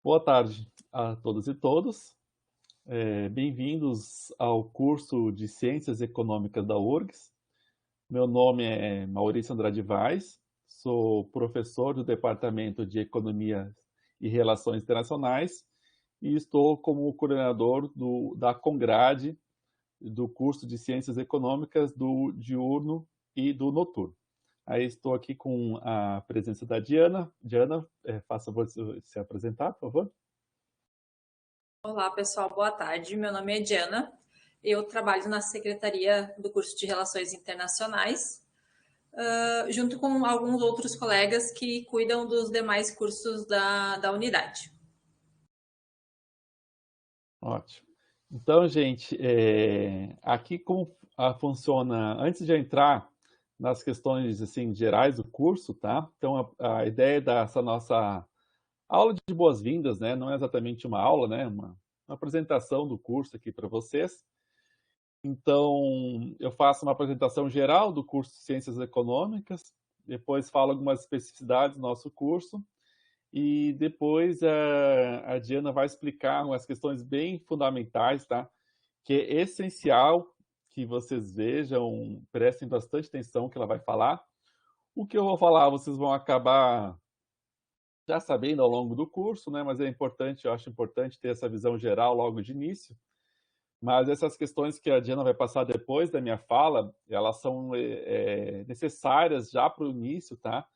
Boa tarde a todas e todos. Bem-vindos ao curso de Ciências Econômicas da URGS. Meu nome é Maurício Andrade Vaz, sou professor do Departamento de Economia e Relações Internacionais e estou como coordenador da Congrade, do curso de Ciências Econômicas do diurno e do noturno. Aí estou aqui com a presença da Diana. Diana, faça você se apresentar, por favor. Olá, pessoal, boa tarde. Meu nome é Diana. Eu trabalho na Secretaria do curso de Relações Internacionais, junto com alguns outros colegas que cuidam dos demais cursos da unidade. Ótimo. Então, gente, aqui como funciona, antes de entrar nas questões assim gerais do curso, tá? Então, a ideia dessa nossa aula de boas-vindas, né? Não é exatamente uma aula, né? Uma apresentação do curso aqui para vocês. Então, eu faço uma apresentação geral do curso de Ciências Econômicas, depois falo algumas especificidades do nosso curso, e depois a Diana vai explicar umas questões bem fundamentais, tá? Que é essencial que vocês vejam, prestem bastante atenção que ela vai falar. O que eu vou falar, vocês vão acabar já sabendo ao longo do curso, né? Mas é importante, eu acho importante ter essa visão geral logo de início. Mas essas questões que a Diana vai passar depois da minha fala, elas são necessárias já para o início, tá?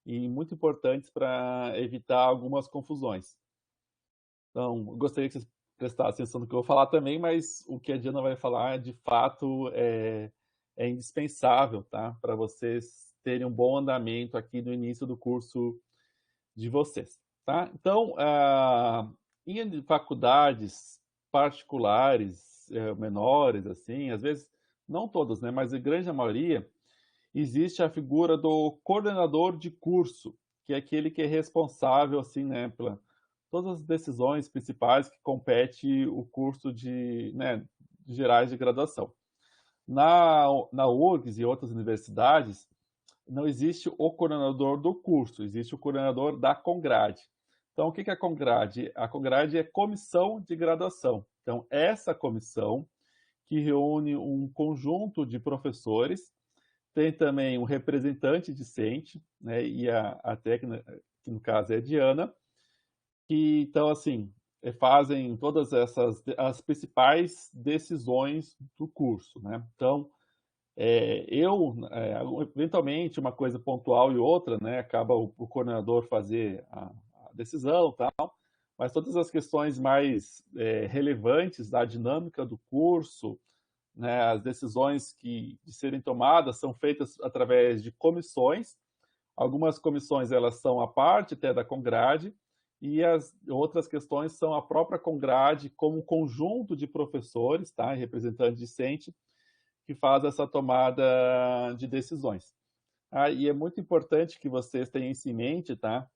E muito importantes para evitar algumas confusões. Então, gostaria que vocês prestassem atenção no que eu vou falar também, mas o que a Diana vai falar, de fato, é indispensável, tá? Para vocês terem um bom andamento aqui no início do curso de vocês, tá? Então, em faculdades particulares, menores, assim, às vezes, não todas, né? Mas a grande maioria, existe a figura do coordenador de curso, que é aquele que é responsável, assim, né, pela todas as decisões principais que compete o curso de, né, gerais de graduação. Na URGS e outras universidades, não existe o coordenador do curso, existe o coordenador da Congrade. Então, o que é a Congrade? A Congrade é comissão de graduação. Então, essa comissão que reúne um conjunto de professores, tem também um representante discente, né, e a técnica, que no caso é a Diana, que, então, assim, fazem todas as principais decisões do curso, né? Então, eventualmente, uma coisa pontual e outra, né, acaba o coordenador fazer a decisão, tal, mas todas as questões mais relevantes da dinâmica do curso, né, as decisões que de serem tomadas são feitas através de comissões. Algumas comissões elas são a parte até da Congrade, e as outras questões são a própria Congrade como um conjunto de professores, tá, e representante discente, que faz essa tomada de decisões. E é muito importante que vocês tenham isso em mente, tá?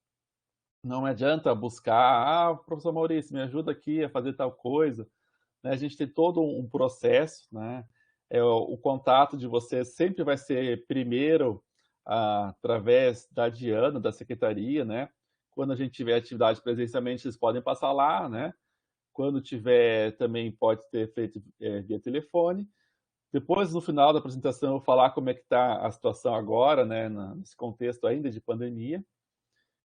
Não adianta buscar, professor Maurício, me ajuda aqui a fazer tal coisa. Né? A gente tem todo um processo, né? O contato de vocês sempre vai ser primeiro através da Diana, da secretaria, né? Quando a gente tiver atividade presencialmente, vocês podem passar lá, né? Quando tiver, também pode ter feito via telefone. Depois, no final da apresentação, eu vou falar como é que está a situação agora, né, nesse contexto ainda de pandemia.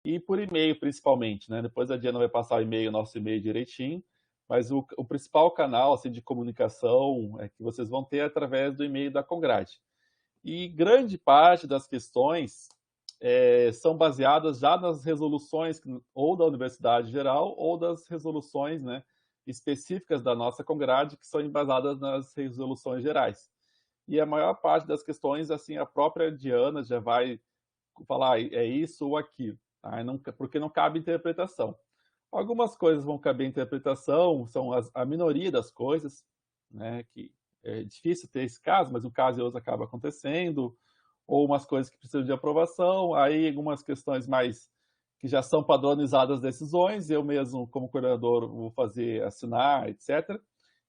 E por e-mail, principalmente, né? Depois a Diana vai passar o e-mail, nosso e-mail direitinho, mas o principal canal assim, de comunicação é que vocês vão ter através do e-mail da Congrade. E grande parte das questões são baseadas já nas resoluções ou da Universidade Geral ou das resoluções, né, específicas da nossa Congrade, que são embasadas nas resoluções gerais. E a maior parte das questões, assim, a própria Diana já vai falar é isso ou aquilo, tá? Porque não cabe interpretação. Algumas coisas vão caber interpretação, são a minoria das coisas, né, que é difícil ter esse caso, mas um caso e outro acaba acontecendo, ou umas coisas que precisam de aprovação, aí algumas questões mais que já são padronizadas as decisões, eu mesmo, como coordenador, vou fazer, assinar, etc.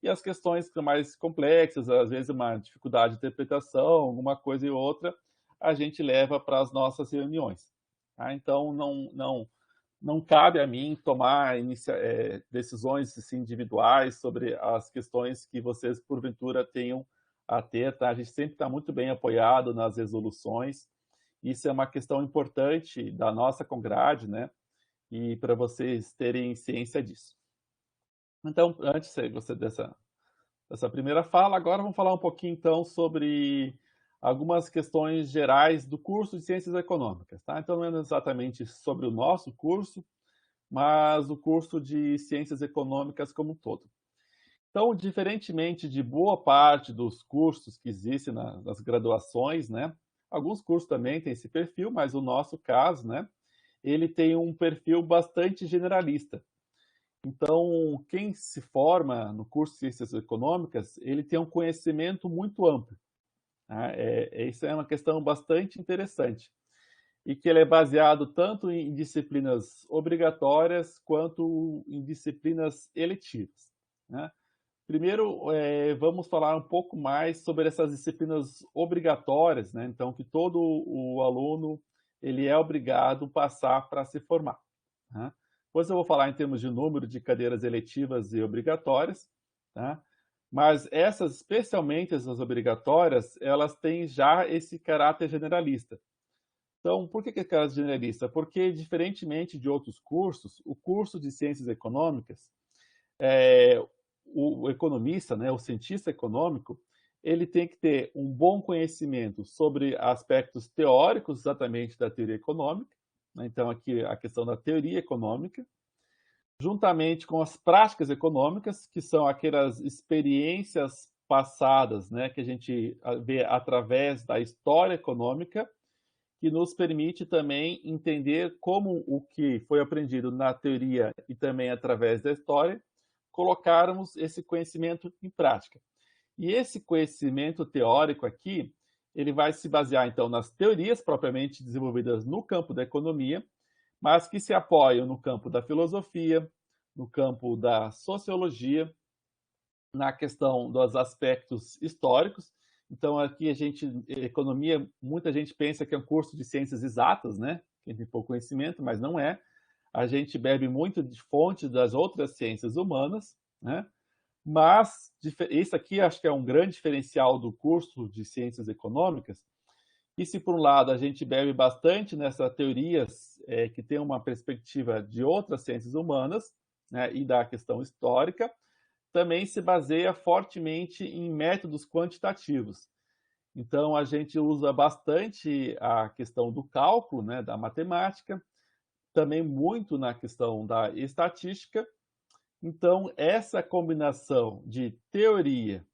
E as questões que são mais complexas, às vezes uma dificuldade de interpretação, alguma coisa e outra, a gente leva para as nossas reuniões. Tá? Então, não cabe a mim tomar decisões assim, individuais sobre as questões que vocês, porventura, tenham a ter. Tá? A gente sempre está muito bem apoiado nas resoluções. Isso é uma questão importante da nossa Congrade, né? E para vocês terem ciência disso. Então, antes dessa primeira fala, agora vamos falar um pouquinho, então, sobre algumas questões gerais do curso de Ciências Econômicas. Tá? Então, não é exatamente sobre o nosso curso, mas o curso de Ciências Econômicas como um todo. Então, diferentemente de boa parte dos cursos que existem nas graduações, né? Alguns cursos também têm esse perfil, mas o nosso caso, né? Ele tem um perfil bastante generalista. Então, quem se forma no curso de Ciências Econômicas, ele tem um conhecimento muito amplo. Tá? Isso é uma questão bastante interessante. E que ele é baseado tanto em disciplinas obrigatórias quanto em disciplinas eletivas. Né? Primeiro, vamos falar um pouco mais sobre essas disciplinas obrigatórias, né? Então, que todo o aluno ele é obrigado a passar para se formar. Tá? Depois eu vou falar em termos de número de cadeiras eletivas e obrigatórias, tá? Mas essas, especialmente essas obrigatórias, elas têm já esse caráter generalista. Então, por que é caráter generalista? Porque, diferentemente de outros cursos, o curso de Ciências Econômicas, o economista, né, o cientista econômico, ele tem que ter um bom conhecimento sobre aspectos teóricos exatamente da teoria econômica, né? Então aqui a questão da teoria econômica, juntamente com as práticas econômicas, que são aquelas experiências passadas, né, que a gente vê através da história econômica, que nos permite também entender como o que foi aprendido na teoria e também através da história, colocarmos esse conhecimento em prática. E esse conhecimento teórico aqui, ele vai se basear, então, nas teorias propriamente desenvolvidas no campo da economia, mas que se apoiam no campo da filosofia, no campo da sociologia, na questão dos aspectos históricos. Então, aqui economia, muita gente pensa que é um curso de ciências exatas, né? Quem tem pouco conhecimento, mas não é. A gente bebe muito de fontes das outras ciências humanas, né? Mas isso aqui acho que é um grande diferencial do curso de ciências econômicas. E se por um lado a gente bebe bastante nessas teorias que tem uma perspectiva de outras ciências humanas, né, e da questão histórica, também se baseia fortemente em métodos quantitativos. Então a gente usa bastante a questão do cálculo, né, da matemática, também muito na questão da estatística. Então, essa combinação de teoria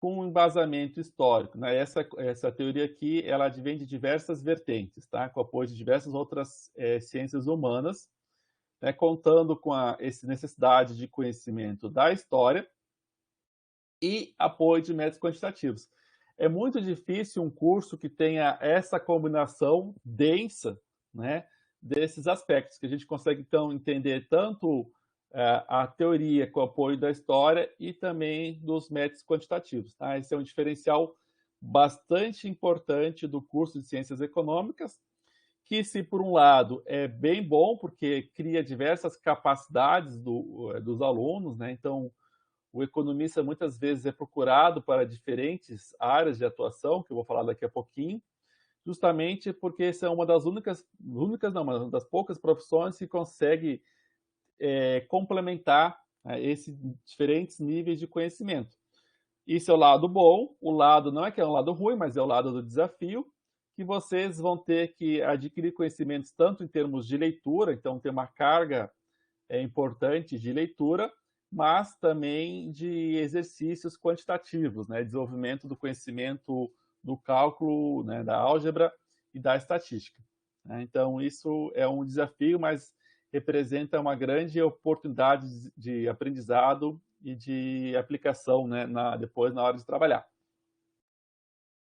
com embasamento histórico, né? Essa teoria aqui, ela advém de diversas vertentes, tá? Com apoio de diversas outras ciências humanas, né? Contando com essa necessidade de conhecimento da história e apoio de métodos quantitativos. É muito difícil um curso que tenha essa combinação densa, né, desses aspectos, que a gente consegue, então, entender tanto a teoria com o apoio da história e também dos métodos quantitativos. Tá? Esse é um diferencial bastante importante do curso de Ciências Econômicas, que, se por um lado é bem bom, porque cria diversas capacidades dos alunos, né? Então, o economista muitas vezes é procurado para diferentes áreas de atuação, que eu vou falar daqui a pouquinho, justamente porque essa é uma das uma das poucas profissões que consegue complementar esses diferentes níveis de conhecimento. Isso é o lado bom, o lado não é que é um lado ruim, mas é o lado do desafio, que vocês vão ter que adquirir conhecimentos tanto em termos de leitura, então ter uma carga importante de leitura, mas também de exercícios quantitativos, né? Desenvolvimento do conhecimento do cálculo, né? Da álgebra e da estatística. Né? Então, isso é um desafio, mas representa uma grande oportunidade de aprendizado e de aplicação, né? Depois, na hora de trabalhar.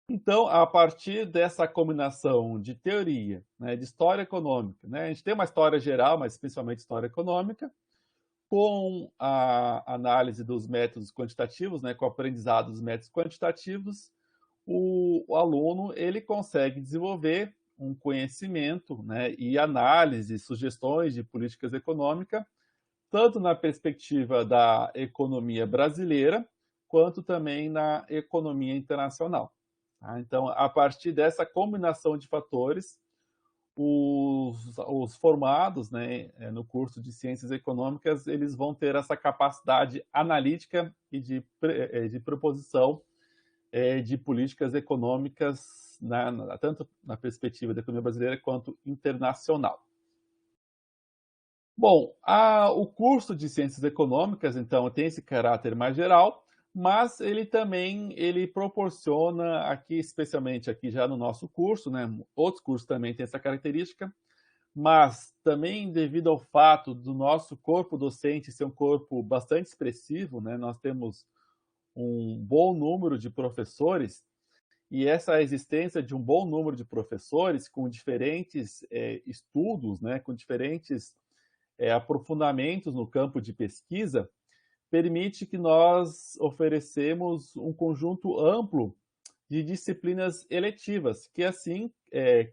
Então, a partir dessa combinação de teoria, né, de história econômica, né, a gente tem uma história geral, mas principalmente história econômica, com a análise dos métodos quantitativos, né, com o aprendizado dos métodos quantitativos, o aluno ele consegue desenvolver um conhecimento, né, e análise, sugestões de políticas econômicas, tanto na perspectiva da economia brasileira, quanto também na economia internacional. Tá? Então, a partir dessa combinação de fatores, os formados, né, no curso de Ciências Econômicas, eles vão ter essa capacidade analítica e de proposição de políticas econômicas, tanto na perspectiva da economia brasileira quanto internacional. Bom, o curso de Ciências Econômicas, então, tem esse caráter mais geral, mas ele proporciona aqui, especialmente aqui já no nosso curso, né, outros cursos também têm essa característica, mas também devido ao fato do nosso corpo docente ser um corpo bastante expressivo, né, nós temos um bom número de professores, e essa existência de um bom número de professores com diferentes estudos, né, com diferentes aprofundamentos no campo de pesquisa, permite que nós oferecemos um conjunto amplo de disciplinas eletivas, que assim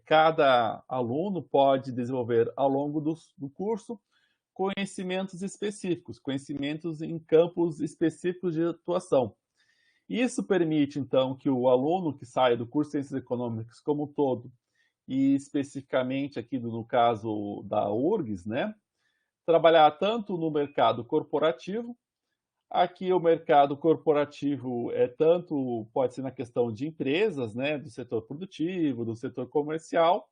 cada aluno pode desenvolver ao longo do curso conhecimentos específicos, conhecimentos em campos específicos de atuação. Isso permite, então, que o aluno que saia do curso de Ciências Econômicas como um todo, e especificamente aqui no caso da URGS, né, trabalhar tanto no mercado corporativo. Aqui o mercado corporativo pode ser na questão de empresas, né, do setor produtivo, do setor comercial,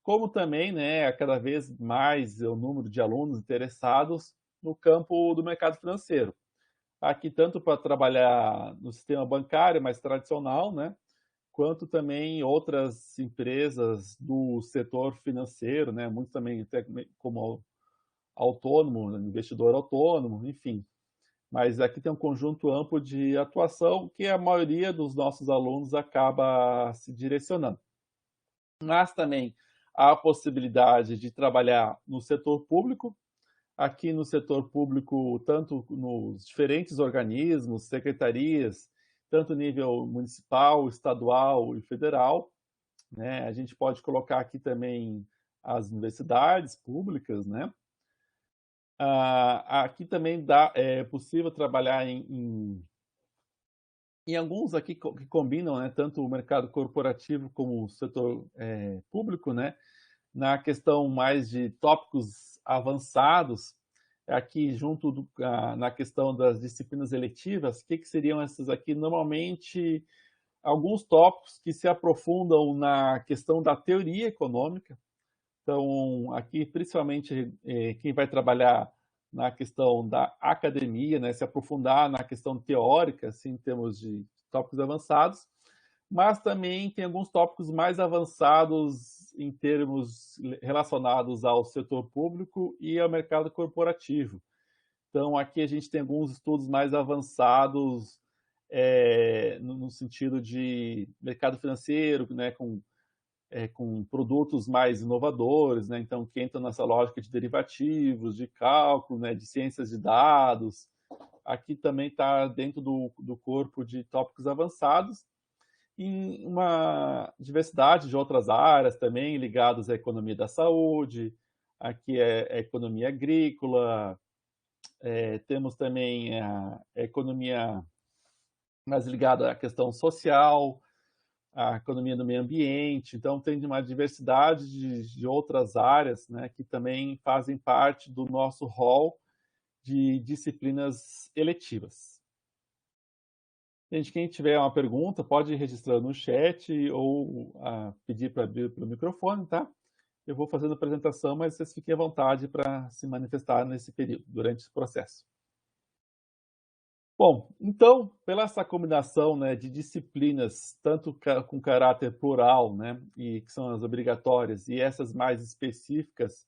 como também, né, cada vez mais o número de alunos interessados no campo do mercado financeiro. Aqui tanto para trabalhar no sistema bancário mais tradicional, né, quanto também outras empresas do setor financeiro, né, muitos também até como autônomo, investidor autônomo, enfim. Mas aqui tem um conjunto amplo de atuação que a maioria dos nossos alunos acaba se direcionando. Mas também há a possibilidade de trabalhar no setor público. Aqui no setor público, tanto nos diferentes organismos, secretarias, tanto nível municipal, estadual e federal, né? A gente pode colocar aqui também as universidades públicas, né? Aqui também é possível trabalhar em alguns aqui que combinam, né, tanto o mercado corporativo como o setor público, né, na questão mais de tópicos avançados, aqui junto na questão das disciplinas eletivas, o que seriam essas aqui? Normalmente, alguns tópicos que se aprofundam na questão da teoria econômica. Então, aqui, principalmente, quem vai trabalhar na questão da academia, né, se aprofundar na questão teórica, assim, em termos de tópicos avançados, mas também tem alguns tópicos mais avançados em termos relacionados ao setor público e ao mercado corporativo. Então, aqui a gente tem alguns estudos mais avançados no sentido de mercado financeiro, né, com produtos mais inovadores, né? Então, que entram nessa lógica de derivativos, de cálculo, né? De ciências de dados. Aqui também está dentro do corpo de tópicos avançados, em uma diversidade de outras áreas também ligadas à economia da saúde. Aqui é a economia agrícola, temos também a economia mais ligada à questão social, a economia do meio ambiente, então tem uma diversidade de outras áreas, né, que também fazem parte do nosso rol de disciplinas eletivas. Gente, quem tiver uma pergunta, pode ir registrando no chat ou pedir para abrir o microfone, tá? Eu vou fazendo a apresentação, mas vocês fiquem à vontade para se manifestar nesse período, durante esse processo. Bom, então, pela essa combinação, né, de disciplinas, tanto com caráter plural, né, e que são as obrigatórias, e essas mais específicas,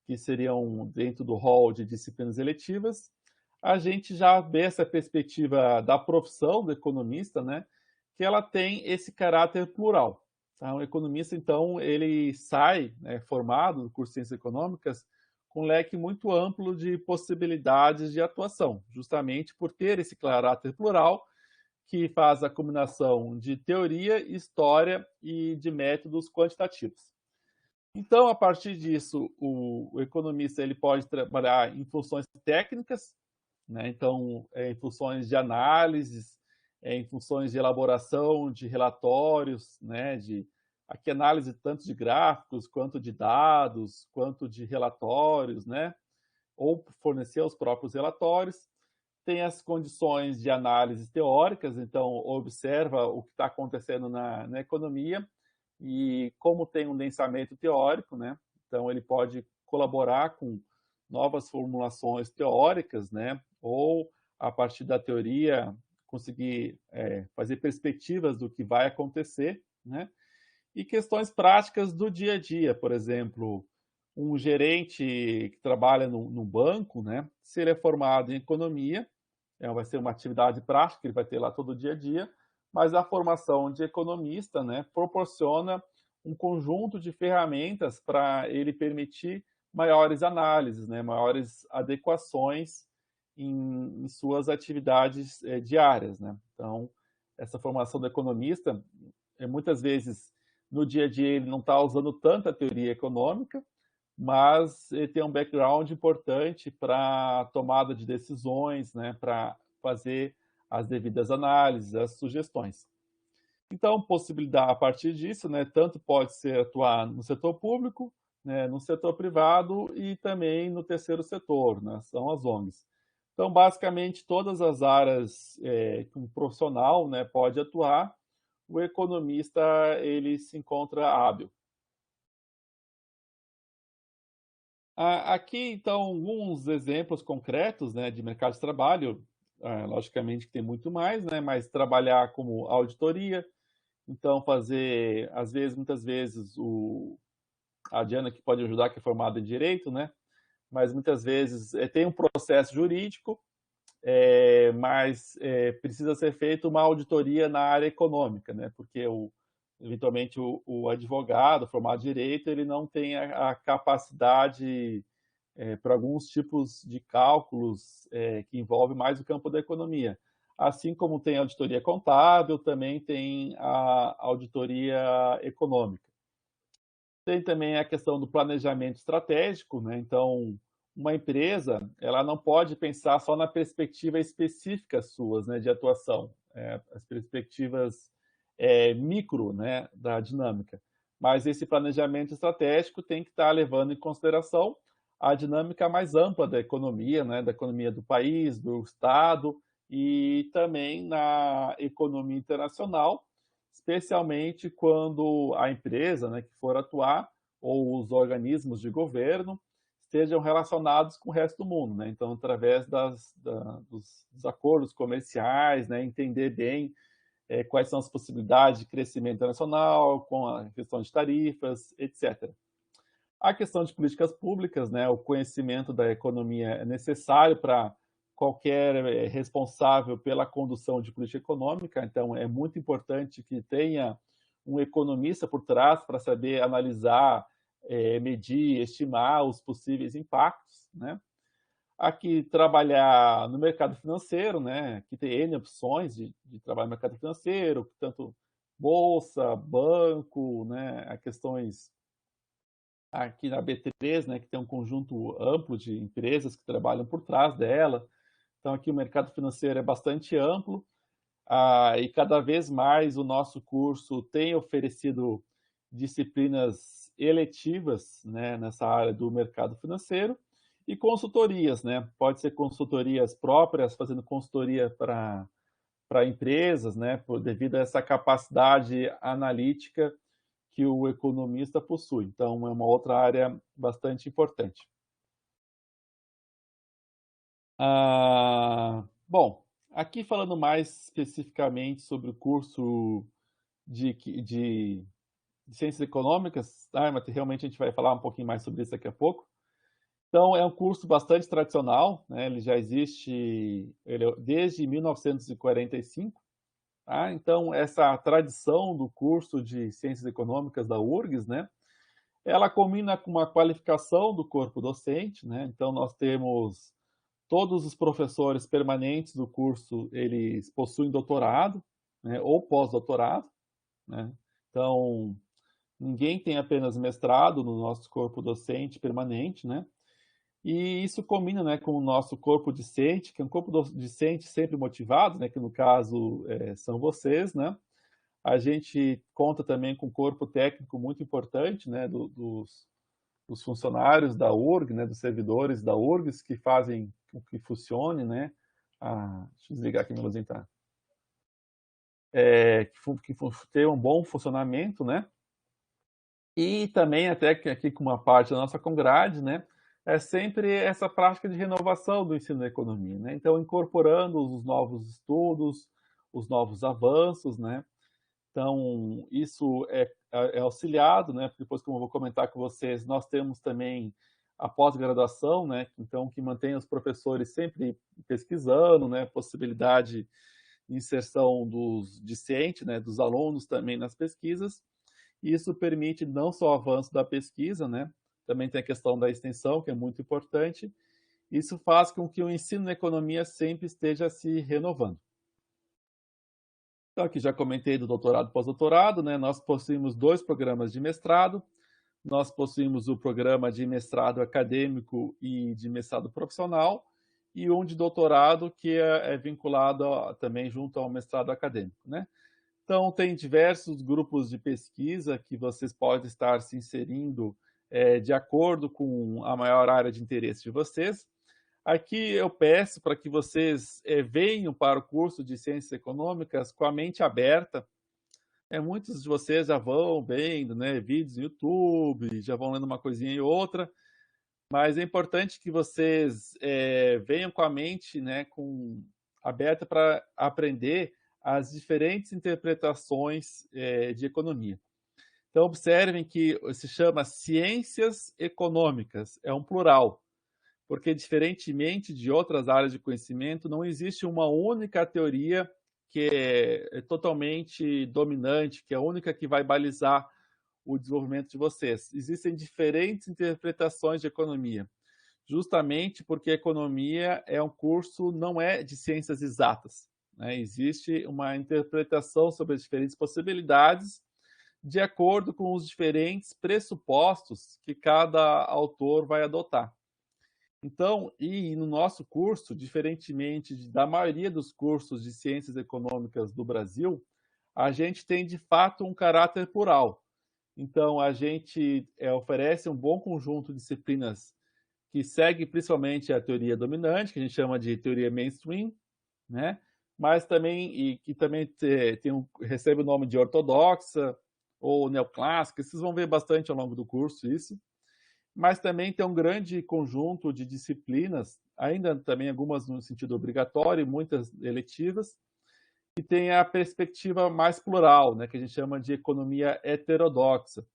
que seriam dentro do rol de disciplinas eletivas, a gente já vê essa perspectiva da profissão do economista, né, que ela tem esse caráter plural. Tá? O economista, então, ele sai, né, formado do curso de Ciências Econômicas com um leque muito amplo de possibilidades de atuação, justamente por ter esse caráter plural que faz a combinação de teoria, história e de métodos quantitativos. Então, a partir disso, o economista ele pode trabalhar em funções técnicas, né? Então, em funções de análises, em funções de elaboração de relatórios, né? Aqui análise tanto de gráficos, quanto de dados, quanto de relatórios, né? Ou fornecer os próprios relatórios. Tem as condições de análise teóricas, então observa o que está acontecendo na economia e como tem um densamento teórico, né? Então ele pode colaborar com novas formulações teóricas, né? Ou a partir da teoria conseguir fazer perspectivas do que vai acontecer, né? E questões práticas do dia a dia, por exemplo, um gerente que trabalha num banco, né? Se ele é formado em economia, vai ser uma atividade prática que ele vai ter lá todo dia a dia, mas a formação de economista, né, proporciona um conjunto de ferramentas para ele permitir maiores análises, né, maiores adequações em suas atividades diárias, né? Então, essa formação do economista, muitas vezes no dia a dia ele não está usando tanta teoria econômica, mas ele tem um background importante para tomada de decisões, né, para fazer as devidas análises, as sugestões. Então, possibilidade a partir disso, né, tanto pode ser atuar no setor público, né, no setor privado e também no terceiro setor, né, são as ONGs. Então, basicamente, todas as áreas que um profissional, né, pode atuar, o economista ele se encontra hábil. Aqui, então, alguns exemplos concretos, né, de mercado de trabalho. Logicamente que tem muito mais, né, mas trabalhar como auditoria, então fazer, às vezes, muitas vezes, a Diana que pode ajudar, que é formada em Direito, né, mas muitas vezes tem um processo jurídico, mas precisa ser feita uma auditoria na área econômica, né, porque eventualmente o advogado formado em Direito, ele não tem a capacidade para alguns tipos de cálculos que envolvem mais o campo da economia. Assim como tem a auditoria contábil, também tem a auditoria econômica. Tem também a questão do planejamento estratégico, né? Então, uma empresa, ela não pode pensar só na perspectiva específica suas, né, de atuação, as perspectivas micro, né, da dinâmica. Mas esse planejamento estratégico tem que estar levando em consideração a dinâmica mais ampla da economia, né, da economia do país, do estado e também na economia internacional, especialmente quando a empresa, né, que for atuar ou os organismos de governo estejam relacionados com o resto do mundo, né? Então, através dos acordos comerciais, né, entender bem quais são as possibilidades de crescimento internacional, com a questão de tarifas, etc. A questão de políticas públicas, né, o conhecimento da economia é necessário para qualquer responsável pela condução de política econômica, então é muito importante que tenha um economista por trás para saber analisar, medir, estimar os possíveis impactos, né? Aqui trabalhar no mercado financeiro, né? Que tem N opções de trabalhar no mercado financeiro, tanto bolsa, banco, né? A questões aqui na B3, né? Que tem um conjunto amplo de empresas que trabalham por trás dela. Então aqui o mercado financeiro é bastante amplo. E cada vez mais o nosso curso tem oferecido disciplinas eletivas, né, nessa área do mercado financeiro e consultorias, né? Pode ser consultorias próprias, fazendo consultoria para empresas, né, devido a essa capacidade analítica que o economista possui. Então, é uma outra área bastante importante. Bom, aqui falando mais especificamente sobre o curso de Ciências Econômicas, mas realmente a gente vai falar um pouquinho mais sobre isso daqui a pouco. Então, é um curso bastante tradicional, né? Ele já existe desde 1945. Tá? Então, essa tradição do curso de Ciências Econômicas da URGS, né? Ela combina com uma qualificação do corpo docente, né? Então, nós temos todos os professores permanentes do curso, eles possuem doutorado, né? Ou pós-doutorado, né? Então, Ninguém tem apenas mestrado no nosso corpo docente permanente, né? E isso combina, né, com o nosso corpo discente, que é um corpo discente sempre motivado, né, que no caso são vocês, né? A gente conta também com um corpo técnico muito importante, né, dos funcionários da URG, né, dos servidores da URGS que fazem com que funcione, né? Deixa eu desligar aqui minha luzinha, tá? Que ter um bom funcionamento, né? E também até que aqui com uma parte da nossa Congrade, né? É sempre essa prática de renovação do ensino da economia, né? Então, incorporando os novos estudos, os novos avanços, né? Então, isso é auxiliado, né? Depois, como eu vou comentar com vocês, nós temos também a pós-graduação, né? Então, que mantém os professores sempre pesquisando, né? Possibilidade de inserção dos discentes, né? Dos alunos também nas pesquisas. E isso permite não só o avanço da pesquisa, né? Também tem a questão da extensão, que é muito importante. Isso faz com que o ensino na economia sempre esteja se renovando. Então, aqui já comentei do doutorado e pós-doutorado, né? Nós possuímos 2 programas de mestrado. Nós possuímos o programa de mestrado acadêmico e de mestrado profissional, e um de doutorado que é vinculado também junto ao mestrado acadêmico, né? Então, tem diversos grupos de pesquisa que vocês podem estar se inserindo de acordo com a maior área de interesse de vocês. Aqui eu peço para que vocês venham para o curso de Ciências Econômicas com a mente aberta. Muitos de vocês já vão vendo, né, vídeos no YouTube, já vão lendo uma coisinha e outra, mas é importante que vocês venham com a mente, né, aberta para aprender as diferentes interpretações de economia. Então, observem que se chama ciências econômicas, é um plural, porque, diferentemente de outras áreas de conhecimento, não existe uma única teoria que é totalmente dominante, que é a única que vai balizar o desenvolvimento de vocês. Existem diferentes interpretações de economia, justamente porque a economia é um curso, não é de ciências exatas, né? Existe uma interpretação sobre as diferentes possibilidades de acordo com os diferentes pressupostos que cada autor vai adotar. Então, e no nosso curso, diferentemente da maioria dos cursos de ciências econômicas do Brasil, a gente tem de fato um caráter plural. Então, a gente oferece um bom conjunto de disciplinas que segue principalmente a teoria dominante, que a gente chama de teoria mainstream, né? Mas também, e que também recebe o nome de ortodoxa ou neoclássica, vocês vão ver bastante ao longo do curso isso. Mas também tem um grande conjunto de disciplinas, ainda também algumas no sentido obrigatório, muitas eletivas, que tem a perspectiva mais plural, né, que a gente chama de economia heterodoxa.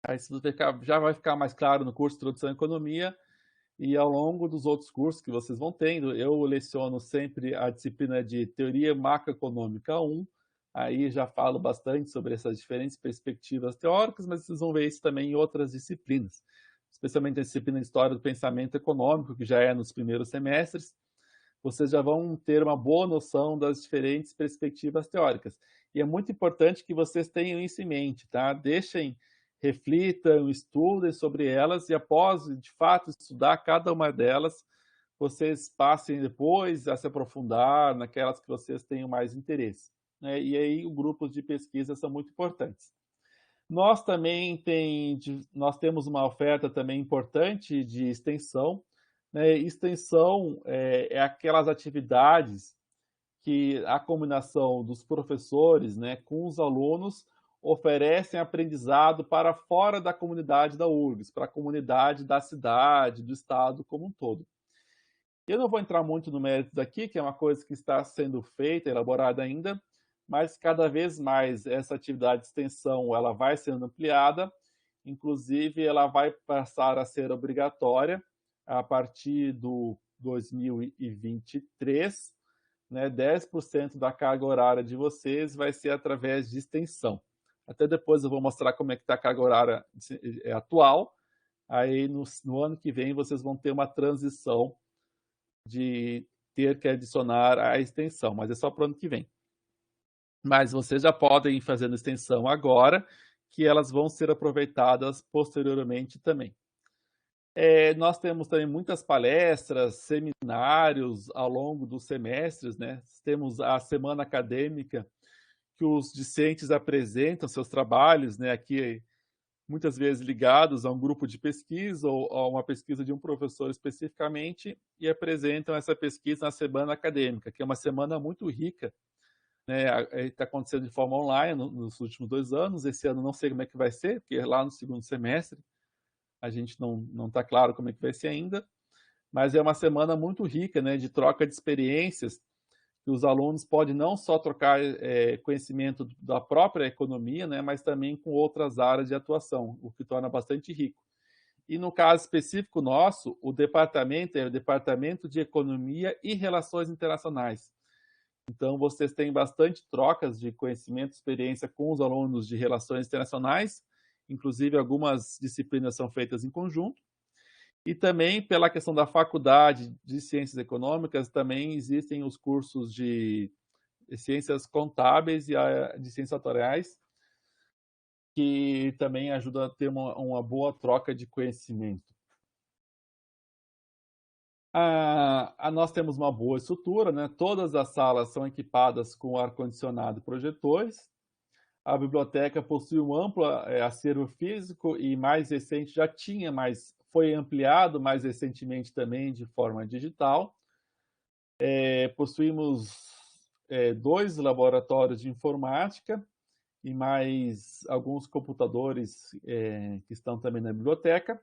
Aí isso já vai ficar mais claro no curso de Introdução à Economia e ao longo dos outros cursos que vocês vão tendo. Eu leciono sempre a disciplina de Teoria Macroeconômica 1, aí já falo bastante sobre essas diferentes perspectivas teóricas, mas vocês vão ver isso também em outras disciplinas, especialmente a disciplina de História do Pensamento Econômico, que já é nos primeiros semestres. Vocês já vão ter uma boa noção das diferentes perspectivas teóricas. E é muito importante que vocês tenham isso em mente, tá? Reflitam, estudem sobre elas e após, de fato, estudar cada uma delas, vocês passem depois a se aprofundar naquelas que vocês tenham mais interesse, né? E aí, os grupos de pesquisa são muito importantes. Nós temos uma oferta também importante de extensão, né? Extensão é aquelas atividades que a combinação dos professores, né, com os alunos oferecem aprendizado para fora da comunidade da URGS, para a comunidade da cidade, do estado como um todo. Eu não vou entrar muito no mérito daqui, que é uma coisa que está sendo feita, elaborada ainda, mas cada vez mais essa atividade de extensão ela vai sendo ampliada, inclusive ela vai passar a ser obrigatória a partir do 2023, né? 10% da carga horária de vocês vai ser através de extensão. Até depois eu vou mostrar como é que está a carga horária atual. Aí no ano que vem vocês vão ter uma transição de ter que adicionar a extensão, mas é só para o ano que vem. Mas vocês já podem ir fazendo extensão agora, que elas vão ser aproveitadas posteriormente também. Nós temos também muitas palestras, seminários ao longo dos semestres, né? Temos a semana acadêmica, que os discentes apresentam seus trabalhos, né? Aqui, muitas vezes ligados a um grupo de pesquisa ou a uma pesquisa de um professor especificamente, e apresentam essa pesquisa na semana acadêmica, que é uma semana muito rica, né? Está acontecendo de forma online nos últimos 2 anos. Esse ano não sei como é que vai ser, porque é lá no segundo semestre. A gente não está claro como é que vai ser ainda, mas é uma semana muito rica, né, de troca de experiências, que os alunos podem não só trocar conhecimento da própria economia, né, mas também com outras áreas de atuação, o que torna bastante rico. E no caso específico nosso, o departamento é o Departamento de Economia e Relações Internacionais. Então, vocês têm bastante trocas de conhecimento e experiência com os alunos de Relações Internacionais, inclusive algumas disciplinas são feitas em conjunto, e também pela questão da faculdade de Ciências Econômicas, também existem os cursos de Ciências Contábeis e de Ciências Atuariais, que também ajudam a ter uma boa troca de conhecimento. Nós temos uma boa estrutura, né? Todas as salas são equipadas com ar-condicionado e projetores. A biblioteca possui um amplo acervo físico e mais recente já tinha, mas foi ampliado mais recentemente também de forma digital. Possuímos 2 laboratórios de informática e mais alguns computadores que estão também na biblioteca.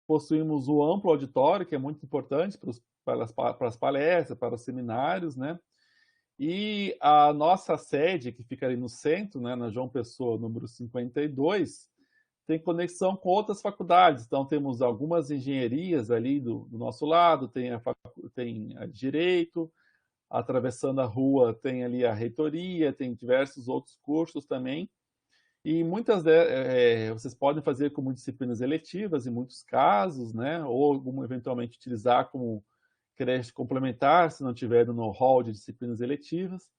Possuímos o amplo auditório, que é muito importante para as palestras, para os seminários, né? E a nossa sede, que fica ali no centro, né, na João Pessoa, número 52, tem conexão com outras faculdades. Então, temos algumas engenharias ali do nosso lado, tem a Direito, atravessando a rua tem ali a Reitoria, tem diversos outros cursos também. E muitas vocês podem fazer como disciplinas eletivas, em muitos casos, né, ou eventualmente utilizar como crédito complementar, se não tiver no hall de disciplinas eletivas.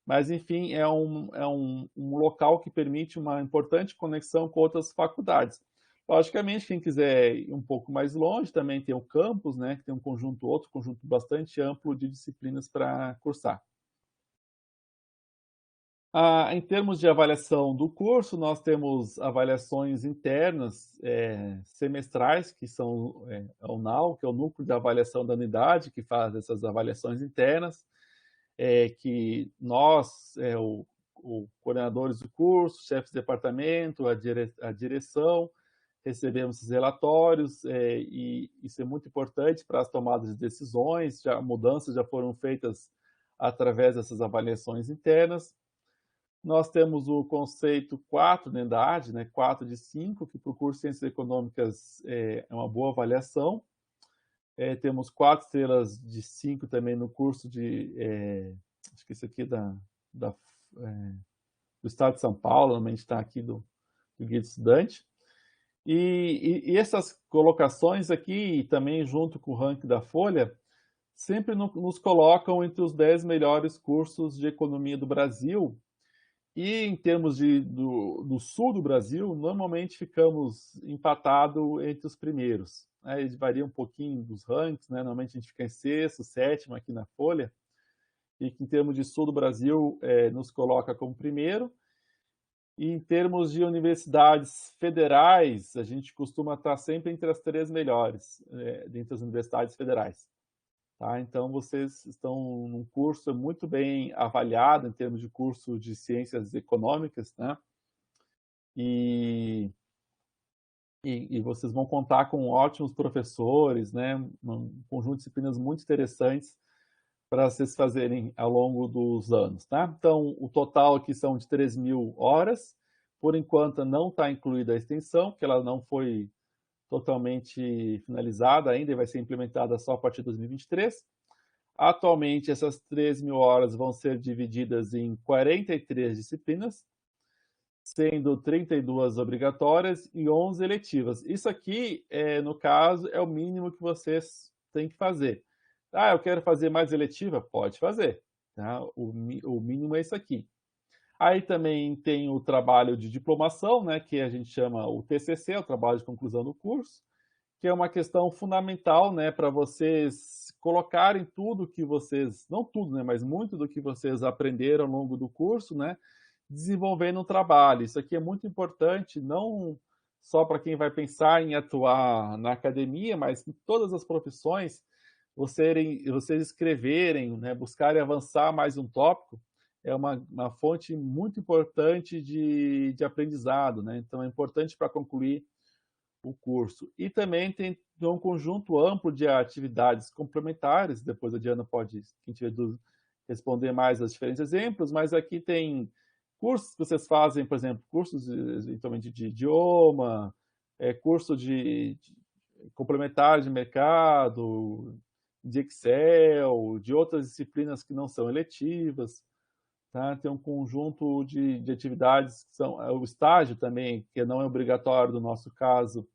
Mas, enfim, é um local que permite uma importante conexão com outras faculdades. Logicamente, quem quiser ir um pouco mais longe, também tem o campus, né, que tem outro conjunto bastante amplo de disciplinas para cursar. Em termos de avaliação do curso, nós temos avaliações internas semestrais, que são a UNAU, que é o Núcleo de Avaliação da Unidade, que faz essas avaliações internas, que nós, os coordenadores do curso, chefes de departamento, a direção, recebemos esses relatórios, e isso é muito importante para as tomadas de decisões. Mudanças já foram feitas através dessas avaliações internas. Nós temos o conceito 4 na unidade, né, 4 de 5, que para o curso de Ciências Econômicas é uma boa avaliação. Temos 4 estrelas de 5 também no curso de... acho que esse aqui do Estado de São Paulo, normalmente está aqui do Guia do Estudante. E essas colocações aqui, também junto com o ranking da Folha, sempre nos colocam entre os 10 melhores cursos de economia do Brasil. E em termos do sul do Brasil, normalmente ficamos empatados entre os primeiros. Eles variam um pouquinho dos rankings, né? Normalmente a gente fica em sexto, sétimo aqui na Folha, e que em termos de sul do Brasil nos coloca como primeiro. E em termos de universidades federais, a gente costuma estar sempre entre as 3 melhores, dentre as universidades federais. Tá? Então, vocês estão num curso muito bem avaliado em termos de curso de ciências econômicas, né? E vocês vão contar com ótimos professores, né? Um conjunto de disciplinas muito interessantes para vocês fazerem ao longo dos anos, tá? Então, o total aqui são de 3.000 horas. Por enquanto, não está incluída a extensão, porque ela não foi totalmente finalizada ainda e vai ser implementada só a partir de 2023. Atualmente, essas 3.000 horas vão ser divididas em 43 disciplinas, sendo 32 obrigatórias e 11 eletivas. Isso aqui, no caso, é o mínimo que vocês têm que fazer. Eu quero fazer mais eletiva? Pode fazer. Tá? O mínimo é isso aqui. Aí também tem o trabalho de diplomação, né, que a gente chama o TCC, o trabalho de conclusão do curso, que é uma questão fundamental, né, para vocês colocarem tudo que vocês, não tudo, né, mas muito do que vocês aprenderam ao longo do curso, né, desenvolvendo um trabalho. Isso aqui é muito importante, não só para quem vai pensar em atuar na academia, mas em todas as profissões, vocês escreverem, né, buscarem avançar mais um tópico, é uma fonte muito importante de aprendizado, né? Então é importante para concluir o curso. E também tem um conjunto amplo de atividades complementares, depois a Diana pode, quem tiver dúvida, responder mais aos diferentes exemplos, mas aqui tem cursos que vocês fazem, por exemplo, cursos eventualmente de idioma, curso de complementar de mercado, de Excel, de outras disciplinas que não são eletivas. Tá? Tem um conjunto de atividades que são o estágio também, que não é obrigatório no nosso caso,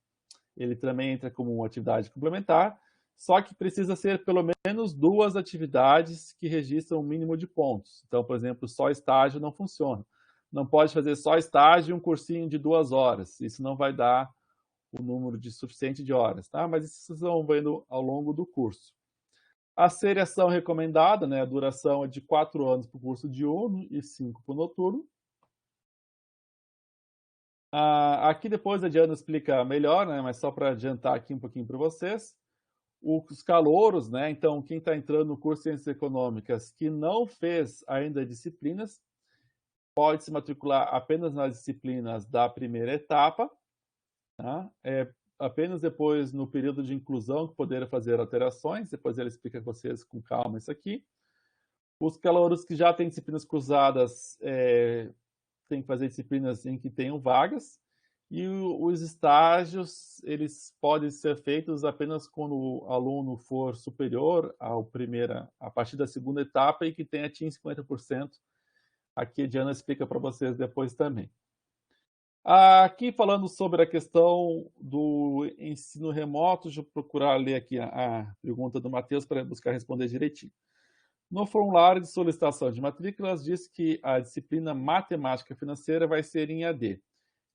ele também entra como uma atividade complementar, só que precisa ser pelo menos 2 atividades que registram o mínimo de pontos. Então, por exemplo, só estágio não funciona. Não pode fazer só estágio e um cursinho de 2 horas. Isso não vai dar o número suficiente de horas, tá? Mas isso vocês vão vendo ao longo do curso. A seriação recomendada, né, a duração é de 4 anos para o curso diurno e 5 para o noturno. Aqui depois a Diana explica melhor, né, mas só para adiantar aqui um pouquinho para vocês. Os calouros, né, então quem está entrando no curso de Ciências Econômicas que não fez ainda disciplinas, pode se matricular apenas nas disciplinas da primeira etapa, tá? Apenas depois, no período de inclusão, que poderão fazer alterações. Depois ele explica com vocês com calma isso aqui. Os calouros que já têm disciplinas cruzadas têm que fazer disciplinas em que tenham vagas. E os estágios, eles podem ser feitos apenas quando o aluno for superior a partir da segunda etapa e que tenha atingido 50%. Aqui a Diana explica para vocês depois também. Aqui falando sobre a questão do ensino remoto, deixa eu procurar ler aqui a pergunta do Matheus para buscar responder direitinho. No formulário de solicitação de matrículas diz que a disciplina matemática financeira vai ser em AD.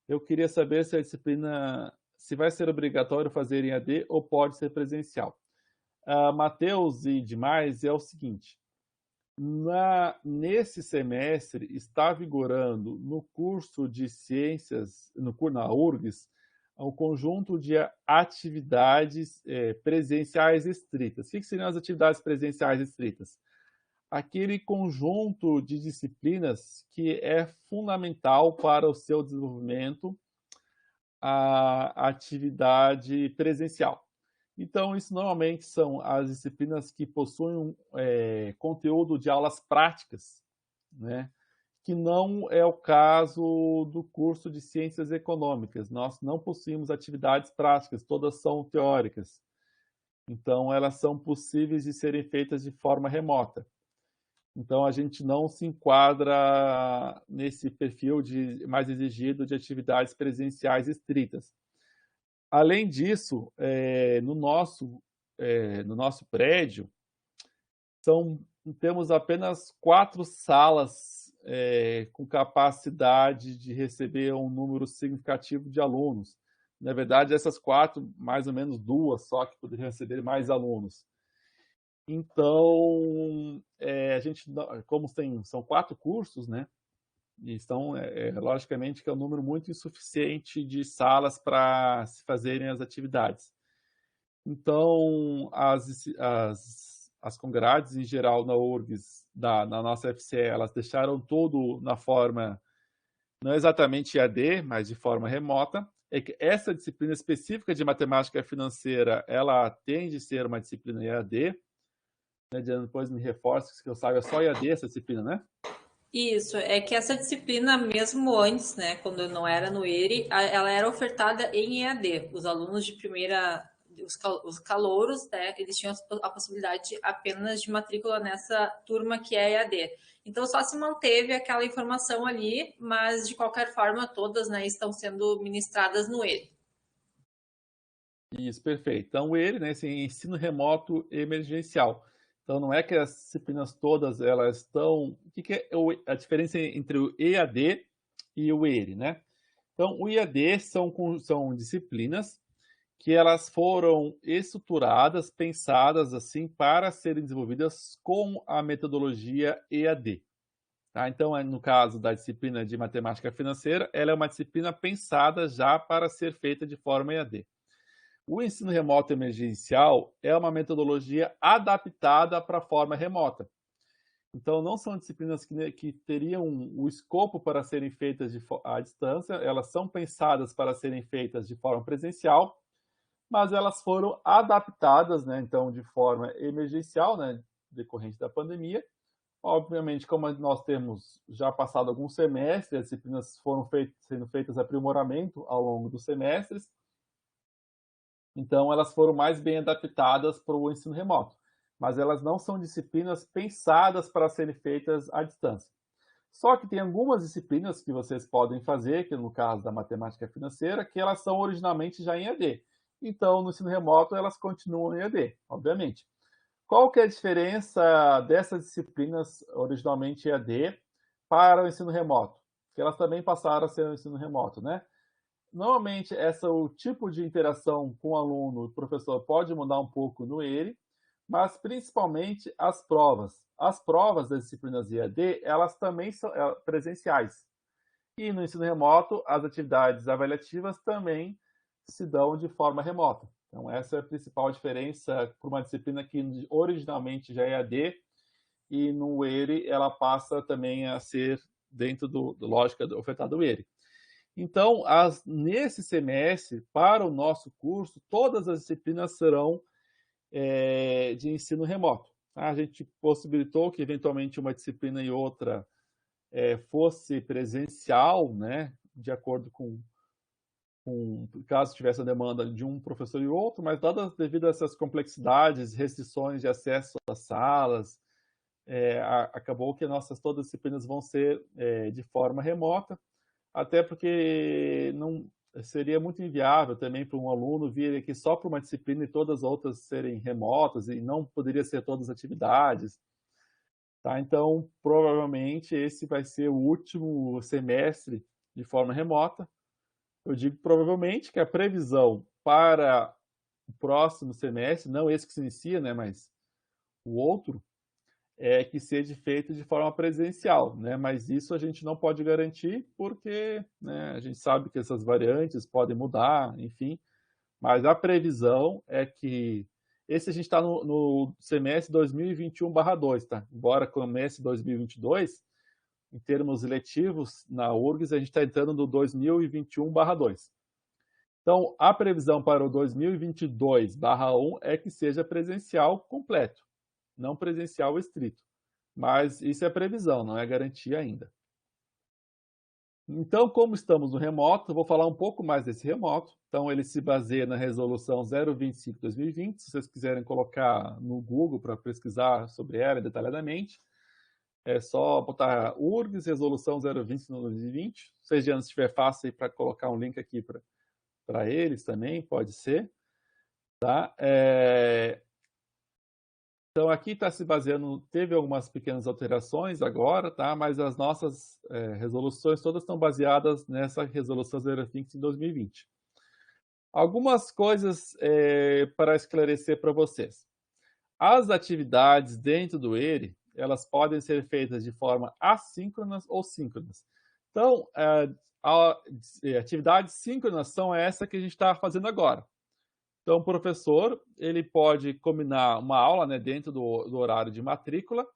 Eu queria saber se a disciplina, se vai ser obrigatório fazer em AD ou pode ser presencial. Matheus e demais, é o seguinte, nesse semestre está vigorando no curso de ciências, na URGS, um conjunto de atividades presenciais estritas. O que seriam as atividades presenciais estritas? Aquele conjunto de disciplinas que é fundamental para o seu desenvolvimento, a atividade presencial. Então, isso normalmente são as disciplinas que possuem conteúdo de aulas práticas, né? Que não é o caso do curso de Ciências Econômicas. Nós não possuímos atividades práticas, todas são teóricas. Então, elas são possíveis de serem feitas de forma remota. Então, a gente não se enquadra nesse perfil mais exigido de atividades presenciais estritas. Além disso, no nosso prédio, temos apenas 4 salas com capacidade de receber um número significativo de alunos. Na verdade, essas 4, mais ou menos 2 só que poderiam receber mais alunos. Então, a gente, como são 4 cursos, né? Então, logicamente que é um número muito insuficiente de salas para se fazerem as atividades. Então, as congrades, em geral, na URGS, na nossa FCE, elas deixaram tudo na forma, não exatamente EAD, mas de forma remota. É que essa disciplina específica de matemática financeira, ela tende a ser uma disciplina EAD. Né, Diana, depois me reforça, que eu saiba, é só EAD essa disciplina, né? Isso, é que essa disciplina, mesmo antes, né, quando não era no ERE, ela era ofertada em EAD. Os alunos de primeira, os calouros, né, eles tinham a possibilidade apenas de matrícula nessa turma que é EAD. Então, só se manteve aquela informação ali, mas, de qualquer forma, todas, né, estão sendo ministradas no ERE. Isso, perfeito. Então, o ERE, né, esse ensino remoto emergencial. Então, não é que as disciplinas todas elas estão... O que é a diferença entre o EAD e o ERE, né? Então, o EAD são disciplinas que elas foram estruturadas, pensadas assim, para serem desenvolvidas com a metodologia EAD. Tá? Então, no caso da disciplina de matemática financeira, ela é uma disciplina pensada já para ser feita de forma EAD. O ensino remoto emergencial é uma metodologia adaptada para a forma remota. Então, não são disciplinas que teriam o escopo para serem feitas à distância, elas são pensadas para serem feitas de forma presencial, mas elas foram adaptadas, né, então, de forma emergencial, né, decorrente da pandemia. Obviamente, como nós temos já passado alguns semestres, as disciplinas foram sendo feitas aprimoramento ao longo dos semestres, então elas foram mais bem adaptadas para o ensino remoto, mas elas não são disciplinas pensadas para serem feitas à distância. Só que tem algumas disciplinas que vocês podem fazer, que no caso da matemática financeira, que elas são originalmente já em EAD. Então, no ensino remoto, elas continuam em EAD, obviamente. Qual que é a diferença dessas disciplinas originalmente EAD para o ensino remoto? Que elas também passaram a ser o ensino remoto, né? Normalmente, o tipo de interação com o aluno e professor pode mudar um pouco no ERE, mas principalmente as provas. As provas das disciplinas EAD, elas também são presenciais. E no ensino remoto, as atividades avaliativas também se dão de forma remota. Então, essa é a principal diferença para uma disciplina que originalmente já é EAD, e no ERE ela passa também a ser dentro da lógica ofertada do ERE. Então, nesse semestre, para o nosso curso, todas as disciplinas serão de ensino remoto. Tá? A gente possibilitou que, eventualmente, uma disciplina e outra fosse presencial, né? De acordo com caso tivesse a demanda de um professor e outro, mas devido a essas complexidades, restrições de acesso às salas, acabou que todas as disciplinas vão ser de forma remota, até porque não seria muito inviável também para um aluno vir aqui só para uma disciplina e todas as outras serem remotas, e não poderia ser todas as atividades. Tá? Então, provavelmente, esse vai ser o último semestre de forma remota. Eu digo provavelmente que a previsão para o próximo semestre, não esse que se inicia, né, mas o outro, é que seja feito de forma presencial, né? Mas isso a gente não pode garantir porque, né, a gente sabe que essas variantes podem mudar, enfim. Mas a previsão é que esse a gente está no semestre 2021/2, tá? Embora comece 2022, em termos letivos, na URGS a gente está entrando no 2021/2. Então, a previsão para o 2022/1 é que seja presencial completo, não presencial estrito. Mas isso é previsão, não é garantia ainda. Então, como estamos no remoto, eu vou falar um pouco mais desse remoto. Então, ele se baseia na resolução 025/2020. Se vocês quiserem colocar no Google para pesquisar sobre ela detalhadamente, é só botar URGS, resolução 020/2020. Se vocês já estiver fácil para colocar um link aqui para eles também, pode ser. Tá? Então, aqui está se baseando, teve algumas pequenas alterações agora, tá? Mas as nossas resoluções todas estão baseadas nessa resolução 020 de 2020. Algumas coisas para esclarecer para vocês. As atividades dentro do ERE, elas podem ser feitas de forma assíncronas ou síncronas. Então, atividades síncronas são essa que a gente está fazendo agora. Então, o professor ele pode combinar uma aula, né, dentro do horário de matrícula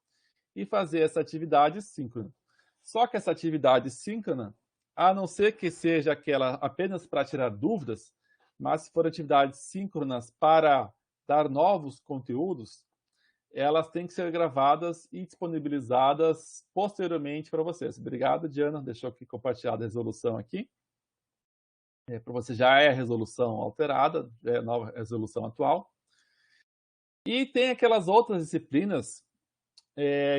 e fazer essa atividade síncrona. Só que essa atividade síncrona, a não ser que seja aquela apenas para tirar dúvidas, mas se for atividades síncronas para dar novos conteúdos, elas têm que ser gravadas e disponibilizadas posteriormente para vocês. Obrigado, Diana. Deixou aqui compartilhada a resolução aqui. Para você já é a resolução alterada, já é a nova resolução atual. E tem aquelas outras disciplinas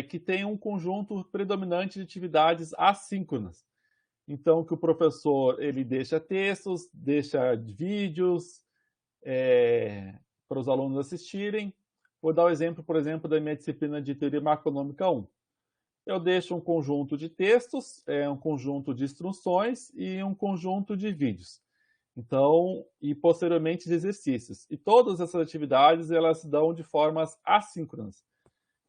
que tem um conjunto predominante de atividades assíncronas. Então, que o professor ele deixa textos, deixa vídeos para os alunos assistirem, Vou dar o exemplo, por exemplo, da minha disciplina de Teoria Macroeconômica 1. Eu deixo um conjunto de textos, um conjunto de instruções e um conjunto de vídeos. Então, e posteriormente de exercícios. E todas essas atividades, elas se dão de formas assíncronas.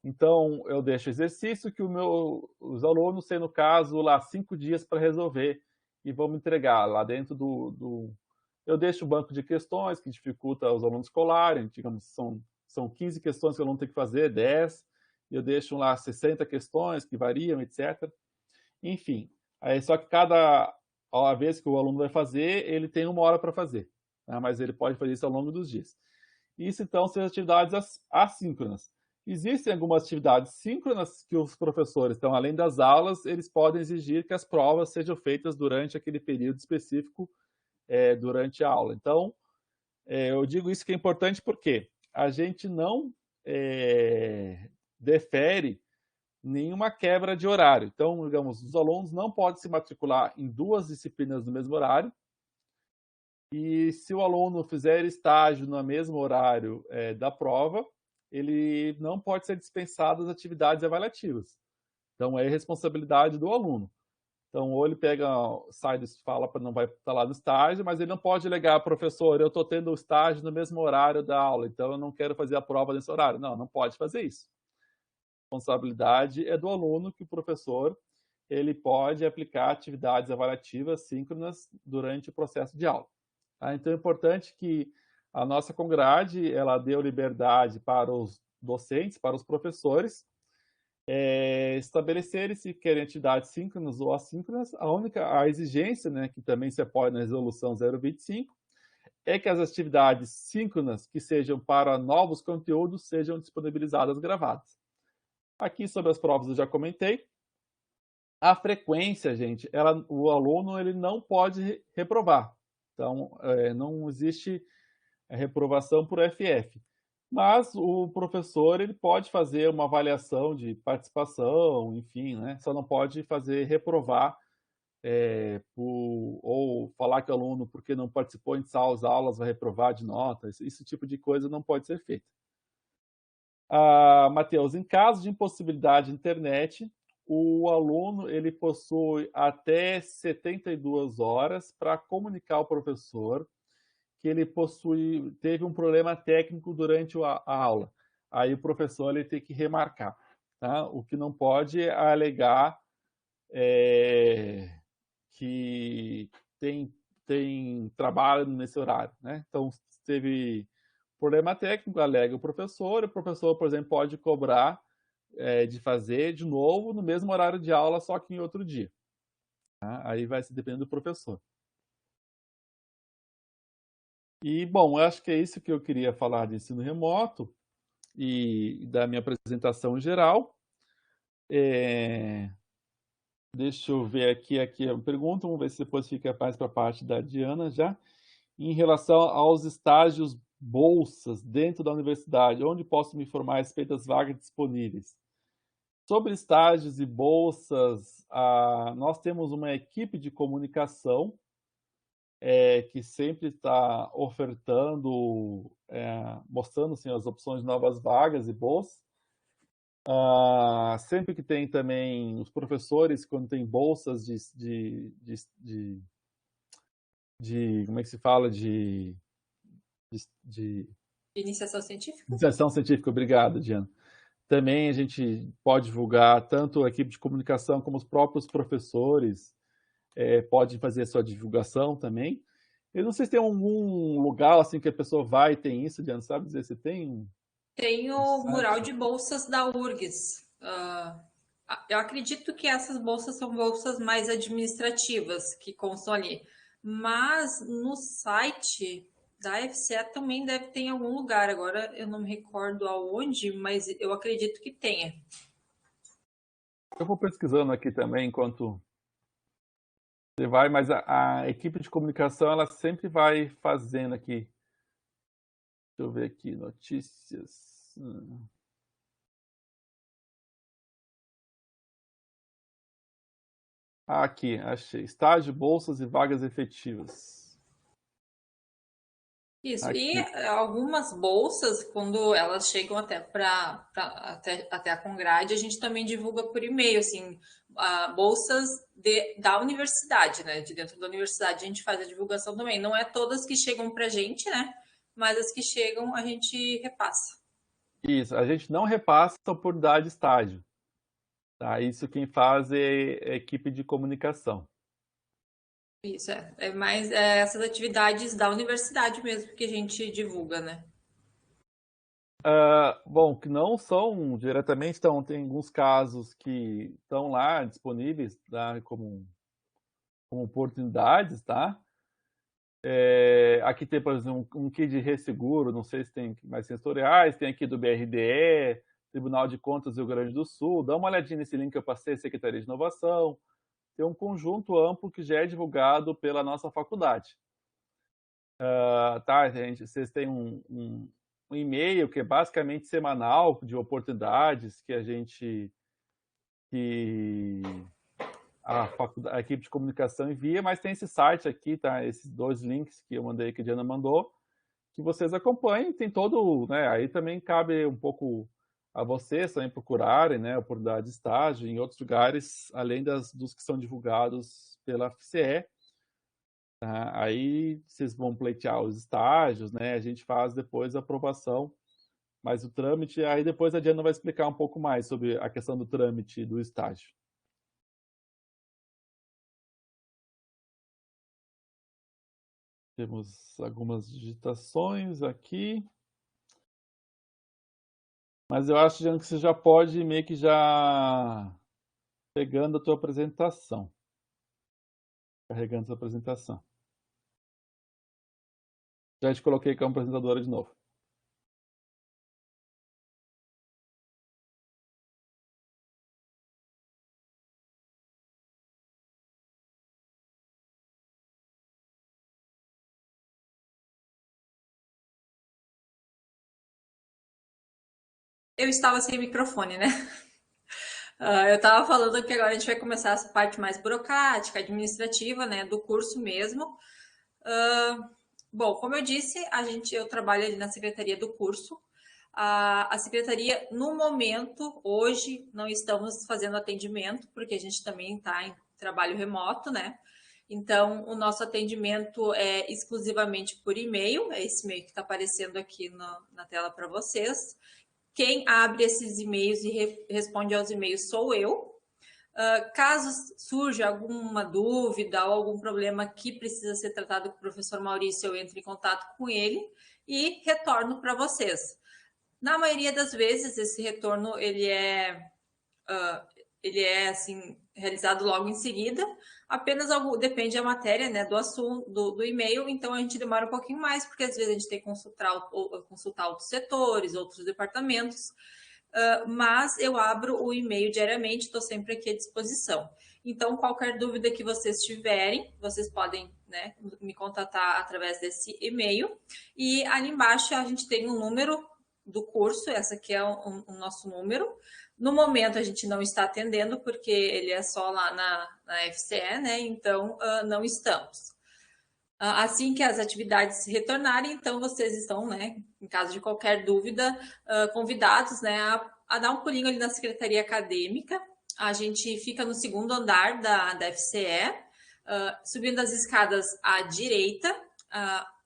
Então, eu deixo exercício que os alunos têm, no caso, lá 5 dias para resolver e vão me entregar lá dentro Eu deixo o banco de questões, que dificulta os alunos colarem, digamos, são 15 questões que o aluno tem que fazer, 10, e eu deixo lá 60 questões, que variam, etc. Enfim, aí só que cada vez que o aluno vai fazer, ele tem 1 hora para fazer, né? Mas ele pode fazer isso ao longo dos dias. Isso, então, são atividades assíncronas. Existem algumas atividades síncronas que os professores, então, além das aulas, eles podem exigir que as provas sejam feitas durante aquele período específico, durante a aula. Então, eu digo isso que é importante porque a gente não defere nenhuma quebra de horário. Então, digamos, os alunos não podem se matricular em 2 disciplinas no mesmo horário, e se o aluno fizer estágio no mesmo horário da prova, ele não pode ser dispensado das atividades avaliativas. Então, é responsabilidade do aluno. Então, ou ele pega, sai, fala para não vai estar lá no estágio, mas ele não pode alegar, professor, eu estou tendo o estágio no mesmo horário da aula, então eu não quero fazer a prova nesse horário. Não, não pode fazer isso. A responsabilidade é do aluno, que o professor ele pode aplicar atividades avaliativas síncronas durante o processo de aula. Tá? Então é importante que a nossa Congrade ela deu liberdade para os docentes, para os professores, estabelecerem se querem atividades síncronas ou assíncronas. A exigência, né, que também se apoia na resolução 025, é que as atividades síncronas que sejam para novos conteúdos sejam disponibilizadas gravadas. Aqui sobre as provas eu já comentei. A frequência, gente, o aluno ele não pode reprovar. Então, não existe reprovação por FF. Mas o professor ele pode fazer uma avaliação de participação, enfim, né? Só não pode fazer reprovar ou falar que o aluno, porque não participou em as aulas, vai reprovar de nota. Esse tipo de coisa não pode ser feito. Matheus, em caso de impossibilidade de internet, o aluno ele possui até 72 horas para comunicar ao professor que ele teve um problema técnico durante a aula. Aí o professor ele tem que remarcar. Tá? O que não pode é alegar que tem trabalho nesse horário. Né? Então, se teve problema técnico, alega o professor, por exemplo, pode cobrar de fazer de novo no mesmo horário de aula, só que em outro dia. Tá? Aí vai se depender do professor. E, bom, eu acho que é isso que eu queria falar de ensino remoto e da minha apresentação em geral. Deixa eu ver aqui a pergunta, vamos ver se depois fica mais para a parte da Diana já. Em relação aos estágios bolsas dentro da universidade, onde posso me informar a respeito das vagas disponíveis? Sobre estágios e bolsas, nós temos uma equipe de comunicação que sempre está ofertando, mostrando assim, as opções de novas vagas e bolsas. Sempre que tem também os professores, quando tem bolsas como é que se fala? De Iniciação científica? iniciação científica, obrigado, Diana. Também a gente pode divulgar, tanto a equipe de comunicação como os próprios professores podem fazer a sua divulgação também. Eu não sei se tem algum lugar assim que a pessoa vai e tem isso, Diana, sabe dizer se tem? Tem o mural de bolsas da URGS. Eu acredito que essas bolsas são bolsas mais administrativas que constam ali. Mas no site da FCE também deve ter em algum lugar. Agora eu não me recordo aonde, mas eu acredito que tenha. Eu vou pesquisando aqui também enquanto você vai, mas a equipe de comunicação ela sempre vai fazendo aqui. Deixa eu ver aqui, notícias. Aqui, achei. Estágio, bolsas e vagas efetivas. Isso, e Aqui. algumas bolsas, quando elas chegam até a Congrade, a gente também divulga por e-mail, assim, bolsas da universidade, né? De dentro da universidade a gente faz a divulgação também. Não é todas que chegam para a gente, né? Mas as que chegam a gente repassa. Isso, a gente não repassa a oportunidade de estágio. Tá? Isso quem faz é a equipe de comunicação. Isso, é mais essas atividades da universidade mesmo que a gente divulga, né? Bom, que não são diretamente, então tem alguns casos que estão lá disponíveis, tá, como oportunidades, tá? Aqui tem, por exemplo, um kit de resseguro, não sei se tem mais sensoriais, tem aqui do BRDE, Tribunal de Contas do Rio Grande do Sul, dá uma olhadinha nesse link que eu passei, Secretaria de Inovação, tem um conjunto amplo que já é divulgado pela nossa faculdade. Tá, gente, vocês têm um e-mail que é basicamente semanal de oportunidades que que a equipe de comunicação envia, mas tem esse site aqui, tá? Esses dois links que eu mandei, que a Diana mandou, que vocês acompanhem, tem todo, né? Aí também cabe um pouco a vocês também procurarem, né? Oportunidade de estágio em outros lugares, além dos que são divulgados pela FCE. Tá? Aí vocês vão pleitear os estágios, né? A gente faz depois a aprovação, mas o trâmite, aí depois a Diana vai explicar um pouco mais sobre a questão do trâmite do estágio. Temos algumas digitações aqui. Mas eu acho, Diana, que você já pode meio que já pegando a tua apresentação. Carregando a tua apresentação. Já te coloquei como apresentadora de novo. Eu estava sem microfone, né? Eu estava falando que agora a gente vai começar essa parte mais burocrática, administrativa, né, do curso mesmo. Bom, como eu disse, eu trabalho ali na secretaria do curso. A secretaria, no momento, hoje, não estamos fazendo atendimento, porque a gente também está em trabalho remoto, né? Então, o nosso atendimento é exclusivamente por e-mail, é esse e-mail que está aparecendo aqui na tela para vocês. Quem abre esses e-mails e responde aos e-mails sou eu. Caso surja alguma dúvida ou algum problema que precisa ser tratado com o professor Maurício, eu entro em contato com ele e retorno para vocês. Na maioria das vezes, esse retorno ele é assim realizado logo em seguida. Apenas depende da matéria, né, do assunto, do e-mail. Então a gente demora um pouquinho mais, porque às vezes a gente tem que consultar outros setores, outros departamentos. Mas eu abro o e-mail diariamente, estou sempre aqui à disposição. Então, qualquer dúvida que vocês tiverem, vocês podem, né, me contatar através desse e-mail. E ali embaixo a gente tem um número do curso, essa aqui é o nosso número. No momento a gente não está atendendo, porque ele é só lá na FCE, né? Então, não estamos. Assim que as atividades retornarem, então vocês estão, né, em caso de qualquer dúvida, convidados, né, a dar um pulinho ali na Secretaria Acadêmica. A gente fica no segundo andar da FCE, subindo as escadas à direita,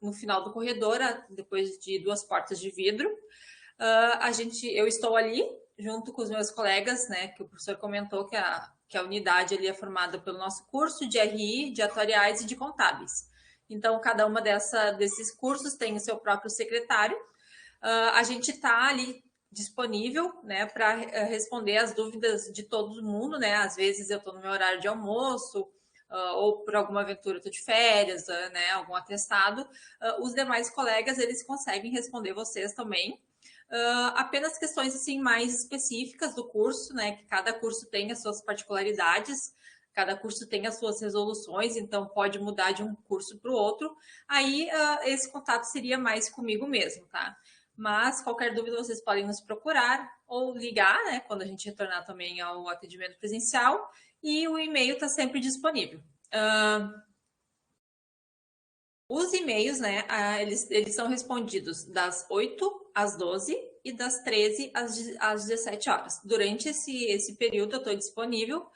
no final do corredor, depois de duas portas de vidro. Eu estou ali junto com os meus colegas, né, que o professor comentou que a unidade ali é formada pelo nosso curso de RI, de atuariais e de contábeis. Então, cada uma desses cursos tem o seu próprio secretário. A gente está ali disponível, né, para responder as dúvidas de todo mundo, né? Às vezes eu estou no meu horário de almoço, ou por alguma aventura estou de férias, né, algum atestado. Os demais colegas, eles conseguem responder vocês também. Apenas questões assim mais específicas do curso, né? Que cada curso tem as suas particularidades, cada curso tem as suas resoluções, então pode mudar de um curso para o outro. Aí esse contato seria mais comigo mesmo, tá? Mas qualquer dúvida vocês podem nos procurar ou ligar, né? Quando a gente retornar também ao atendimento presencial, e o e-mail está sempre disponível. Os e-mails, né, eles são respondidos das 8 às 12 e das 13 às 17 horas. Durante esse período eu estou disponível,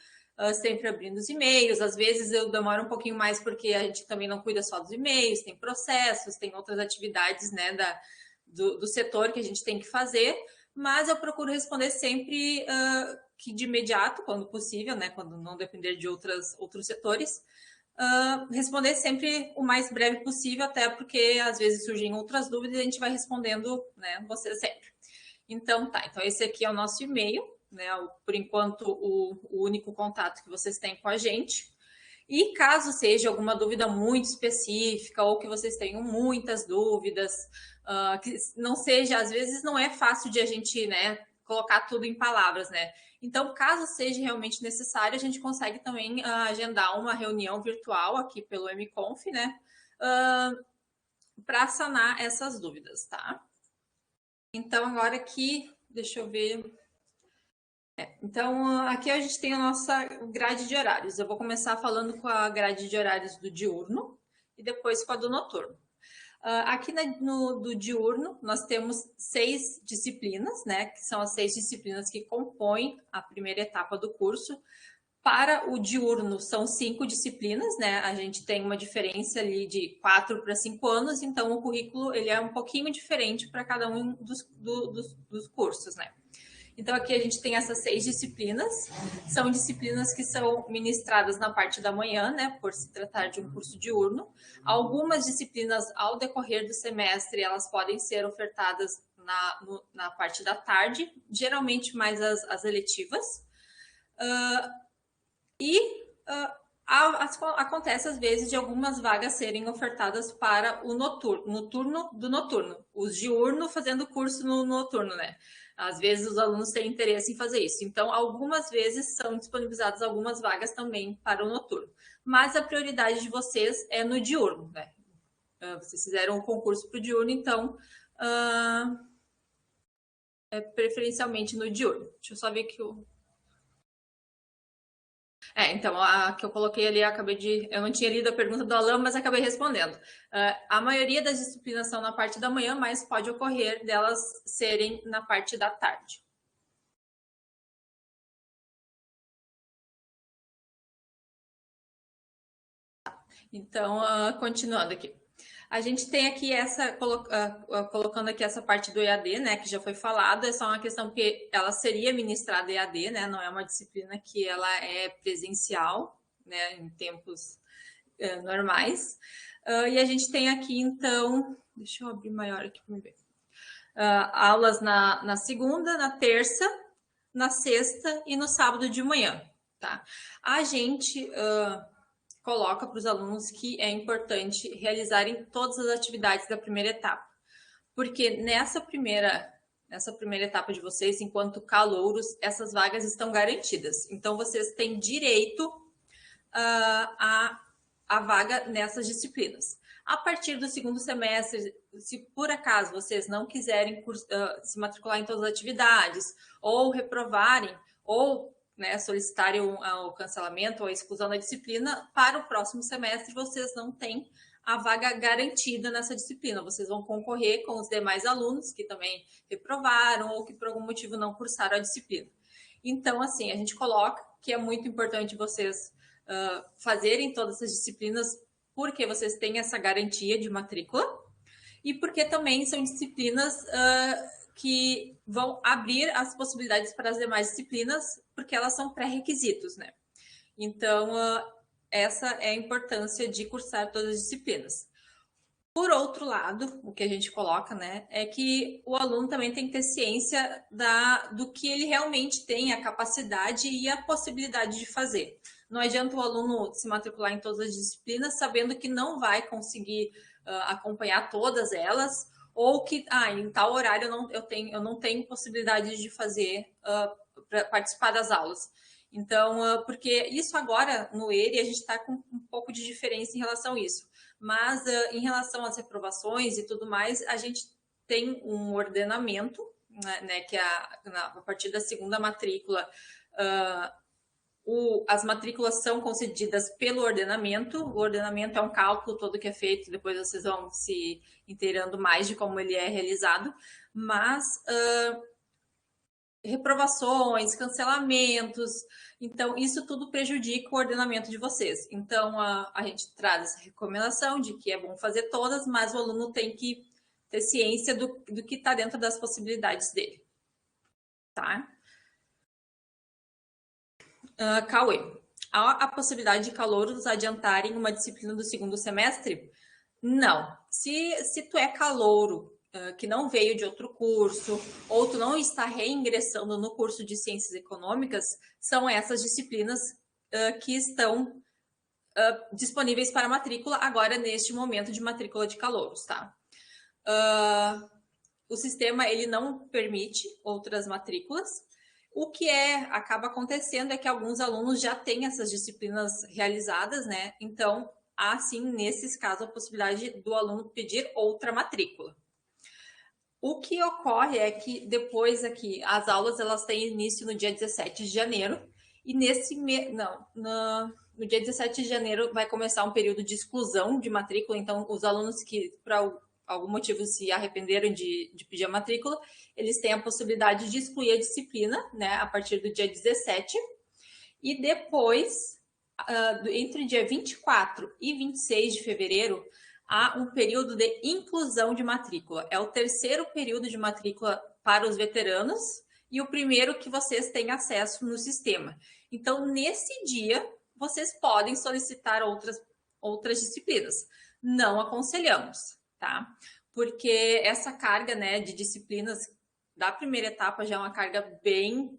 sempre abrindo os e-mails. Às vezes eu demoro um pouquinho mais porque a gente também não cuida só dos e-mails, tem processos, tem outras atividades, né, do setor que a gente tem que fazer, mas eu procuro responder sempre que de imediato, quando possível, né, quando não depender de outros setores, responder sempre o mais breve possível, até porque às vezes surgem outras dúvidas e a gente vai respondendo, né, você sempre. Então, tá. Então, esse aqui é o nosso e-mail, né? Por enquanto, o único contato que vocês têm com a gente. E caso seja alguma dúvida muito específica ou que vocês tenham muitas dúvidas, que não seja, às vezes não é fácil de a gente, né, colocar tudo em palavras, né? Então, caso seja realmente necessário, a gente consegue também agendar uma reunião virtual aqui pelo MConf, né? Para sanar essas dúvidas, tá? Então, agora aqui, deixa eu ver. Então, aqui a gente tem a nossa grade de horários. Eu vou começar falando com a grade de horários do diurno e depois com a do noturno. Aqui do diurno, nós temos 6 disciplinas, né? Que são as 6 disciplinas que compõem a primeira etapa do curso. Para o diurno, são 5 disciplinas, né? A gente tem uma diferença ali de 4 para 5 anos, então o currículo ele é um pouquinho diferente para cada um dos cursos, né? Então, aqui a gente tem essas 6 disciplinas. São disciplinas que são ministradas na parte da manhã, né? Por se tratar de um curso diurno. Algumas disciplinas, ao decorrer do semestre, elas podem ser ofertadas na parte da tarde, geralmente mais as eletivas. Acontece às vezes de algumas vagas serem ofertadas para o noturno do noturno, os diurno fazendo curso no noturno, né? Às vezes os alunos têm interesse em fazer isso. Então, algumas vezes são disponibilizadas algumas vagas também para o noturno. Mas a prioridade de vocês é no diurno, né? Vocês fizeram um concurso para o diurno, então é preferencialmente no diurno. Deixa eu só ver aqui o... Então, a que eu coloquei ali, eu não tinha lido a pergunta do Alan, mas acabei respondendo. A maioria das disciplinas são na parte da manhã, mas pode ocorrer delas serem na parte da tarde. Então, continuando aqui. A gente tem aqui colocando aqui essa parte do EAD, né, que já foi falado, é só uma questão que ela seria ministrada EAD, né, não é uma disciplina que ela é presencial, né, em tempos normais. E a gente tem aqui, então, deixa eu abrir maior aqui para ver. Aulas na segunda, na terça, na sexta e no sábado de manhã, tá? A gente coloca para os alunos que é importante realizarem todas as atividades da primeira etapa, porque nessa primeira etapa de vocês, enquanto calouros, essas vagas estão garantidas. Então, vocês têm direito a vaga nessas disciplinas. A partir do segundo semestre, se por acaso vocês não quiserem se matricular em todas as atividades, ou reprovarem, ou, né, solicitarem o cancelamento ou a exclusão da disciplina, para o próximo semestre vocês não têm a vaga garantida nessa disciplina. Vocês vão concorrer com os demais alunos que também reprovaram ou que por algum motivo não cursaram a disciplina. Então, assim, a gente coloca que é muito importante vocês fazerem todas essas disciplinas porque vocês têm essa garantia de matrícula e porque também são disciplinas que vão abrir as possibilidades para as demais disciplinas, porque elas são pré-requisitos, né? Então, essa é a importância de cursar todas as disciplinas. Por outro lado, o que a gente coloca, né, é que o aluno também tem que ter ciência do que ele realmente tem, a capacidade e a possibilidade de fazer. Não adianta o aluno se matricular em todas as disciplinas sabendo que não vai conseguir acompanhar todas elas, ou que em tal horário eu não tenho possibilidade de fazer, para participar das aulas. Então, porque isso agora no ERE a gente está com um pouco de diferença em relação a isso. Mas em relação às reprovações e tudo mais, a gente tem um ordenamento, né, que a partir da segunda matrícula, as matrículas são concedidas pelo ordenamento. O ordenamento é um cálculo todo que é feito, depois vocês vão se inteirando mais de como ele é realizado, mas reprovações, cancelamentos, então isso tudo prejudica o ordenamento de vocês. Então a gente traz essa recomendação de que é bom fazer todas, mas o aluno tem que ter ciência do que está dentro das possibilidades dele. Tá? Cauê, há a possibilidade de calouros adiantarem uma disciplina do segundo semestre? Não. Se tu é calouro que não veio de outro curso, ou tu não está reingressando no curso de Ciências Econômicas, são essas disciplinas que estão disponíveis para matrícula agora neste momento de matrícula de calouros, tá? O sistema ele não permite outras matrículas. O que acaba acontecendo é que alguns alunos já têm essas disciplinas realizadas, né? Então, há sim, nesses casos, a possibilidade do aluno pedir outra matrícula. O que ocorre é que depois aqui, as aulas elas têm início no dia 17 de janeiro, e no dia 17 de janeiro vai começar um período de exclusão de matrícula, então os alunos que, por algum motivo, se arrependeram de pedir a matrícula, eles têm a possibilidade de excluir a disciplina, né, a partir do dia 17, e depois, entre o dia 24 e 26 de fevereiro, há um período de inclusão de matrícula. É o terceiro período de matrícula para os veteranos e o primeiro que vocês têm acesso no sistema. Então, nesse dia, vocês podem solicitar outras disciplinas. Não aconselhamos, tá? Porque essa carga, né, de disciplinas da primeira etapa já é uma carga bem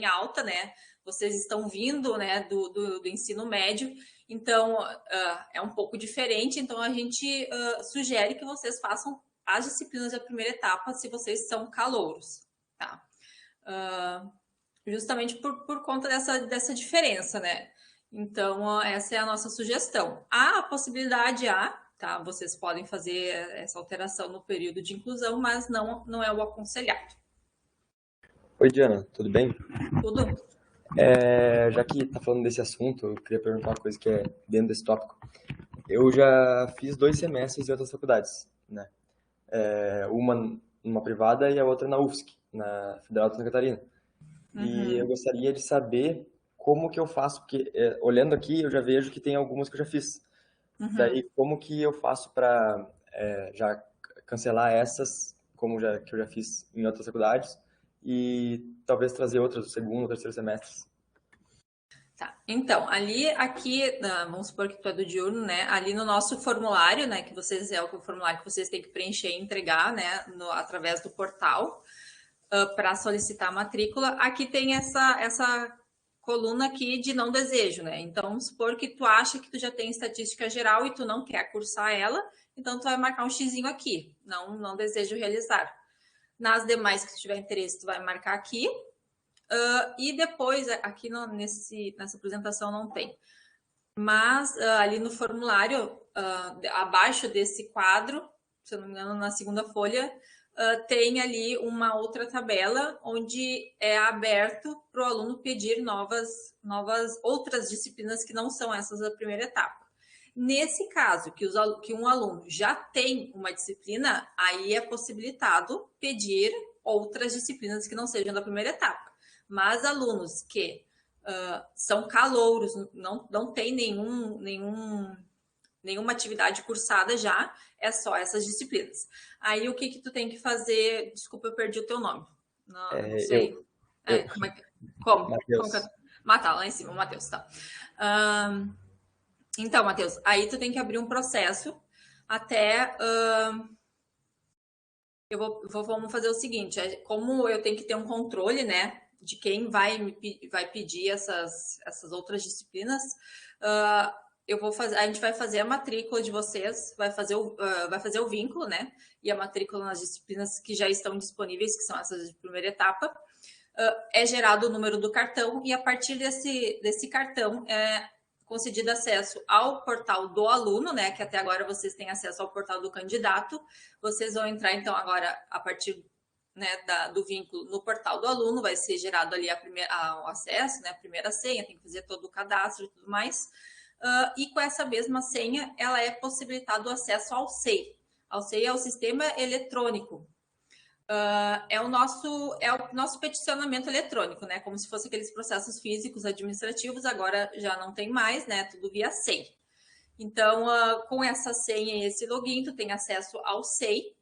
alta, né? Vocês estão vindo, né, do ensino médio, então é um pouco diferente. Então a gente sugere que vocês façam as disciplinas da primeira etapa se vocês são calouros, tá? Justamente por conta dessa diferença, né? Então essa é a nossa sugestão. Há a possibilidade, tá? Vocês podem fazer essa alteração no período de inclusão, mas não é o aconselhado. Oi, Diana, tudo bem? Tudo? Já que está falando desse assunto, eu queria perguntar uma coisa que é dentro desse tópico. Eu já fiz 2 semestres em outras faculdades, né? Uma numa privada e a outra na UFSC, na Federal de Santa Catarina. E eu gostaria de saber como que eu faço, porque olhando aqui eu já vejo que tem algumas que eu já fiz. Daí, como que eu faço para já cancelar essas, que eu já fiz em outras faculdades, e talvez trazer outras do segundo ou terceiro semestre? Tá, então, aqui, vamos supor que tu é do diurno, né? Ali no nosso formulário, né? Que vocês é o formulário que vocês têm que preencher e entregar, né? Através do portal, para solicitar a matrícula. Aqui tem essa coluna aqui de não desejo, né? Então, vamos supor que tu acha que tu já tem estatística geral e tu não quer cursar ela, então tu vai marcar um xizinho aqui, não desejo realizar. Nas demais que tu tiver interesse, tu vai marcar aqui. E depois, aqui nessa apresentação não tem, mas ali no formulário, abaixo desse quadro, se eu não me engano, na segunda folha, tem ali uma outra tabela onde é aberto para o aluno pedir outras disciplinas que não são essas da primeira etapa. Nesse caso, que um aluno já tem uma disciplina, aí é possibilitado pedir outras disciplinas que não sejam da primeira etapa. Mas alunos que são calouros, não tem nenhuma atividade cursada já, é só essas disciplinas. Aí o que tu tem que fazer? Desculpa, eu perdi o teu nome. Não sei. Como? Matheus. Tá lá em cima, Matheus, tá. Então, Matheus, aí tu tem que abrir um processo até... vamos fazer o seguinte, como eu tenho que ter um controle, né, de quem vai pedir essas outras disciplinas, a gente vai fazer a matrícula de vocês, vai fazer o vínculo, né, e a matrícula nas disciplinas que já estão disponíveis, que são essas de primeira etapa, é gerado o número do cartão, e a partir desse cartão é concedido acesso ao portal do aluno, né, que até agora vocês têm acesso ao portal do candidato. Vocês vão entrar, então, agora, a partir né, do vínculo no portal do aluno, vai ser gerado ali o acesso, né, a primeira senha, tem que fazer todo o cadastro e tudo mais. E com essa mesma senha, ela é possibilitado o acesso ao SEI. Ao SEI é o sistema eletrônico. É o nosso peticionamento eletrônico, né? Como se fosse aqueles processos físicos administrativos, agora já não tem mais, né? Tudo via SEI. Então, com essa senha e esse login, tu tem acesso ao SEI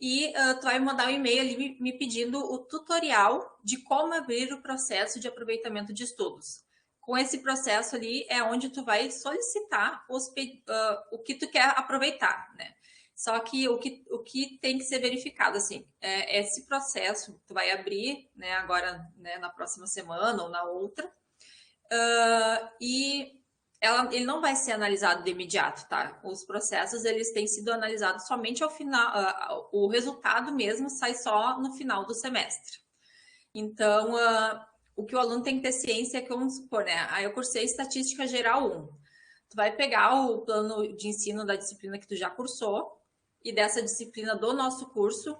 e tu vai mandar um e-mail ali me pedindo o tutorial de como abrir o processo de aproveitamento de estudos. Com esse processo ali é onde tu vai solicitar o que tu quer aproveitar, né? Só que o que tem que ser verificado, assim, esse processo tu vai abrir, né, agora, né, na próxima semana ou na outra, e ele não vai ser analisado de imediato, tá? Os processos, eles têm sido analisados somente ao final, o resultado mesmo sai só no final do semestre. Então, o que o aluno tem que ter ciência é que, vamos supor, né? Eu cursei Estatística Geral 1. Tu vai pegar o plano de ensino da disciplina que tu já cursou e dessa disciplina do nosso curso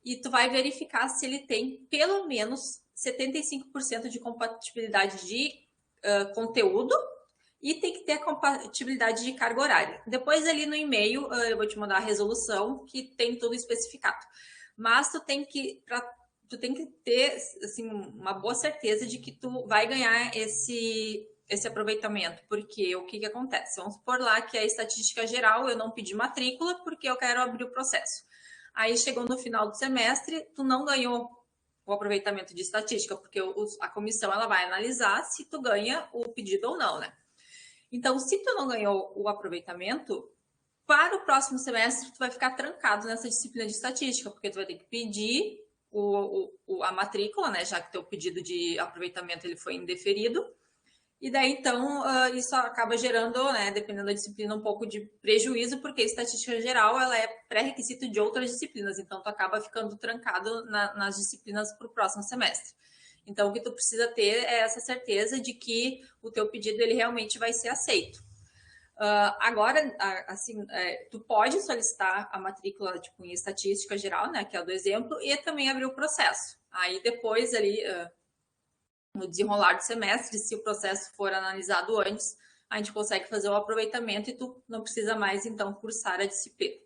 e tu vai verificar se ele tem pelo menos 75% de compatibilidade de conteúdo e tem que ter a compatibilidade de carga horária. Depois ali no e-mail eu vou te mandar a resolução que tem tudo especificado. Mas tu tem que ter assim, uma boa certeza de que tu vai ganhar esse aproveitamento, porque o que acontece? Vamos supor lá que a estatística geral eu não pedi matrícula porque eu quero abrir o processo. Aí chegou no final do semestre, tu não ganhou o aproveitamento de estatística, porque a comissão ela vai analisar se tu ganha o pedido ou não, né? Então, se tu não ganhou o aproveitamento, para o próximo semestre tu vai ficar trancado nessa disciplina de estatística, porque tu vai ter que pedir a matrícula, né? Já que teu pedido de aproveitamento ele foi indeferido. E daí, então, isso acaba gerando, né, dependendo da disciplina, um pouco de prejuízo, porque a estatística geral ela é pré-requisito de outras disciplinas, então tu acaba ficando trancado nas disciplinas para o próximo semestre. Então, o que tu precisa ter é essa certeza de que o teu pedido ele realmente vai ser aceito. Agora, assim, tu pode solicitar a matrícula tipo, em estatística geral, né, que é o do exemplo, e também abrir o processo. Aí depois ali no desenrolar do semestre, se o processo for analisado antes, a gente consegue fazer o aproveitamento e tu não precisa mais, então, cursar a disciplina.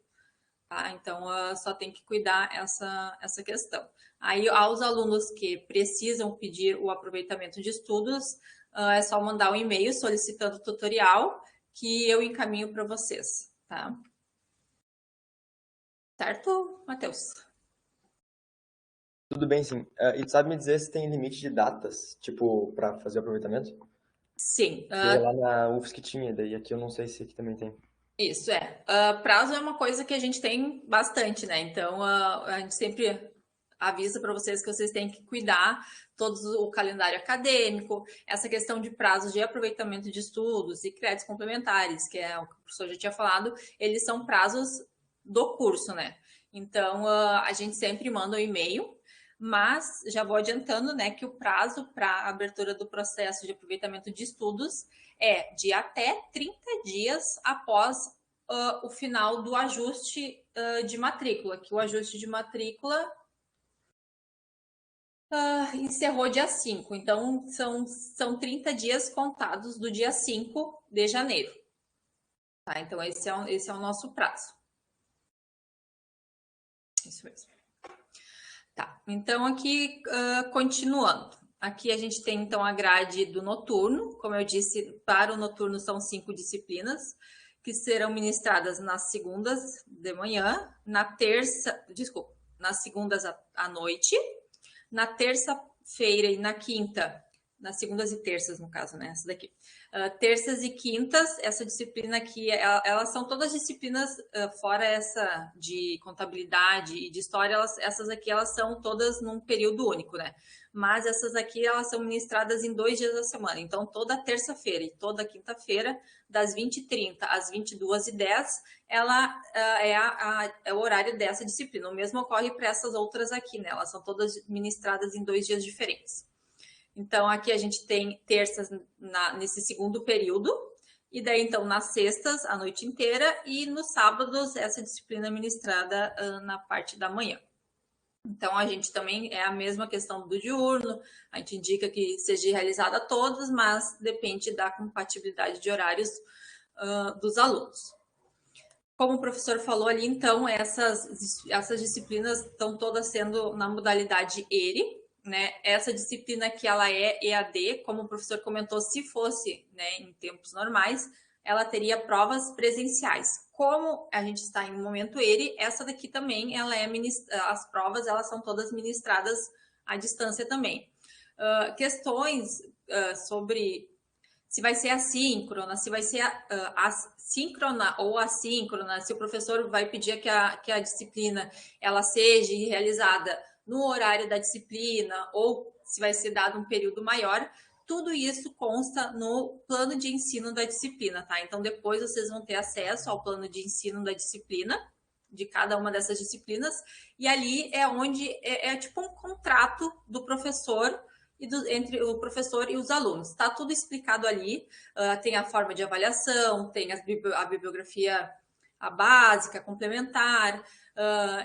Tá? Então, só tem que cuidar essa questão. Aí, aos alunos que precisam pedir o aproveitamento de estudos, é só mandar um e-mail solicitando o tutorial que eu encaminho para vocês, tá? Certo, Matheus? Tudo bem, sim. E tu sabe me dizer se tem limite de datas, tipo, para fazer o aproveitamento? Sim. Porque lá na UFSC tinha, daí aqui eu não sei se aqui também tem. Isso é. Prazo é uma coisa que a gente tem bastante, né? Então, a gente sempre avisa para vocês que vocês têm que cuidar todo o calendário acadêmico, essa questão de prazos de aproveitamento de estudos e créditos complementares, que é o que o professor já tinha falado, eles são prazos do curso, né? Então, a gente sempre manda um e-mail, mas já vou adiantando, né, que o prazo para abertura do processo de aproveitamento de estudos é de até 30 dias após o final do ajuste de matrícula, que o ajuste de matrícula encerrou dia 5, então são 30 dias contados do dia 5 de janeiro. Tá? Então, esse é o nosso prazo. Isso mesmo. Tá, então aqui, continuando. Aqui a gente tem, então, a grade do noturno. Como eu disse, para o noturno são 5 disciplinas, que serão ministradas nas segundas de manhã, nas segundas à noite, na terça-feira e na quinta, nas segundas e terças, no caso, né? Essa daqui. Terças e quintas, essa disciplina aqui, elas são todas disciplinas, fora essa de contabilidade e de história, essas aqui, elas são todas num período único, né? Mas essas aqui, elas são ministradas em 2 dias da semana. Então, toda terça-feira e toda quinta-feira, das 20h30 às 22h10, ela é o horário dessa disciplina. O mesmo ocorre para essas outras aqui, né? Elas são todas ministradas em 2 dias diferentes. Então, aqui a gente tem terças nesse segundo período, e daí, então, nas sextas, a noite inteira, e nos sábados, essa disciplina é ministrada na parte da manhã. Então, a gente também é a mesma questão do diurno, a gente indica que seja realizada a todos, mas depende da compatibilidade de horários dos alunos. Como o professor falou ali, então, essas disciplinas estão todas sendo na modalidade ERE, né? Essa disciplina aqui, ela é EAD, como o professor comentou, se fosse, né, em tempos normais, ela teria provas presenciais. Como a gente está em um momento ERE, essa daqui também, as provas, elas são todas ministradas à distância também. Questões sobre se vai ser assíncrona, se vai ser síncrona ou assíncrona, se o professor vai pedir que a disciplina ela seja realizada no horário da disciplina ou se vai ser dado um período maior, tudo isso consta no plano de ensino da disciplina, tá? Então, depois vocês vão ter acesso ao plano de ensino da disciplina, de cada uma dessas disciplinas, e ali é onde é tipo um contrato do professor entre o professor e os alunos. Está tudo explicado ali, tem a forma de avaliação, tem a bibliografia básica, complementar.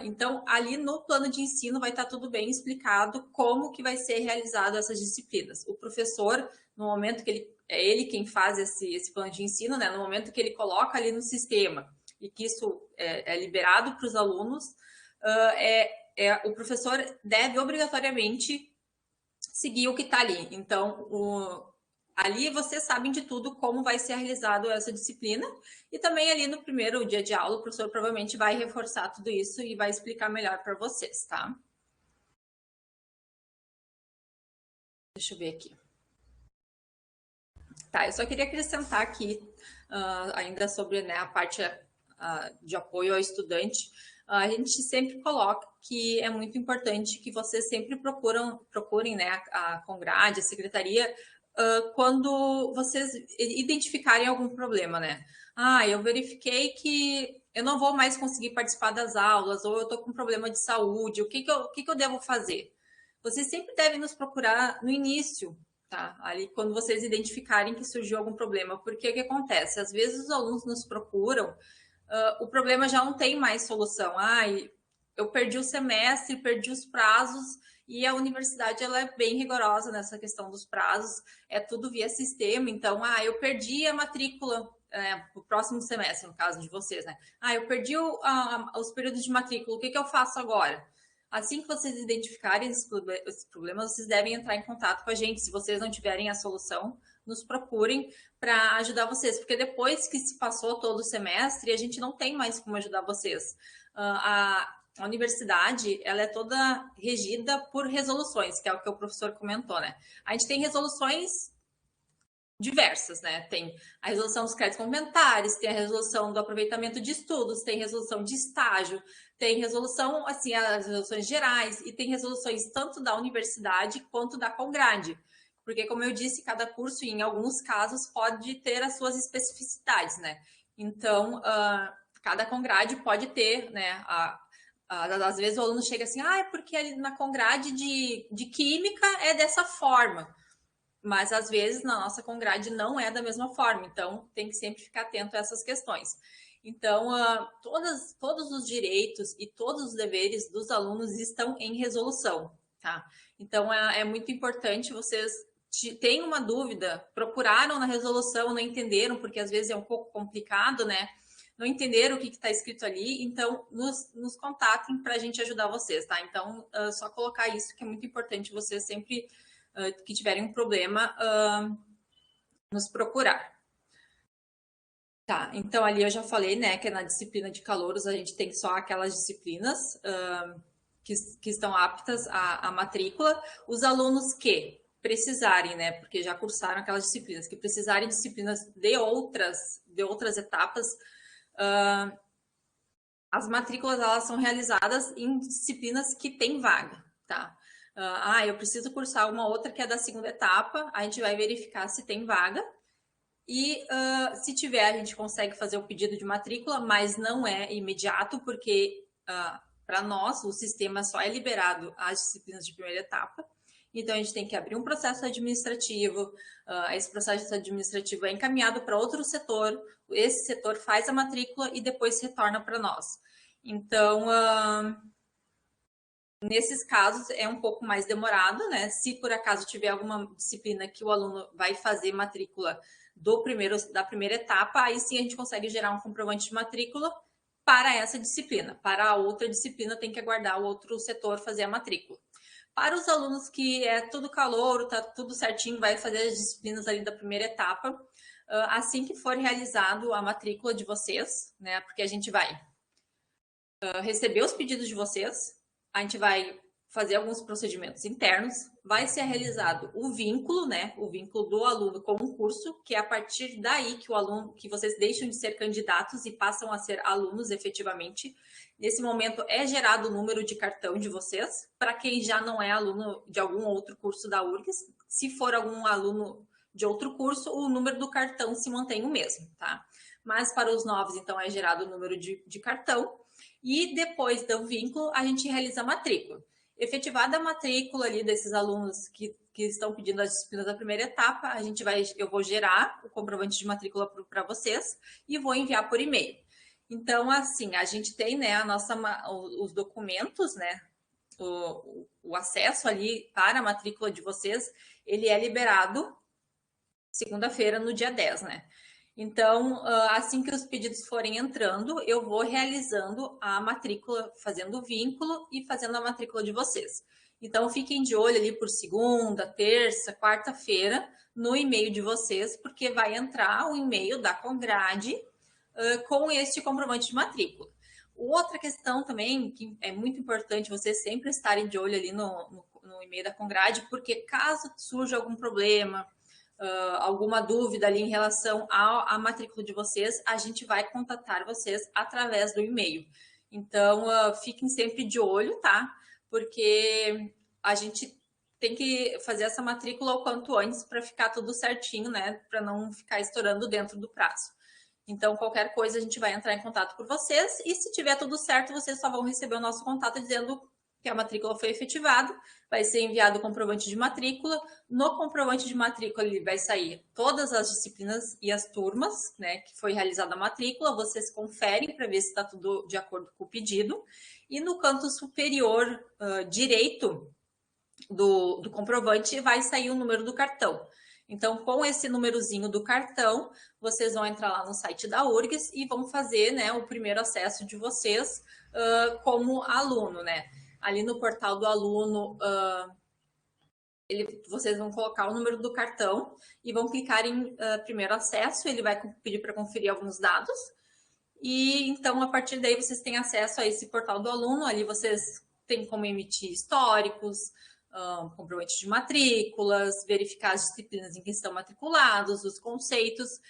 Então, ali no plano de ensino vai estar tudo bem explicado como que vai ser realizado essas disciplinas. O professor, no momento que é ele quem faz esse plano de ensino, né? No momento que ele coloca ali no sistema e que isso é liberado para os alunos, o professor deve obrigatoriamente seguir o que está ali. Então, ali vocês sabem de tudo como vai ser realizado essa disciplina e também ali no primeiro dia de aula o professor provavelmente vai reforçar tudo isso e vai explicar melhor para vocês, tá? Deixa eu ver aqui. Tá, eu só queria acrescentar aqui ainda sobre, né, a parte de apoio ao estudante. A gente sempre coloca que é muito importante que vocês sempre procurem, né, a Congrade, a secretaria, quando vocês identificarem algum problema, né? Eu verifiquei que eu não vou mais conseguir participar das aulas, ou eu estou com problema de saúde, o que eu devo fazer? Vocês sempre devem nos procurar no início, tá? Ali, quando vocês identificarem que surgiu algum problema, porque o que acontece? Às vezes os alunos nos procuram, o problema já não tem mais solução. Eu perdi o semestre, perdi os prazos, e a universidade ela é bem rigorosa nessa questão dos prazos, é tudo via sistema. Então, eu perdi a matrícula o próximo semestre, no caso de vocês, né? Eu perdi os períodos de matrícula, o que eu faço agora? Assim que vocês identificarem esses problemas, vocês devem entrar em contato com a gente. Se vocês não tiverem a solução, nos procurem para ajudar vocês, porque depois que se passou todo o semestre, a gente não tem mais como ajudar vocês. A universidade, ela é toda regida por resoluções, que é o que o professor comentou, né? A gente tem resoluções diversas, né? Tem a resolução dos créditos complementares, tem a resolução do aproveitamento de estudos, tem resolução de estágio, tem resolução, assim, as resoluções gerais, e tem resoluções tanto da universidade quanto da Congrade. Porque, como eu disse, cada curso, em alguns casos, pode ter as suas especificidades, né? Então, cada Congrade pode ter, né? Às vezes o aluno chega assim, é porque na Congrade de Química é dessa forma. Mas, às vezes, na nossa Congrade não é da mesma forma. Então, tem que sempre ficar atento a essas questões. Então, todos os direitos e todos os deveres dos alunos estão em resolução, tá? Então, é muito importante vocês têm uma dúvida, procuraram na resolução, não entenderam, porque às vezes é um pouco complicado, né? Não entenderam o que está escrito ali, então nos contatem para a gente ajudar vocês, tá? Então, só colocar isso que é muito importante, vocês sempre que tiverem um problema, nos procurar. Tá, então ali eu já falei, né, que na disciplina de calouros a gente tem só aquelas disciplinas que estão aptas à matrícula. Os alunos que precisarem, né, porque já cursaram aquelas disciplinas, que precisarem de disciplinas de outras etapas, as matrículas elas são realizadas em disciplinas que tem vaga, tá? Eu preciso cursar uma outra que é da segunda etapa, a gente vai verificar se tem vaga e se tiver a gente consegue fazer o pedido de matrícula, mas não é imediato porque para nós o sistema só é liberado às disciplinas de primeira etapa, então a gente tem que abrir um processo administrativo, esse processo administrativo é encaminhado para outro setor, esse setor faz a matrícula e depois retorna para nós. Então, nesses casos é um pouco mais demorado, né? Se por acaso tiver alguma disciplina que o aluno vai fazer matrícula da primeira etapa, aí sim a gente consegue gerar um comprovante de matrícula para essa disciplina. Para a outra disciplina tem que aguardar o outro setor fazer a matrícula. Para os alunos que é tudo calouro, tá tudo certinho, vai fazer as disciplinas ali da primeira etapa, assim que for realizado a matrícula de vocês, né? Porque a gente vai receber os pedidos de vocês, a gente vai fazer alguns procedimentos internos, vai ser realizado o vínculo, né? O vínculo do aluno com o curso, que é a partir daí que vocês deixam de ser candidatos e passam a ser alunos efetivamente. Nesse momento é gerado o número de cartão de vocês, para quem já não é aluno de algum outro curso da URGS. Se for algum aluno de outro curso, o número do cartão se mantém o mesmo, tá? Mas para os novos, então, é gerado o número de cartão. E depois do vínculo, a gente realiza a matrícula. Efetivada a matrícula ali desses alunos que estão pedindo as disciplinas da primeira etapa, eu vou gerar o comprovante de matrícula para vocês e vou enviar por e-mail. Então, assim, a gente tem, né, os documentos, né, o acesso ali para a matrícula de vocês, ele é liberado segunda-feira, no dia 10, né? Então, assim que os pedidos forem entrando, eu vou realizando a matrícula, fazendo o vínculo e fazendo a matrícula de vocês. Então, fiquem de olho ali por segunda, terça, quarta-feira no e-mail de vocês, porque vai entrar o e-mail da Congrade com este comprovante de matrícula. Outra questão também, que é muito importante vocês sempre estarem de olho ali no e-mail da Congrade, porque caso surja algum problema, alguma dúvida ali em relação à matrícula de vocês, a gente vai contatar vocês através do e-mail. Então, fiquem sempre de olho, tá? Porque a gente tem que fazer essa matrícula o quanto antes para ficar tudo certinho, né? Para não ficar estourando dentro do prazo. Então, qualquer coisa a gente vai entrar em contato por vocês e se tiver tudo certo, vocês só vão receber o nosso contato dizendo que a matrícula foi efetivada, vai ser enviado o comprovante de matrícula. No comprovante de matrícula, ele vai sair todas as disciplinas e as turmas, né, que foi realizada a matrícula. Vocês conferem para ver se está tudo de acordo com o pedido. E no canto superior direito do comprovante, vai sair o número do cartão. Então, com esse númerozinho do cartão, vocês vão entrar lá no site da URGS e vão fazer, né, o primeiro acesso de vocês como aluno, né? Ali no portal do aluno, vocês vão colocar o número do cartão e vão clicar em primeiro acesso, ele vai pedir para conferir alguns dados. E então, a partir daí, vocês têm acesso a esse portal do aluno, ali vocês têm como emitir históricos, comprovante de matrículas, verificar as disciplinas em que estão matriculados, os conceitos,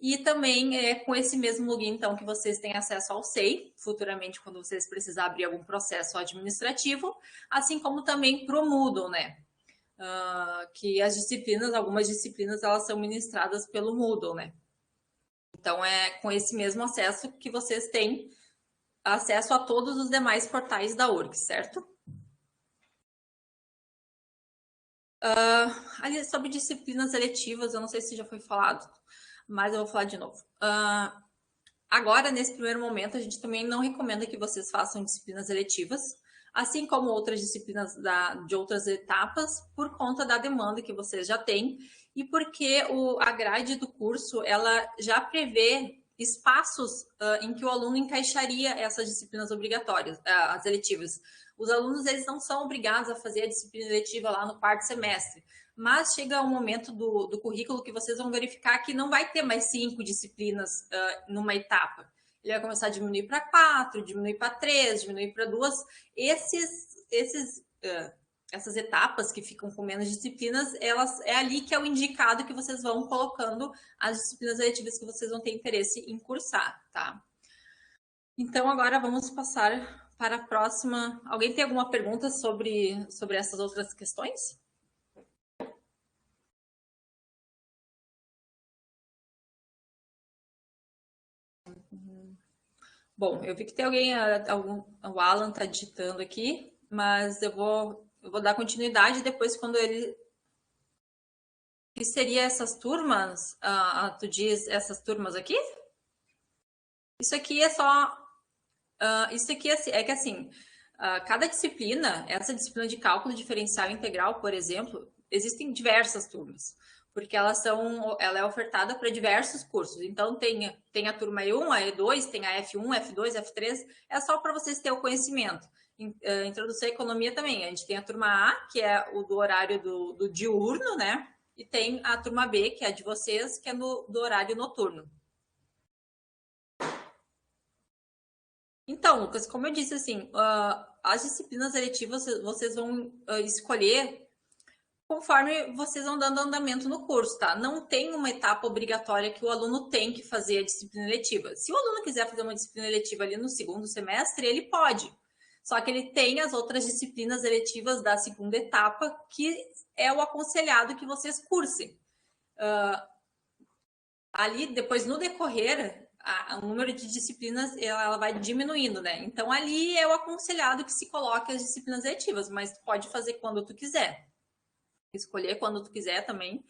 e também é com esse mesmo login, então, que vocês têm acesso ao SEI, futuramente, quando vocês precisarem abrir algum processo administrativo, assim como também para o Moodle, né? Que algumas disciplinas, elas são ministradas pelo Moodle, né? Então, é com esse mesmo acesso que vocês têm acesso a todos os demais portais da URGS, certo? Ali, sobre disciplinas eletivas, eu não sei se já foi falado, mas eu vou falar de novo. Agora, nesse primeiro momento, a gente também não recomenda que vocês façam disciplinas eletivas, assim como outras disciplinas de outras etapas, por conta da demanda que vocês já têm e porque a grade do curso, ela já prevê espaços em que o aluno encaixaria essas disciplinas obrigatórias, as eletivas. Os alunos, eles não são obrigados a fazer a disciplina eletiva lá no quarto semestre, mas chega um momento do currículo que vocês vão verificar que não vai ter mais 5 disciplinas numa etapa. Ele vai começar a diminuir para 4, diminuir para 3, diminuir para 2. Essas etapas que ficam com menos disciplinas, é ali que é o indicado que vocês vão colocando as disciplinas eletivas que vocês vão ter interesse em cursar, tá? Então, agora vamos passar para a próxima. Alguém tem alguma pergunta sobre essas outras questões? Bom, eu vi que tem alguém, o Alan está digitando aqui, mas eu vou dar continuidade depois quando ele... O que seria essas turmas? Tu diz essas turmas aqui? Isso aqui é só... isso aqui é que assim, Cada disciplina, essa disciplina de cálculo diferencial integral, por exemplo, existem diversas turmas, porque ela é ofertada para diversos cursos. Então, tem a turma E1, a E2, tem a F1, F2, F3, é só para vocês terem o conhecimento. Introdução à economia também, a gente tem a turma A, que é o do horário do diurno, né? E tem a turma B, que é a de vocês, que é do horário noturno. Então, Lucas, como eu disse, assim, as disciplinas eletivas vocês vão escolher conforme vocês vão dando andamento no curso, tá? Não tem uma etapa obrigatória que o aluno tem que fazer a disciplina eletiva. Se o aluno quiser fazer uma disciplina eletiva ali no segundo semestre, ele pode. Só que ele tem as outras disciplinas eletivas da segunda etapa, que é o aconselhado que vocês cursem. Ali, depois, no decorrer, o número de disciplinas ela vai diminuindo, né? Então, ali é o aconselhado que se coloque as disciplinas eletivas, mas tu pode fazer quando tu quiser. Escolher quando tu quiser também.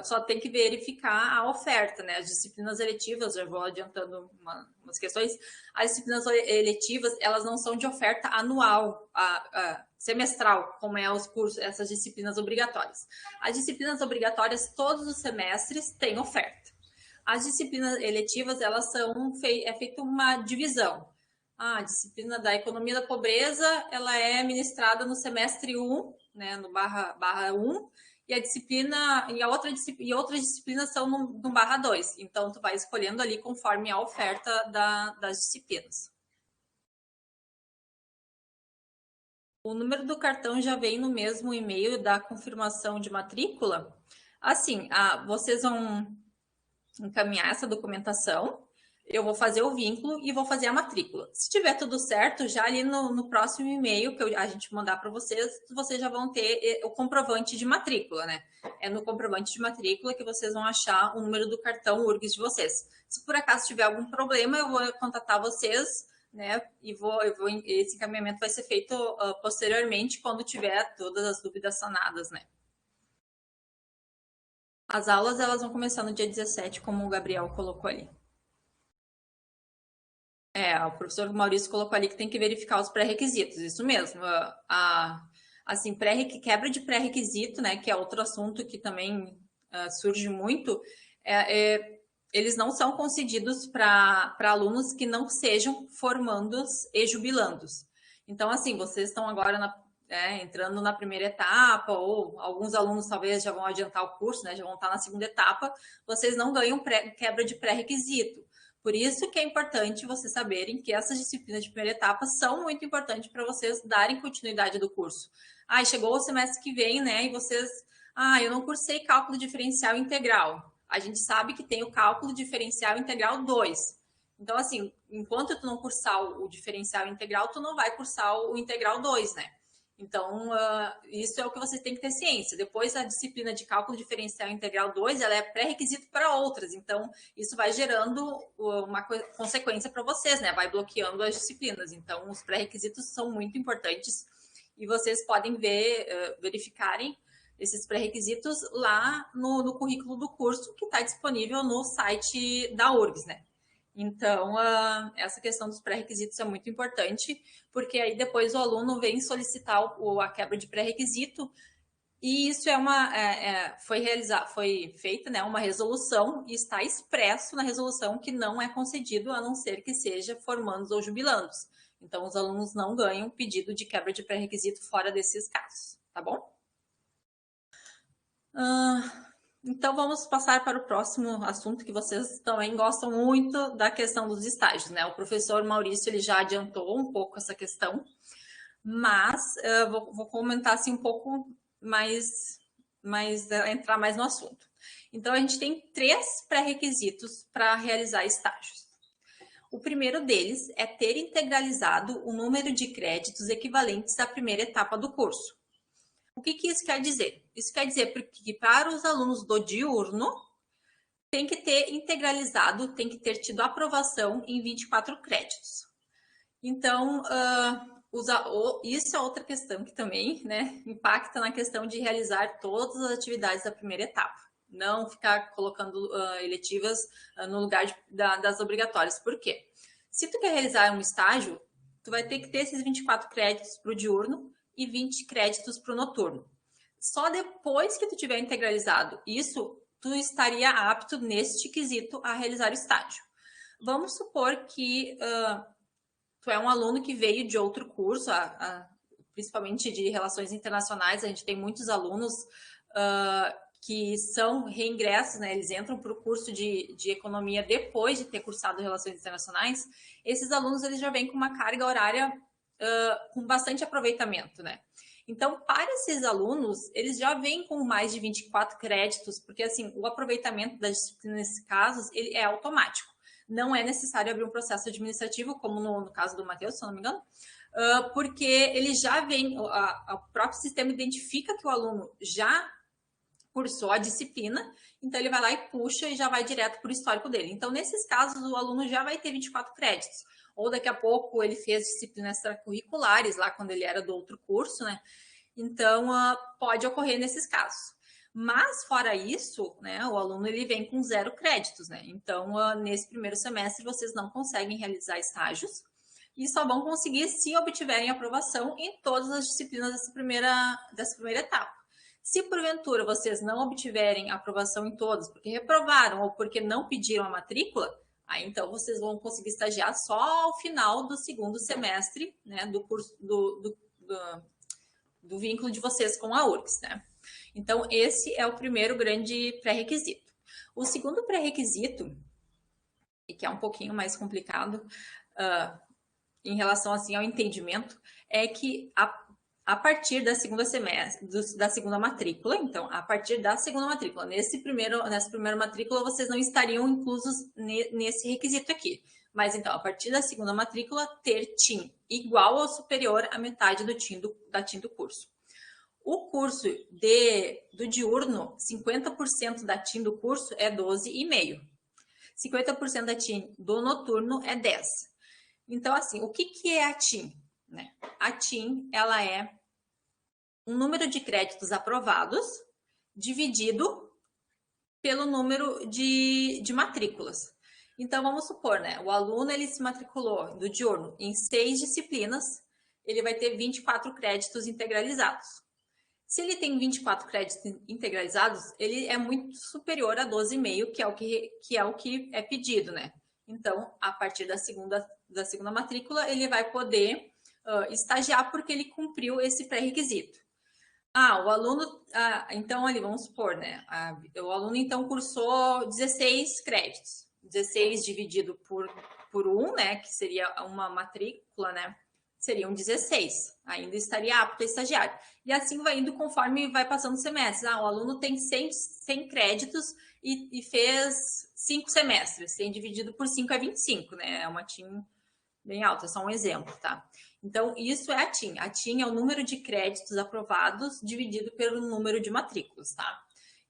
Só tem que verificar a oferta, né? As disciplinas eletivas, já vou adiantando umas questões, as disciplinas eletivas, elas não são de oferta anual, semestral, como é os cursos, essas disciplinas obrigatórias. As disciplinas obrigatórias, todos os semestres têm oferta. As disciplinas eletivas, é feita uma divisão. A disciplina da economia da pobreza, ela é ministrada no semestre 1, né, no barra 1, e a disciplina e outras disciplinas são no barra 2. Então, tu vai escolhendo ali conforme a oferta das disciplinas. O número do cartão já vem no mesmo e-mail da confirmação de matrícula. Assim, vocês vão encaminhar essa documentação, eu vou fazer o vínculo e vou fazer a matrícula. Se tiver tudo certo, já ali no próximo e-mail que a gente mandar para vocês já vão ter o comprovante de matrícula, né? É no comprovante de matrícula que vocês vão achar o número do cartão URGS de vocês. Se por acaso tiver algum problema, eu vou contatar vocês, né? E esse encaminhamento vai ser feito posteriormente, quando tiver todas as dúvidas sanadas, né? As aulas, elas vão começar no dia 17, como o Gabriel colocou ali. O professor Maurício colocou ali que tem que verificar os pré-requisitos, isso mesmo. Assim, quebra de pré-requisito, né, que é outro assunto que também surge muito, eles não são concedidos para alunos que não sejam formandos e jubilandos. Então, assim, vocês estão agora entrando na primeira etapa, ou alguns alunos talvez já vão adiantar o curso, né, já vão estar na segunda etapa, vocês não ganham quebra de pré-requisito. Por isso que é importante vocês saberem que essas disciplinas de primeira etapa são muito importantes para vocês darem continuidade do curso. Chegou o semestre que vem, né, e vocês... eu não cursei cálculo diferencial integral. A gente sabe que tem o cálculo diferencial integral 2. Então, assim, enquanto tu não cursar o diferencial integral, tu não vai cursar o integral 2, né? Então, isso é o que vocês têm que ter ciência. Depois, a disciplina de cálculo diferencial integral 2, ela é pré-requisito para outras. Então, isso vai gerando uma consequência para vocês, né? Vai bloqueando as disciplinas. Então, os pré-requisitos são muito importantes e vocês podem verificarem esses pré-requisitos lá no currículo do curso, que está disponível no site da URGS, né? Então, essa questão dos pré-requisitos é muito importante, porque aí depois o aluno vem solicitar a quebra de pré-requisito, e isso foi feita, né, uma resolução, e está expresso na resolução que não é concedido, a não ser que seja formandos ou jubilandos. Então, os alunos não ganham pedido de quebra de pré-requisito fora desses casos, tá bom? Então, vamos passar para o próximo assunto, que vocês também gostam muito da questão dos estágios, né? O professor Maurício, ele já adiantou um pouco essa questão, mas vou comentar assim um pouco mais entrar mais no assunto. Então, a gente tem 3 pré-requisitos para realizar estágios. O primeiro deles é ter integralizado o número de créditos equivalentes à primeira etapa do curso. O que isso quer dizer? Isso quer dizer que para os alunos do diurno, tem que ter integralizado, tem que ter tido aprovação em 24 créditos. Então, isso é outra questão que também, né, impacta na questão de realizar todas as atividades da primeira etapa. Não ficar colocando eletivas no lugar das obrigatórias. Por quê? Se tu quer realizar um estágio, tu vai ter que ter esses 24 créditos para o diurno e 20 créditos para o noturno. Só depois que tu tiver integralizado isso, tu estaria apto neste quesito a realizar o estágio. Vamos supor que tu é um aluno que veio de outro curso, principalmente de relações internacionais, a gente tem muitos alunos que são reingressos, né? Eles entram para o curso de economia depois de ter cursado relações internacionais. Esses alunos eles já vêm com uma carga horária com bastante aproveitamento, né? Então, para esses alunos, eles já vêm com mais de 24 créditos, porque assim, o aproveitamento da disciplina nesses casos, ele é automático. Não é necessário abrir um processo administrativo, como no caso do Matheus, se eu não me engano, porque ele já vem, o próprio sistema identifica que o aluno já cursou a disciplina, então ele vai lá e puxa e já vai direto para o histórico dele. Então, nesses casos, o aluno já vai ter 24 créditos. Ou daqui a pouco ele fez disciplinas extracurriculares lá quando ele era do outro curso, né? Então, pode ocorrer nesses casos. Mas, fora isso, né, o aluno ele vem com 0 créditos, né? Então, nesse primeiro semestre, vocês não conseguem realizar estágios e só vão conseguir se obtiverem aprovação em todas as disciplinas dessa primeira etapa. Se, porventura, vocês não obtiverem aprovação em todas, porque reprovaram ou porque não pediram a matrícula, aí, então, vocês vão conseguir estagiar só ao final do segundo semestre, né, do curso, do vínculo de vocês com a URGS, né? Então, esse é o primeiro grande pré-requisito. O segundo pré-requisito, e que é um pouquinho mais complicado em relação assim, ao entendimento, é que a partir da segunda semestre, da segunda matrícula, então, a partir da segunda matrícula, nessa primeira matrícula, vocês não estariam inclusos nesse requisito aqui. Mas, então, a partir da segunda matrícula, ter TIM igual ou superior à metade da TIM do curso. O curso do diurno, 50% da TIM do curso é 12,5. 50% da TIM do noturno é 10. Então, assim, o que é a TIM? Né? A TIM, ela é um número de créditos aprovados dividido pelo número de matrículas. Então, vamos supor, né? O aluno, ele se matriculou do diurno em 6 disciplinas, ele vai ter 24 créditos integralizados. Se ele tem 24 créditos integralizados, ele é muito superior a 12,5, que é o que é pedido, né? Então, a partir da segunda matrícula, ele vai poder estagiar porque ele cumpriu esse pré-requisito. O aluno, então, ali, vamos supor, né? O aluno, então, cursou 16 créditos. 16 dividido por 1, né? Que seria uma matrícula, né? Seriam 16. Ainda estaria apto a estagiar. E assim vai indo conforme vai passando o semestre. O aluno tem 100 créditos e fez 5 semestres. 100 dividido por 5 é 25, né? É uma TIM bem alta, é só um exemplo, tá? Então, isso é a TIM. A TIM é o número de créditos aprovados dividido pelo número de matrículas, tá?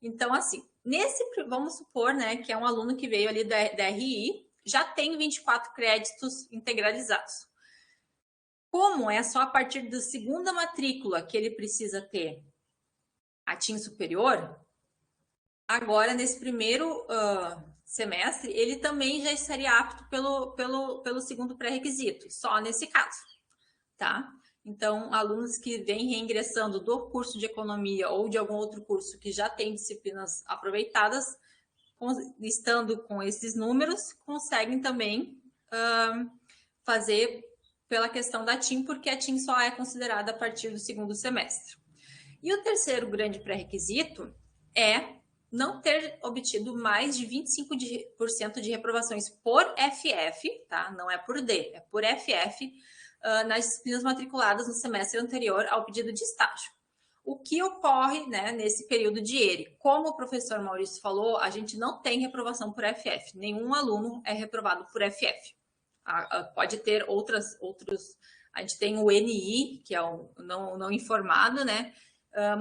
Então, assim, vamos supor, né, que é um aluno que veio ali da RI, já tem 24 créditos integralizados. Como é só a partir da segunda matrícula que ele precisa ter a TIM superior, agora, nesse primeiro semestre, ele também já estaria apto pelo segundo pré-requisito, só nesse caso, tá? Então, alunos que vêm reingressando do curso de economia ou de algum outro curso que já tem disciplinas aproveitadas, estando com esses números, conseguem também fazer pela questão da TIM, porque a TIM só é considerada a partir do segundo semestre. E o terceiro grande pré-requisito é não ter obtido mais de 25% de reprovações por FF, tá? Não é por D, é por FF, nas disciplinas matriculadas no semestre anterior ao pedido de estágio. O que ocorre, né, nesse período de ERE? Como o professor Maurício falou, a gente não tem reprovação por FF. Nenhum aluno é reprovado por FF. Pode ter outros... A gente tem o NI, que é o não informado, né?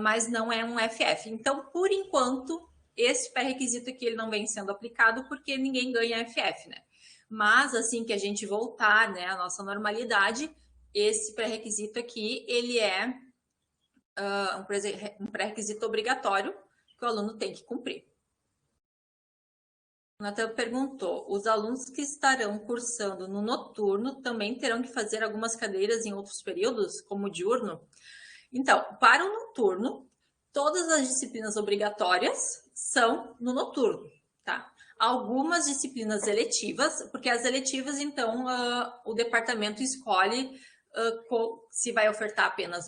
Mas não é um FF. Então, por enquanto, esse pré-requisito aqui ele não vem sendo aplicado porque ninguém ganha FF, né? Mas, assim que a gente voltar, né, à nossa normalidade, esse pré-requisito aqui, ele é um pré-requisito obrigatório que o aluno tem que cumprir. O Natan perguntou, os alunos que estarão cursando no noturno também terão que fazer algumas cadeiras em outros períodos, como o diurno? Então, para o noturno, todas as disciplinas obrigatórias são no noturno, tá? Algumas disciplinas eletivas, porque as eletivas, então, o departamento escolhe se vai ofertar apenas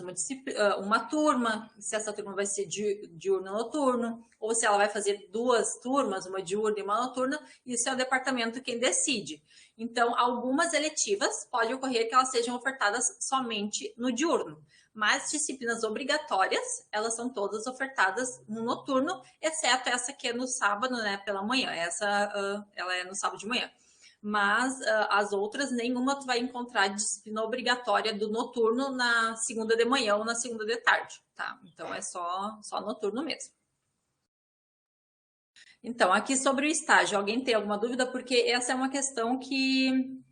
uma turma, se essa turma vai ser diurno ou noturno, ou se ela vai fazer duas turmas, uma diurna e uma noturna, isso é o departamento quem decide. Então, algumas eletivas pode ocorrer que elas sejam ofertadas somente no diurno, mas disciplinas obrigatórias, elas são todas ofertadas no noturno, exceto essa que é no sábado, né, pela manhã, essa ela é no sábado de manhã. Mas as outras, nenhuma tu vai encontrar disciplina obrigatória do noturno na segunda de manhã ou na segunda de tarde, tá? Então, é só noturno mesmo. Então, aqui sobre o estágio, alguém tem alguma dúvida? Porque essa é uma questão que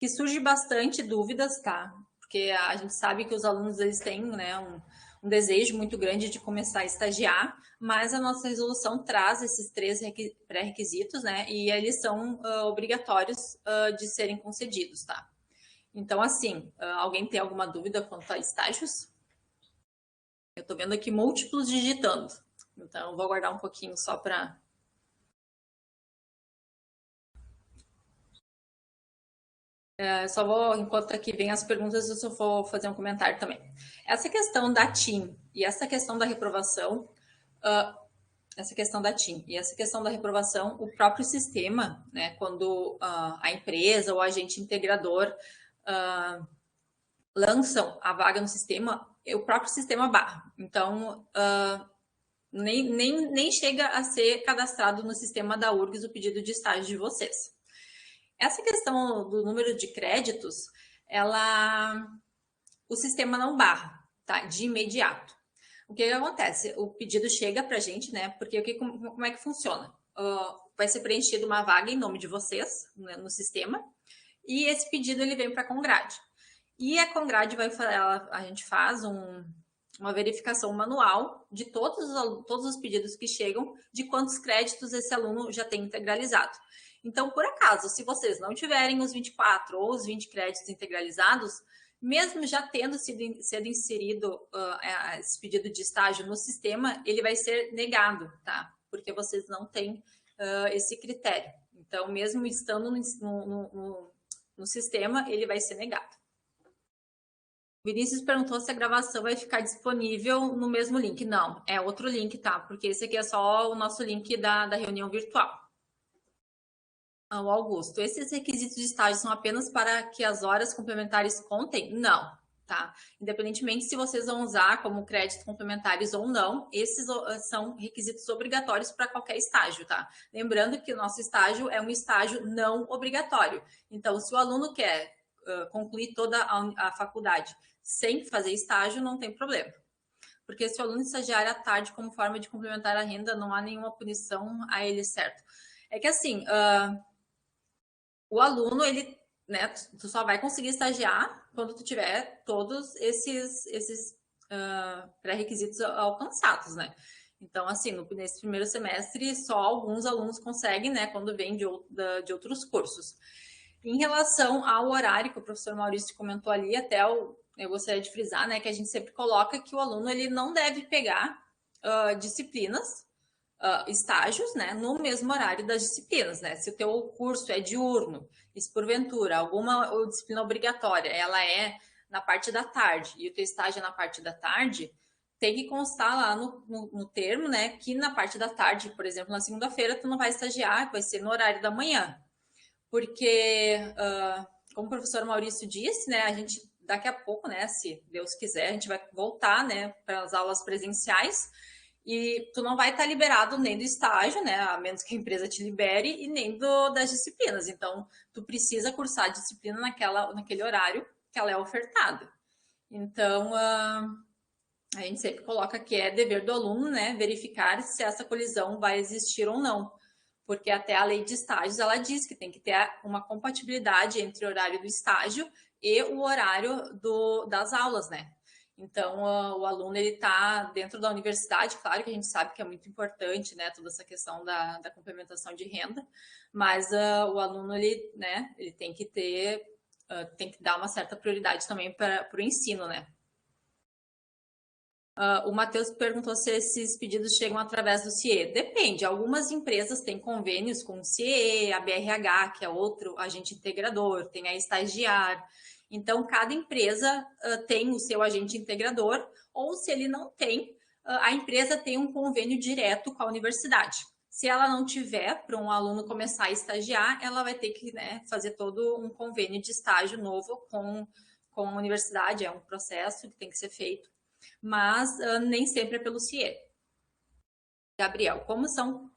surge bastante dúvidas, tá? Porque a gente sabe que os alunos, eles têm, né, um desejo muito grande de começar a estagiar, mas a nossa resolução traz esses 3 pré-requisitos, né? E eles são obrigatórios de serem concedidos, tá? Então, assim, alguém tem alguma dúvida quanto a estágios? Eu tô vendo aqui múltiplos digitando, então vou aguardar um pouquinho só para... só vou, enquanto aqui vem as perguntas, eu só vou fazer um comentário também. Essa questão da TIM e essa questão da reprovação, o próprio sistema, né, quando a empresa ou agente integrador lançam a vaga no sistema, o próprio sistema barra. Então, nem chega a ser cadastrado no sistema da URGS o pedido de estágio de vocês. Essa questão do número de créditos, o sistema não barra, tá? De imediato. O que acontece? O pedido chega para a gente, né? Porque como é que funciona? Vai ser preenchida uma vaga em nome de vocês, né, no sistema, e esse pedido ele vem para a Congrade. E a Congrade a gente faz uma verificação manual de todos os pedidos que chegam, de quantos créditos esse aluno já tem integralizado. Então, por acaso, se vocês não tiverem os 24 ou os 20 créditos integralizados, mesmo já tendo sido inserido esse pedido de estágio no sistema, ele vai ser negado, tá? Porque vocês não têm esse critério. Então, mesmo estando no sistema, ele vai ser negado. Vinícius perguntou se a gravação vai ficar disponível no mesmo link. Não, é outro link, tá? Porque esse aqui é só o nosso link da reunião virtual. O Augusto, esses requisitos de estágio são apenas para que as horas complementares contem? Não, tá? Independentemente se vocês vão usar como créditos complementares ou não, esses são requisitos obrigatórios para qualquer estágio, tá? Lembrando que o nosso estágio é um estágio não obrigatório. Então, se o aluno quer concluir toda a faculdade sem fazer estágio, não tem problema. Porque se o aluno estagiar à tarde como forma de complementar a renda, não há nenhuma punição a ele, certo? É que assim... o aluno, ele, né, tu só vai conseguir estagiar quando tu tiver todos esses pré-requisitos alcançados, né? Então, assim, nesse primeiro semestre, só alguns alunos conseguem, né, quando vêm de outros cursos. Em relação ao horário que o professor Maurício comentou ali, até eu gostaria de frisar, né, que a gente sempre coloca que o aluno, ele não deve pegar disciplinas, estágios, né, no mesmo horário das disciplinas, né? Se o teu curso é diurno, e se porventura alguma disciplina obrigatória, ela é na parte da tarde e o teu estágio é na parte da tarde, tem que constar lá no termo, né, que na parte da tarde, por exemplo, na segunda-feira, tu não vai estagiar, vai ser no horário da manhã. Porque, como o professor Maurício disse, né, a gente daqui a pouco, né, se Deus quiser, a gente vai voltar, né, para as aulas presenciais, e tu não vai estar liberado nem do estágio, né, a menos que a empresa te libere, e nem das disciplinas. Então, tu precisa cursar a disciplina naquele horário que ela é ofertada. Então, a gente sempre coloca que é dever do aluno, né, verificar se essa colisão vai existir ou não. Porque até a lei de estágios, ela diz que tem que ter uma compatibilidade entre o horário do estágio e o horário das aulas, né? Então, o aluno, ele está dentro da universidade, claro que a gente sabe que é muito importante, né, toda essa questão da complementação de renda, mas o aluno, ele, né, ele tem que ter, tem que dar uma certa prioridade também para o ensino, né. O Matheus perguntou se esses pedidos chegam através do CIE. Depende, algumas empresas têm convênios com o CIE, a BRH, que é outro agente integrador, tem a Estagiar. Então, cada empresa tem o seu agente integrador, ou se ele não tem, a empresa tem um convênio direto com a universidade. Se ela não tiver, para um aluno começar a estagiar, ela vai ter que, né, fazer todo um convênio de estágio novo com a universidade, é um processo que tem que ser feito, mas nem sempre é pelo CIE. Gabriel, como são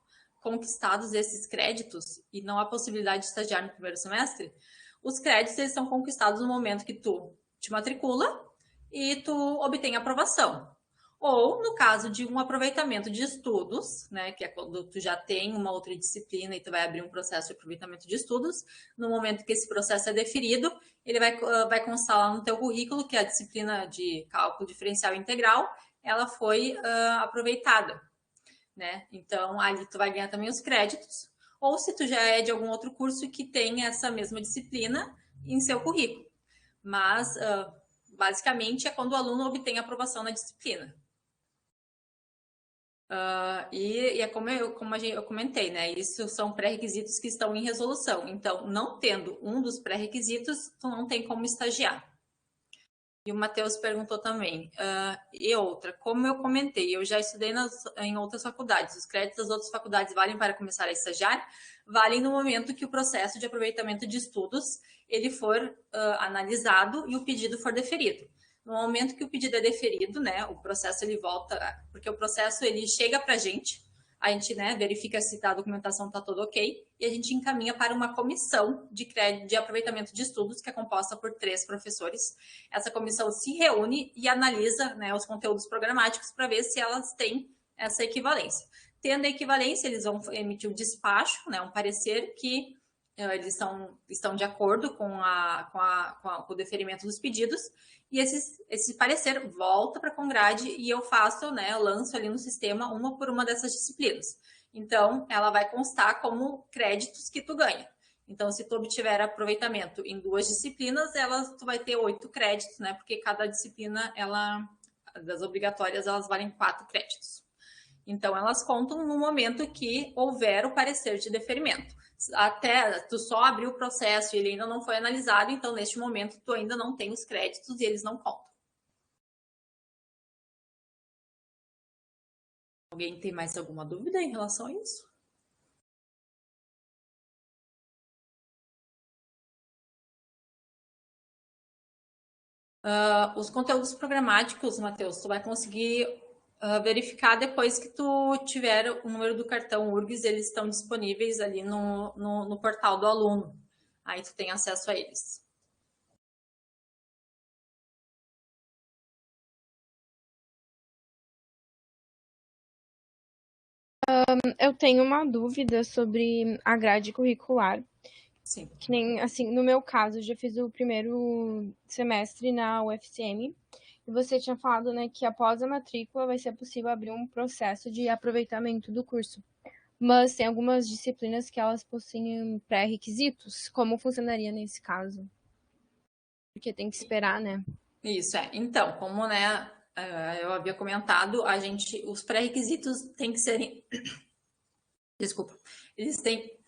conquistados esses créditos e não há possibilidade de estagiar no primeiro semestre? Os créditos, eles são conquistados no momento que tu te matricula e tu obtém aprovação. Ou no caso de um aproveitamento de estudos, né, que é quando tu já tem uma outra disciplina e tu vai abrir um processo de aproveitamento de estudos, no momento que esse processo é deferido, ele vai constar lá no teu currículo que a disciplina de cálculo diferencial integral, ela foi aproveitada, né? Então, ali tu vai ganhar também os créditos, ou se tu já é de algum outro curso que tem essa mesma disciplina em seu currículo. Mas, basicamente, é quando o aluno obtém aprovação na disciplina. E é como eu comentei, né? Isso são pré-requisitos que estão em resolução. Então, não tendo um dos pré-requisitos, tu não tem como estagiar. E o Matheus perguntou também. E outra, como eu comentei, eu já estudei em outras faculdades. Os créditos das outras faculdades valem para começar a estagiar? Valem no momento que o processo de aproveitamento de estudos ele for analisado e o pedido for deferido. No momento que o pedido é deferido, né, o processo ele volta, porque o processo ele chega para a gente, né, verifica se a documentação está toda ok, e a gente encaminha para uma comissão de crédito de aproveitamento de estudos, que é composta por 3 professores. Essa comissão se reúne e analisa, né, os conteúdos programáticos para ver se elas têm essa equivalência. Tendo a equivalência, eles vão emitir um despacho, né, um parecer que eles estão de acordo com o deferimento dos pedidos, e esse parecer volta para a Congrade e eu faço, né, eu lanço ali no sistema uma por uma dessas disciplinas. Então, ela vai constar como créditos que tu ganha. Então, se tu obtiver aproveitamento em 2 disciplinas, tu vai ter 8 créditos, né, porque cada disciplina, das obrigatórias, elas valem 4 créditos. Então, elas contam no momento que houver o parecer de deferimento. Até tu só abriu o processo e ele ainda não foi analisado, então neste momento tu ainda não tem os créditos e eles não contam. Alguém tem mais alguma dúvida em relação a isso? Os conteúdos programáticos, Matheus, tu vai conseguir verificar depois que tu tiver o número do cartão URGS, eles estão disponíveis ali no portal do aluno. Aí tu tem acesso a eles. Eu tenho uma dúvida sobre a grade curricular. Sim. Que nem, assim, no meu caso, eu já fiz o primeiro semestre na UFCM, e você tinha falado, né, que após a matrícula vai ser possível abrir um processo de aproveitamento do curso. Mas tem algumas disciplinas que elas possuem pré-requisitos. Como funcionaria nesse caso? Porque tem que esperar, né? Isso, Então, como, né, eu havia comentado, os pré-requisitos têm que serem... Desculpa. Eles têm...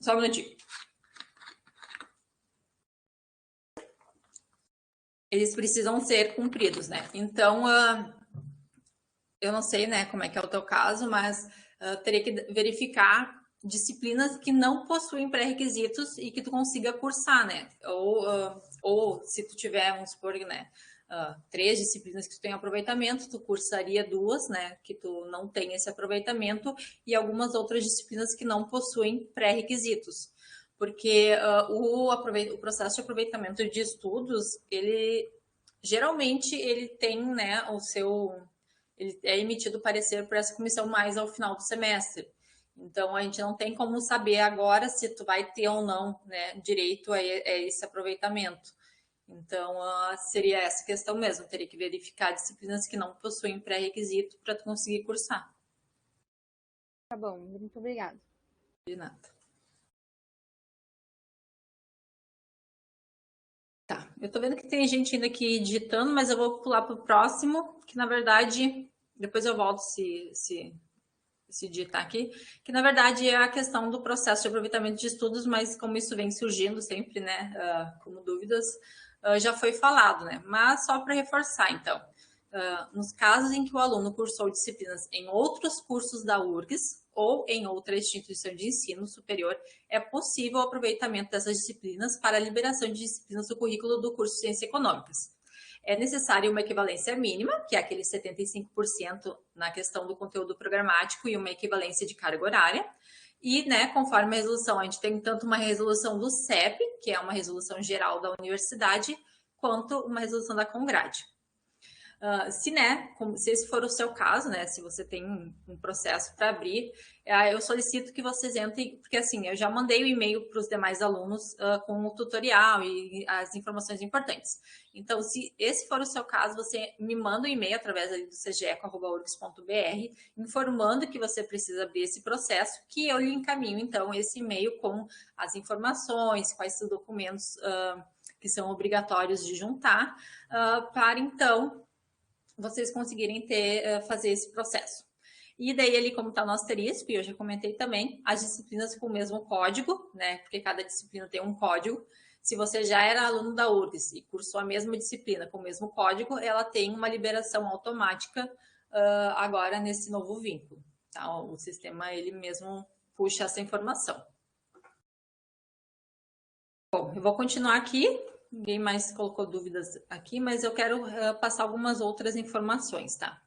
Só um minutinho. Eles precisam ser cumpridos, né? Então, eu não sei, né, como é que é o teu caso, mas teria que verificar disciplinas que não possuem pré-requisitos e que tu consiga cursar, né? Ou se tu tiver, vamos supor, né, 3 disciplinas que tu tem aproveitamento, tu cursaria 2, né, que tu não tem esse aproveitamento, e algumas outras disciplinas que não possuem pré-requisitos. Porque o processo de aproveitamento de estudos, geralmente ele tem, né, ele é emitido parecer por essa comissão mais ao final do semestre. Então, a gente não tem como saber agora se tu vai ter ou não, né, direito a esse aproveitamento. Então, seria essa questão mesmo, teria que verificar disciplinas que não possuem pré-requisito para conseguir cursar. Tá bom, muito obrigada. De nada. Tá, eu tô vendo que tem gente ainda aqui digitando, mas eu vou pular para o próximo, que na verdade, depois eu volto se digitar aqui, que na verdade é a questão do processo de aproveitamento de estudos, mas como isso vem surgindo sempre, né, como dúvidas, já foi falado, né, mas só para reforçar, então, nos casos em que o aluno cursou disciplinas em outros cursos da URGS ou em outra instituição de ensino superior, é possível o aproveitamento dessas disciplinas para a liberação de disciplinas do currículo do curso de Ciências Econômicas. É necessária uma equivalência mínima, que é aquele 75% na questão do conteúdo programático e uma equivalência de carga horária. E, né, conforme a resolução, a gente tem tanto uma resolução do CEP, que é uma resolução geral da universidade, quanto uma resolução da Congrade. Se esse for o seu caso, né, se você tem um processo para abrir, eu solicito que vocês entrem, porque assim, eu já mandei o e-mail para os demais alunos com o tutorial e as informações importantes. Então, se esse for o seu caso, você me manda um e-mail através ali do cgeco@urgs.br, informando que você precisa abrir esse processo, que eu lhe encaminho, então, esse e-mail com as informações, quais os documentos que são obrigatórios de juntar, para, então, vocês conseguirem fazer esse processo. E daí, ali, como está no asterisco, e eu já comentei também, as disciplinas com o mesmo código, né? Porque cada disciplina tem um código. Se você já era aluno da URGS e cursou a mesma disciplina com o mesmo código, ela tem uma liberação automática agora nesse novo vínculo. Tá? O sistema, ele mesmo puxa essa informação. Bom, eu vou continuar aqui. Ninguém mais colocou dúvidas aqui, mas eu quero passar algumas outras informações, tá?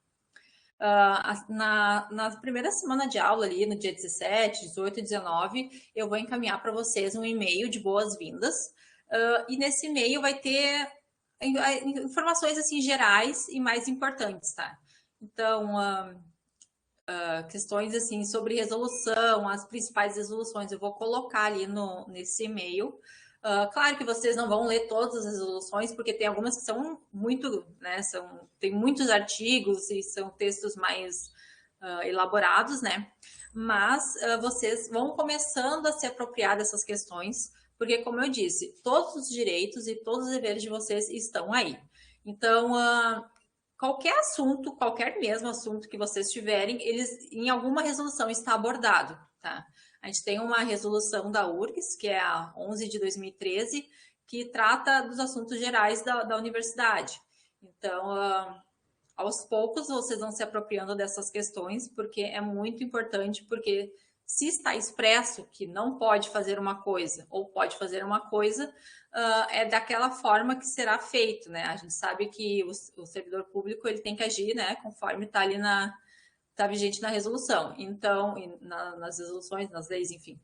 Na primeira semana de aula ali, no dia 17, 18 e 19, eu vou encaminhar para vocês um e-mail de boas-vindas, e nesse e-mail vai ter informações, assim, gerais e mais importantes, tá? Então, questões, assim, sobre resolução, as principais resoluções, eu vou colocar ali nesse e-mail. Claro que vocês não vão ler todas as resoluções, porque tem algumas que são muito, né, tem muitos artigos e são textos mais elaborados, né? Mas vocês vão começando a se apropriar dessas questões, porque, como eu disse, todos os direitos e todos os deveres de vocês estão aí. Então, qualquer assunto, qualquer mesmo assunto que vocês tiverem, eles em alguma resolução está abordado, tá? A gente tem uma resolução da URGS, que é a 11 de 2013, que trata dos assuntos gerais da universidade. Então, aos poucos, vocês vão se apropriando dessas questões, porque é muito importante, porque se está expresso que não pode fazer uma coisa ou pode fazer uma coisa, é daquela forma que será feito, né? A gente sabe que o servidor público ele tem que agir, né, conforme está ali está vigente na resolução, então, nas resoluções, nas leis, enfim.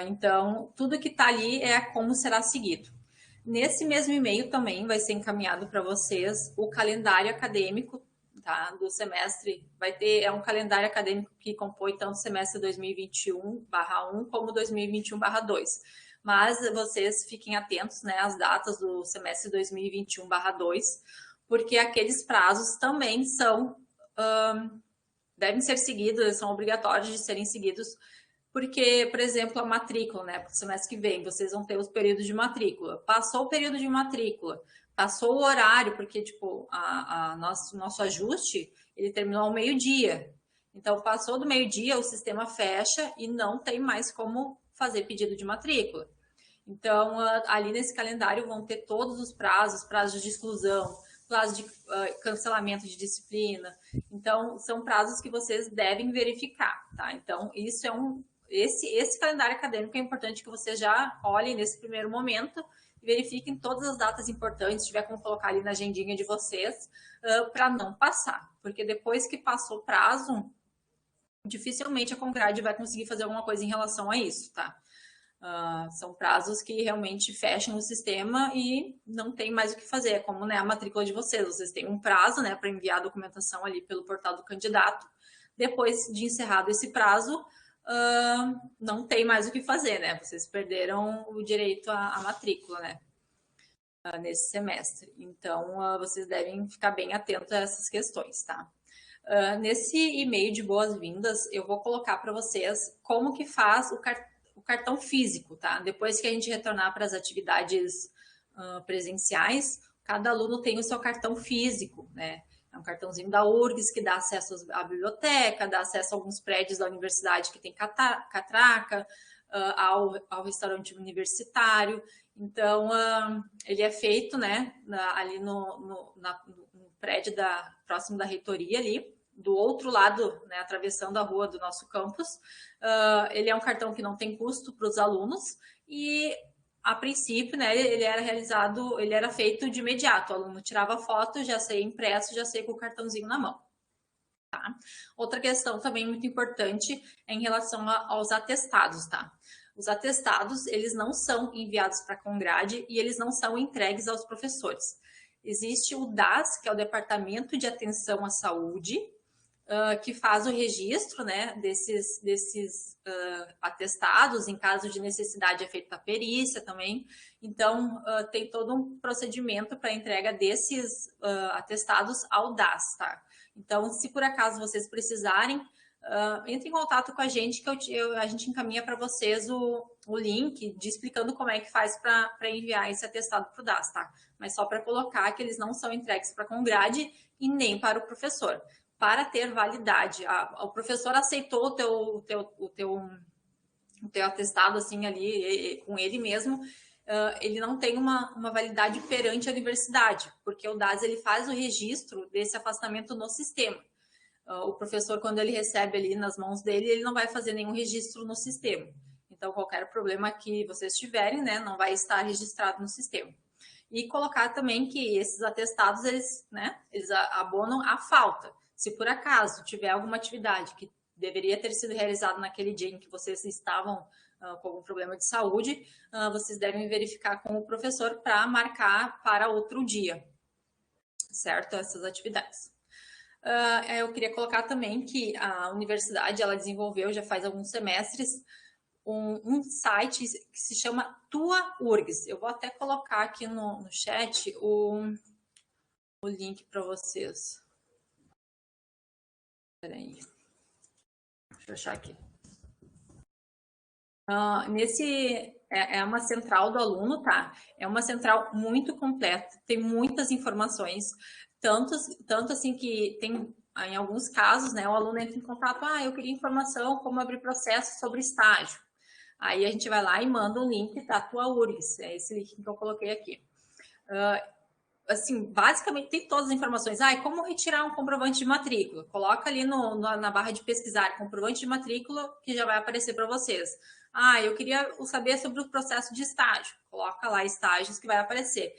Então, tudo que está ali é como será seguido. Nesse mesmo e-mail também vai ser encaminhado para vocês o calendário acadêmico, tá, do semestre. É um calendário acadêmico que compõe tanto o semestre 2021/1 como 2021/2. Mas vocês fiquem atentos, né, às datas do semestre 2021/2, porque aqueles prazos também devem ser seguidos, são obrigatórios de serem seguidos, porque, por exemplo, a matrícula, né, para o semestre que vem, vocês vão ter os períodos de matrícula. Passou o período de matrícula, passou o horário, porque, tipo, nosso ajuste, ele terminou ao meio-dia. Então, passou do meio-dia, o sistema fecha e não tem mais como fazer pedido de matrícula. Então, ali nesse calendário vão ter todos os prazos de exclusão, prazo de cancelamento de disciplina. Então, são prazos que vocês devem verificar, tá? Então, isso é esse calendário acadêmico é importante que vocês já olhem nesse primeiro momento e verifiquem todas as datas importantes, se tiver como colocar ali na agendinha de vocês, para não passar. Porque depois que passou o prazo, dificilmente a Congrade vai conseguir fazer alguma coisa em relação a isso, tá? São prazos que realmente fecham o sistema e não tem mais o que fazer, é como, né, a matrícula de vocês têm um prazo, né, para enviar a documentação ali pelo portal do candidato. Depois de encerrado esse prazo, não tem mais o que fazer, né, vocês perderam o direito à matrícula, né. nesse semestre. Então, vocês devem ficar bem atentos a essas questões, tá? Nesse e-mail de boas-vindas, eu vou colocar para vocês como que faz o cartão físico, tá? Depois que a gente retornar para as atividades presenciais, cada aluno tem o seu cartão físico, né? É um cartãozinho da URGS que dá acesso à biblioteca, dá acesso a alguns prédios da universidade que tem catraca, ao restaurante universitário. Então, ele é feito, né, ali no prédio próximo da reitoria ali, do outro lado, né, atravessando a rua do nosso campus. Ele é um cartão que não tem custo para os alunos e, a princípio, né, ele era feito de imediato. O aluno tirava foto, já saía impresso, já saía com o cartãozinho na mão. Tá? Outra questão também muito importante é em relação aos atestados, tá? Os atestados, eles não são enviados para a Congrade e eles não são entregues aos professores. Existe o DAS, que é o Departamento de Atenção à Saúde, que faz o registro, né, desses atestados. Em caso de necessidade é feita a perícia também. Então, tem todo um procedimento para a entrega desses atestados ao DAS, tá? Então, se por acaso vocês precisarem, entre em contato com a gente, que a gente encaminha para vocês o link explicando como é que faz para enviar esse atestado para o DAS, tá? Mas só para colocar que eles não são entregues para a Congrade e nem para o professor. Para ter validade, o professor aceitou o teu atestado assim ali com ele mesmo, ele não tem uma validade perante a universidade, porque o DAS ele faz o registro desse afastamento no sistema. O professor, quando ele recebe ali nas mãos dele, ele não vai fazer nenhum registro no sistema. Então, qualquer problema que vocês tiverem, né, não vai estar registrado no sistema. E colocar também que esses atestados, eles abonam a falta. Se por acaso tiver alguma atividade que deveria ter sido realizada naquele dia em que vocês estavam com algum problema de saúde, vocês devem verificar com o professor para marcar para outro dia, certo? Essas atividades. Eu queria colocar também que a universidade, ela desenvolveu já faz alguns semestres um site que se chama Tua URGS. Eu vou até colocar aqui no chat o link para vocês. Espera aí. Deixa eu achar aqui. É uma central do aluno, tá? É uma central muito completa, tem muitas informações, tanto assim que tem, em alguns casos, né, o aluno entra em contato, eu queria informação como abrir processo sobre estágio. Aí a gente vai lá e manda um link da Tua URGS, é esse link que eu coloquei aqui. Assim, basicamente tem todas as informações. Como retirar um comprovante de matrícula? Coloca ali na barra de pesquisar comprovante de matrícula, que já vai aparecer para vocês. Eu queria saber sobre o processo de estágio. Coloca lá estágios que vai aparecer.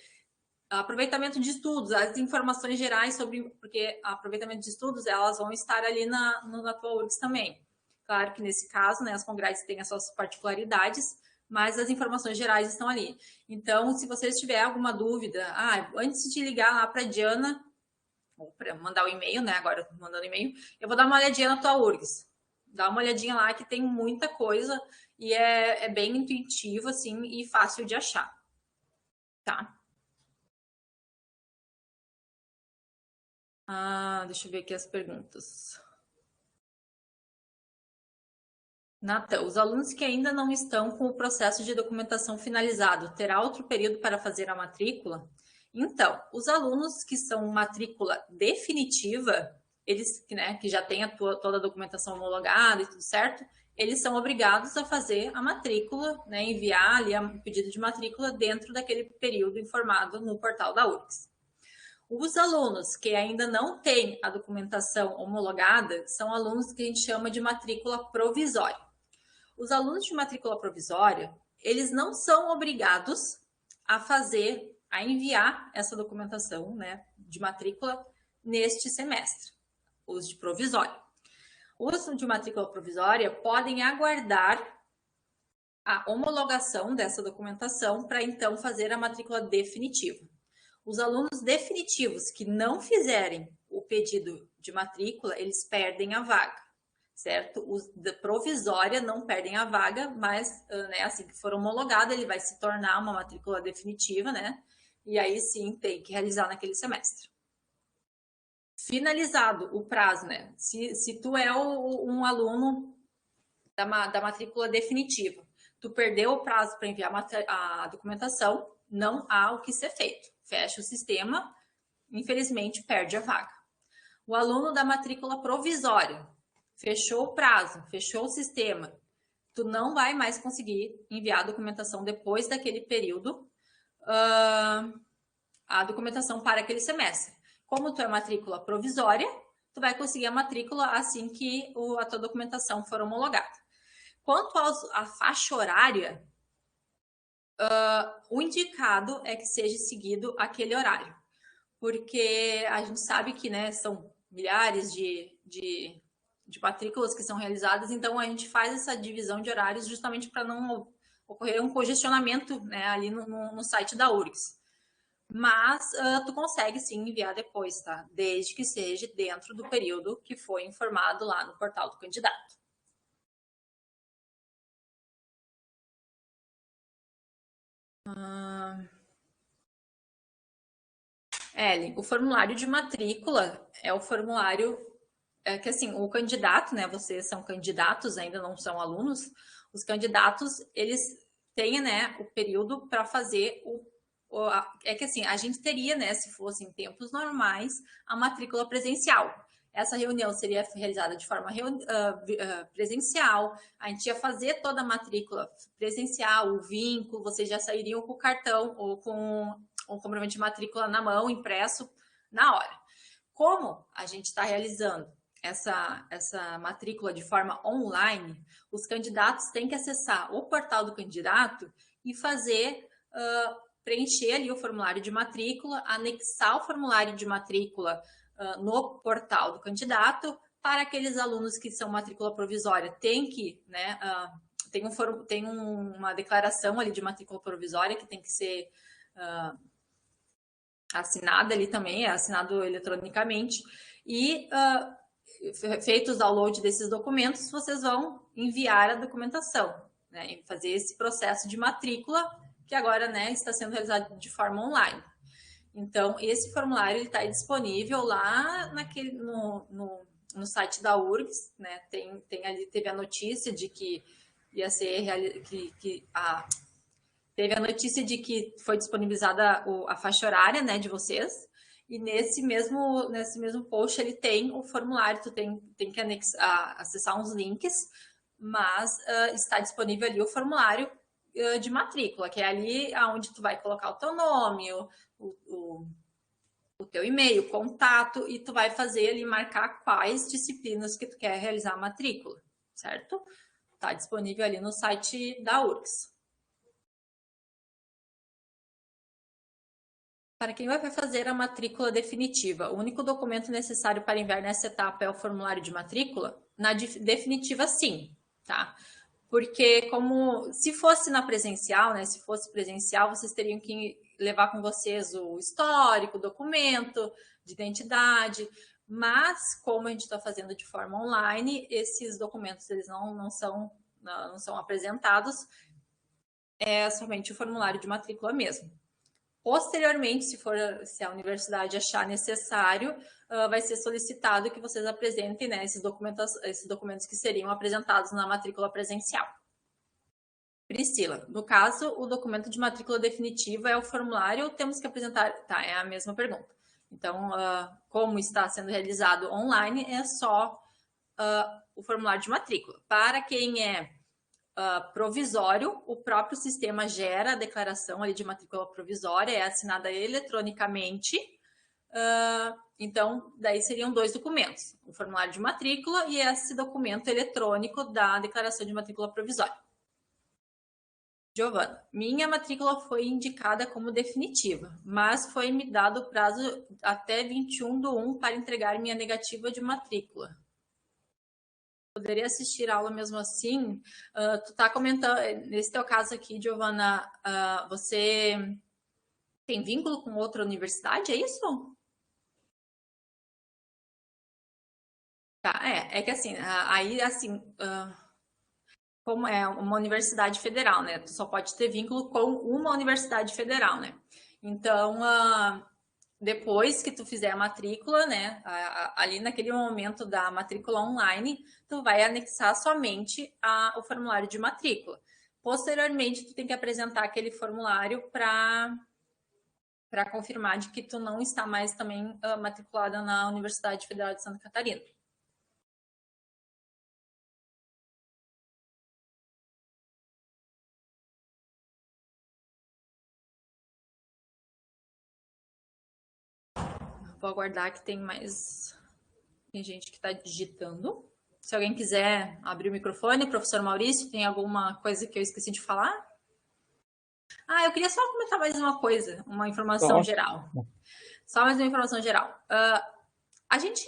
Aproveitamento de estudos, as informações gerais sobre, porque aproveitamento de estudos, elas vão estar ali na Tua URGS também. Claro que nesse caso, né, as congrades têm as suas particularidades, mas as informações gerais estão ali. Então, se vocês tiverem alguma dúvida, antes de ligar lá para a Diana, ou para mandar o e-mail, né, agora mandando e-mail, eu vou dar uma olhadinha na Tua URGS. Dá uma olhadinha lá que tem muita coisa e é bem intuitivo, assim, e fácil de achar. Tá? Deixa eu ver aqui as perguntas. Natan, os alunos que ainda não estão com o processo de documentação finalizado, terá outro período para fazer a matrícula? Então, os alunos que são matrícula definitiva, eles, né, que já têm toda a documentação homologada e tudo certo, eles são obrigados a fazer a matrícula, né, enviar ali o pedido de matrícula dentro daquele período informado no portal da URGS. Os alunos que ainda não têm a documentação homologada são alunos que a gente chama de matrícula provisória. Os alunos de matrícula provisória, eles não são obrigados a enviar essa documentação, né, de matrícula neste semestre, os de provisória. Os de matrícula provisória podem aguardar a homologação dessa documentação para então fazer a matrícula definitiva. Os alunos definitivos que não fizerem o pedido de matrícula, eles perdem a vaga, certo? Os da provisória não perdem a vaga, mas, né, assim que for homologado, ele vai se tornar uma matrícula definitiva, né? e aí sim tem que realizar naquele semestre. Finalizado o prazo, né? Se tu é um aluno da matrícula definitiva, tu perdeu o prazo para enviar a documentação, não há o que ser feito. Fecha o sistema, infelizmente perde a vaga. O aluno da matrícula provisória, fechou o prazo, fechou o sistema, tu não vai mais conseguir enviar a documentação depois daquele período, a documentação para aquele semestre. Como tu é matrícula provisória, tu vai conseguir a matrícula assim que a tua documentação for homologada. Quanto à faixa horária, o indicado é que seja seguido aquele horário, porque a gente sabe que, né, são milhares de matrículas que são realizadas, então a gente faz essa divisão de horários justamente para não ocorrer um congestionamento, né, ali no site da URGS. Mas tu consegue sim enviar depois, tá? Desde que seja dentro do período que foi informado lá no portal do candidato. Ellen, o formulário de matrícula é o formulário que, assim, o candidato, né, vocês são candidatos, ainda não são alunos, os candidatos, eles têm, né, o período para fazer é que, assim, a gente teria, né, se fosse em tempos normais, a matrícula presencial. Essa reunião seria realizada de forma presencial, a gente ia fazer toda a matrícula presencial, o vínculo, vocês já sairiam com o cartão ou com o comprovante de matrícula na mão, impresso, na hora. Como a gente está realizando essa matrícula de forma online, os candidatos têm que acessar o portal do candidato e fazer, preencher ali o formulário de matrícula, anexar o formulário de matrícula no portal do candidato. Para aqueles alunos que são matrícula provisória, tem que, né, tem uma declaração ali de matrícula provisória que tem que ser assinada ali também, é assinado eletronicamente, e feito o download desses documentos, vocês vão enviar a documentação, né, e fazer esse processo de matrícula, que agora, né, está sendo realizado de forma online. Então, esse formulário está disponível lá no site da URGS, né, tem ali, teve a notícia de que ia ser, teve a notícia de que foi disponibilizada a faixa horária, né, de vocês, e nesse mesmo post ele tem o formulário, tu tem que acessar uns links, mas está disponível ali o formulário de matrícula, que é ali onde tu vai colocar o teu nome, o teu e-mail, contato, e tu vai fazer ali, marcar quais disciplinas que tu quer realizar a matrícula, certo? Está disponível ali no site da URGS. Para quem vai fazer a matrícula definitiva, o único documento necessário para enviar nessa etapa é o formulário de matrícula? Na definitiva, sim, tá? Porque se fosse na presencial, né? Se fosse presencial, vocês teriam que levar com vocês o histórico, o documento de identidade, mas como a gente está fazendo de forma online, esses documentos eles não são apresentados, é somente o formulário de matrícula mesmo. Posteriormente, se a universidade achar necessário, vai ser solicitado que vocês apresentem, né, esses documentos que seriam apresentados na matrícula presencial. Priscila, no caso, o documento de matrícula definitiva é o formulário ou temos que apresentar? Tá, é a mesma pergunta. Então, como está sendo realizado online, é só o formulário de matrícula. Para quem é provisório, o próprio sistema gera a declaração ali de matrícula provisória, é assinada eletronicamente, então daí seriam 2 documentos, o formulário de matrícula e esse documento eletrônico da declaração de matrícula provisória. Giovana, minha matrícula foi indicada como definitiva, mas foi me dado o prazo até 21/1 para entregar minha negativa de matrícula. Poderia assistir a aula mesmo assim? Tu tá comentando, nesse teu caso aqui, Giovana, você tem vínculo com outra universidade, é isso? Tá, é que assim, aí assim, como é uma universidade federal, né? Tu só pode ter vínculo com uma universidade federal, né? Então, depois que tu fizer a matrícula, né, ali naquele momento da matrícula online, tu vai anexar somente o formulário de matrícula. Posteriormente, tu tem que apresentar aquele formulário para confirmar de que tu não está mais também matriculada na Universidade Federal de Santa Catarina. Vou aguardar que tem gente que está digitando. Se alguém quiser abrir o microfone, professor Maurício, tem alguma coisa que eu esqueci de falar? Eu queria só comentar mais uma coisa, uma informação geral. Só mais uma informação geral. A gente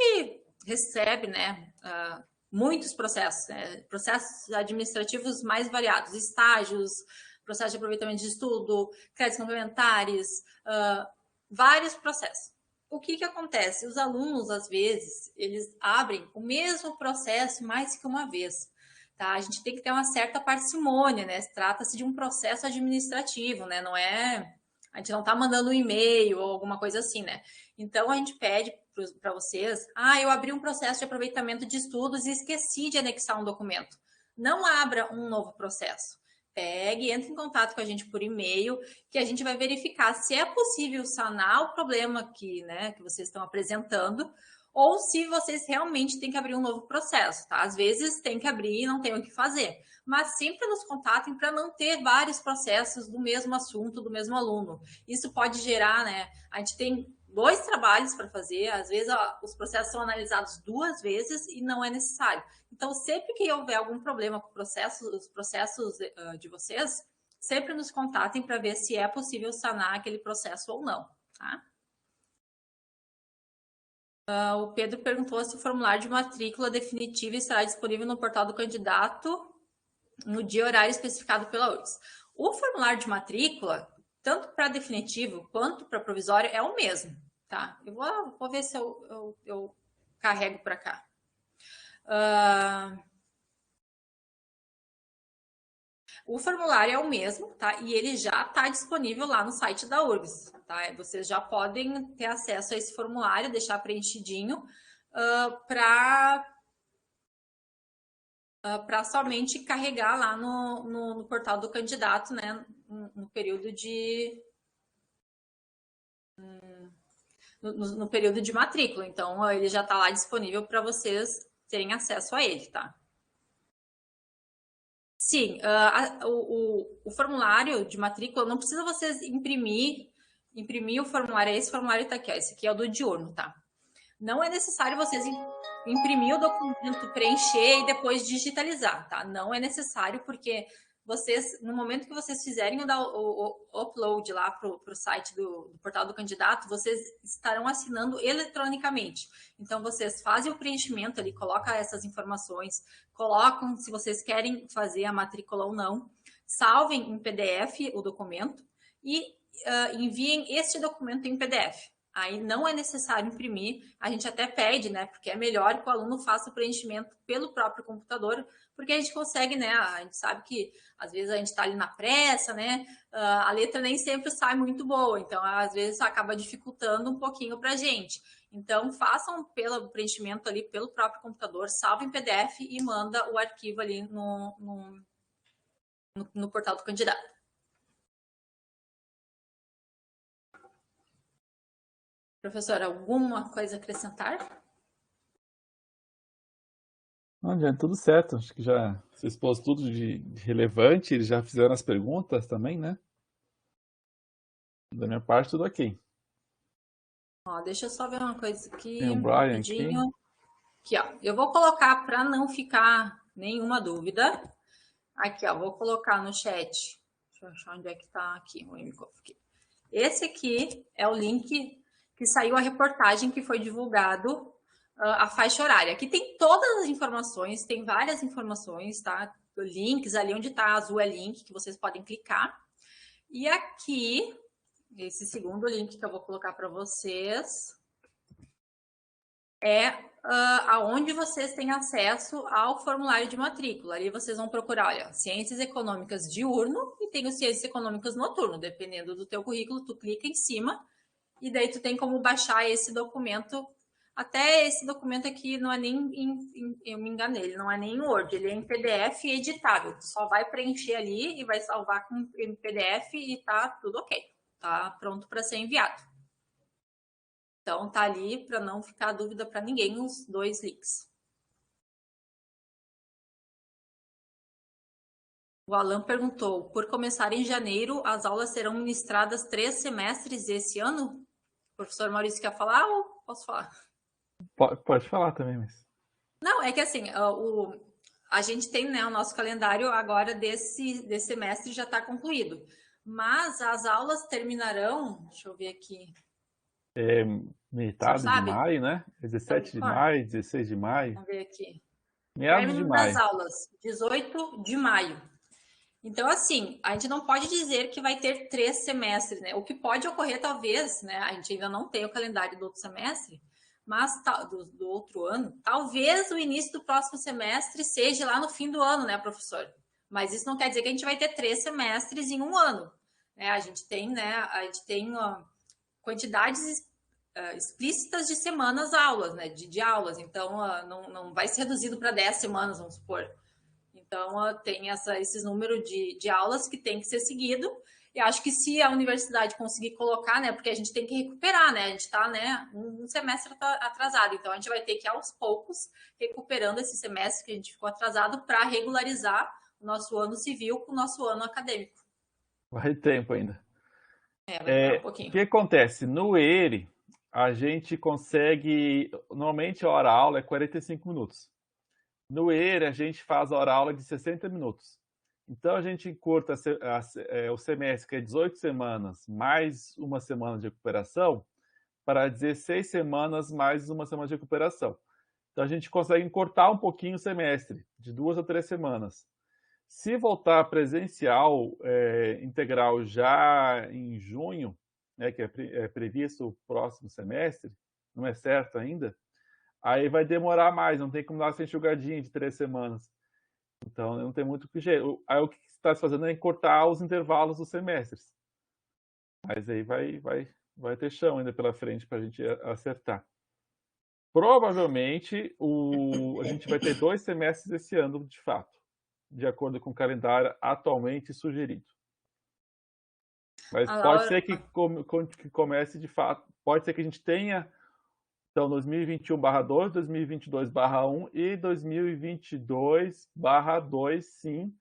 recebe, né, muitos processos, né, processos administrativos mais variados, estágios, processo de aproveitamento de estudo, créditos complementares, vários processos. O que acontece? Os alunos, às vezes, eles abrem o mesmo processo mais que uma vez. Tá? A gente tem que ter uma certa parcimônia, né? Trata-se de um processo administrativo, né? Não é... A gente não está mandando um e-mail ou alguma coisa assim, né? Então, a gente pede para vocês... eu abri um processo de aproveitamento de estudos e esqueci de anexar um documento. Não abra um novo processo. Pegue, entre em contato com a gente por e-mail, que a gente vai verificar se é possível sanar o problema que vocês estão apresentando, ou se vocês realmente têm que abrir um novo processo, tá? Às vezes tem que abrir e não tem o que fazer, mas sempre nos contatem para não ter vários processos do mesmo assunto, do mesmo aluno. Isso pode gerar, né? A gente tem 2 trabalhos para fazer, às vezes os processos são analisados 2 vezes e não é necessário. Então, sempre que houver algum problema com os processos de vocês, sempre nos contatem para ver se é possível sanar aquele processo ou não, tá? O Pedro perguntou se o formulário de matrícula definitiva estará disponível no portal do candidato no dia e horário especificado pela URGS. O formulário de matrícula, tanto para definitivo quanto para provisório, é o mesmo, tá? Eu vou ver se eu carrego para cá. O formulário é o mesmo, tá? E ele já está disponível lá no site da URGS, tá? Vocês já podem ter acesso a esse formulário, deixar preenchidinho para somente carregar lá no portal do candidato, né? No período de no período de matrícula. Então, ele já está lá disponível para vocês terem acesso a ele, tá? Sim, o formulário de matrícula, não precisa vocês imprimir o formulário. Esse formulário está aqui, ó, esse aqui é o do diurno, tá? Não é necessário vocês imprimir o documento, preencher e depois digitalizar, tá? Não é necessário, porque vocês, no momento que vocês fizerem o upload lá para o site do portal do candidato, vocês estarão assinando eletronicamente. Então, vocês fazem o preenchimento ali, colocam essas informações, colocam se vocês querem fazer a matrícula ou não, salvem em PDF o documento e enviem este documento em PDF. Aí não é necessário imprimir, a gente até pede, né? Porque é melhor que o aluno faça o preenchimento pelo próprio computador, porque a gente consegue, né? A gente sabe que às vezes a gente está ali na pressa, né? A letra nem sempre sai muito boa, então às vezes acaba dificultando um pouquinho para a gente. Então façam pelo preenchimento ali pelo próprio computador, salve em PDF e manda o arquivo ali no portal do candidato. Professor, alguma coisa a acrescentar? Não, já é tudo certo. Acho que já se expôs tudo de relevante. Eles já fizeram as perguntas também, né? Da minha parte, tudo ok. Ó, deixa eu só ver uma coisa aqui. Tem o Brian rapidinho. aqui. Aqui, ó. Eu vou colocar para não ficar nenhuma dúvida. Aqui, ó. Vou colocar no chat. Deixa eu achar onde é que tá aqui o MCOF. Esse aqui é o link que saiu a reportagem que foi divulgado a faixa horária. Aqui tem todas as informações, tem várias informações, tá? Links ali onde tá azul é link que vocês podem clicar. E aqui, esse segundo link que eu vou colocar para vocês é aonde vocês têm acesso ao formulário de matrícula. Ali vocês vão procurar, olha, Ciências Econômicas diurno e tem o Ciências Econômicas noturno. Dependendo do teu currículo, tu clica em cima e daí tu tem como baixar esse documento. Até esse documento aqui não é nem eu me enganei, ele não é nem em Word, ele é em PDF editável. Tu só vai preencher ali e vai salvar em PDF e tá tudo ok. Tá pronto para ser enviado. Então, tá ali para não ficar dúvida para ninguém os 2 links. O Alan perguntou, por começar em janeiro, as aulas serão ministradas 3 semestres esse ano? O professor Maurício quer falar ou posso falar? Pode falar também, mas... Não, é que assim, a gente tem, né, o nosso calendário agora desse semestre já está concluído. Mas as aulas terminarão, deixa eu ver aqui. Metade de maio, né? 17 de maio, 16 de maio. Vamos ver aqui. Meados de Término maio. das aulas, 18 de maio. Então, assim, a gente não pode dizer que vai ter 3 semestres, né? O que pode ocorrer, talvez, né? A gente ainda não tem o calendário do outro semestre, mas do outro ano, talvez o início do próximo semestre seja lá no fim do ano, né, professor? Mas isso não quer dizer que a gente vai ter 3 semestres em um ano. Né? A gente tem quantidades explícitas de semanas aulas, né? De aulas. Então, não vai ser reduzido para 10 semanas, vamos supor. Então, tem esses números de aulas que tem que ser seguido. E acho que se a universidade conseguir colocar, né? Porque a gente tem que recuperar, né? A gente está, né? Um semestre atrasado. Então, a gente vai ter que, aos poucos, recuperando esse semestre que a gente ficou atrasado para regularizar o nosso ano civil com o nosso ano acadêmico. Vai tempo ainda. Vai demorar um pouquinho. O que acontece? No ERE, a gente consegue... Normalmente, a hora-aula é 45 minutos. No ERE, a gente faz a hora-aula de 60 minutos. Então, a gente encurta o semestre, que é 18 semanas, mais uma semana de recuperação, para 16 semanas mais uma semana de recuperação. Então, a gente consegue encurtar um pouquinho o semestre, de 2 a 3 semanas. Se voltar presencial integral já em junho, né, que é previsto o próximo semestre, não é certo ainda, aí vai demorar mais, não tem como dar essa enxugadinha de 3 semanas. Então, não tem muito o que jeito. Aí o que está se fazendo é encurtar os intervalos dos semestres. Mas aí vai ter chão ainda pela frente para a gente acertar. Provavelmente, a gente vai ter 2 semestres esse ano, de fato, de acordo com o calendário atualmente sugerido. Mas pode ser que comece de fato, pode ser que a gente tenha, então, 2021/2, 2022/1 e 2022/2, sim,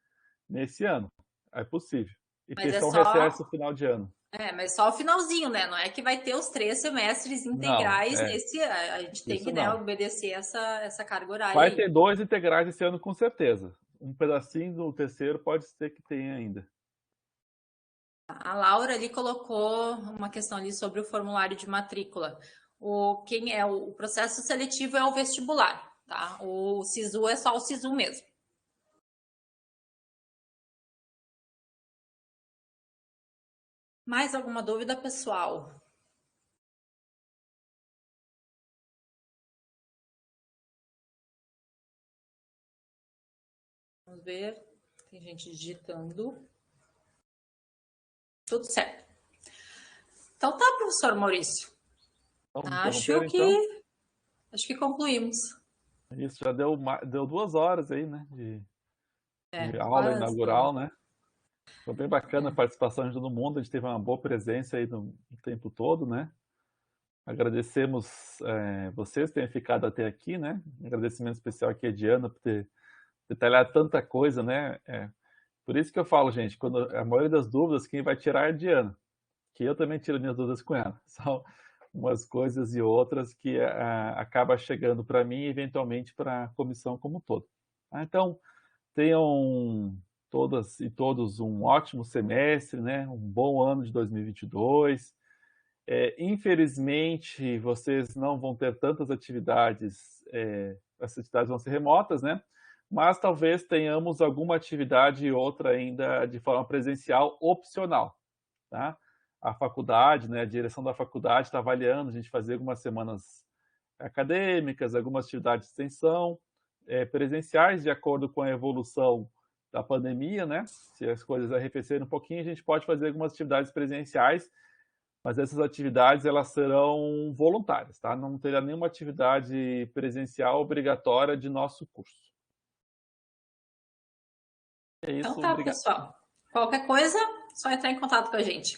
nesse ano. É possível. E ter só um recesso final de ano. Mas só o finalzinho, né? Não é que vai ter os 3 semestres integrais nesse ano. A gente tem que, né, obedecer essa carga horária. Vai ter 2 integrais esse ano, com certeza. Um pedacinho do terceiro pode ser que tenha ainda. A Laura ali colocou uma questão ali sobre o formulário de matrícula. O processo seletivo é o vestibular, tá? O SISU é só o SISU mesmo. Mais alguma dúvida, pessoal? Vamos ver. Tem gente digitando. Tudo certo. Então tá, professor Maurício. Acho que concluímos. Isso, já deu 2 horas aí, né? De aula inaugural, né? Foi bem bacana a participação de todo mundo, a gente teve uma boa presença aí no tempo todo, né? Agradecemos vocês terem ficado até aqui, né? Um agradecimento especial aqui a Diana por ter detalhado tanta coisa, né? Por isso que eu falo, gente, quando a maioria das dúvidas, quem vai tirar é a Diana, que eu também tiro minhas dúvidas com ela. São umas coisas e outras que acaba chegando para mim e eventualmente para a comissão como um todo. Então, tenham todas e todos um ótimo semestre, né? Um bom ano de 2022. Infelizmente, vocês não vão ter tantas atividades, as atividades vão ser remotas, né? Mas talvez tenhamos alguma atividade e outra ainda de forma presencial opcional, tá? A faculdade, né, a direção da faculdade está avaliando a gente fazer algumas semanas acadêmicas, algumas atividades de extensão, presenciais, de acordo com a evolução da pandemia, né? Se as coisas arrefecerem um pouquinho, a gente pode fazer algumas atividades presenciais, mas essas atividades elas serão voluntárias, tá? Não terá nenhuma atividade presencial obrigatória de nosso curso. É isso, Então tá, obrigado. pessoal. Qualquer coisa, só entrar em contato com a gente.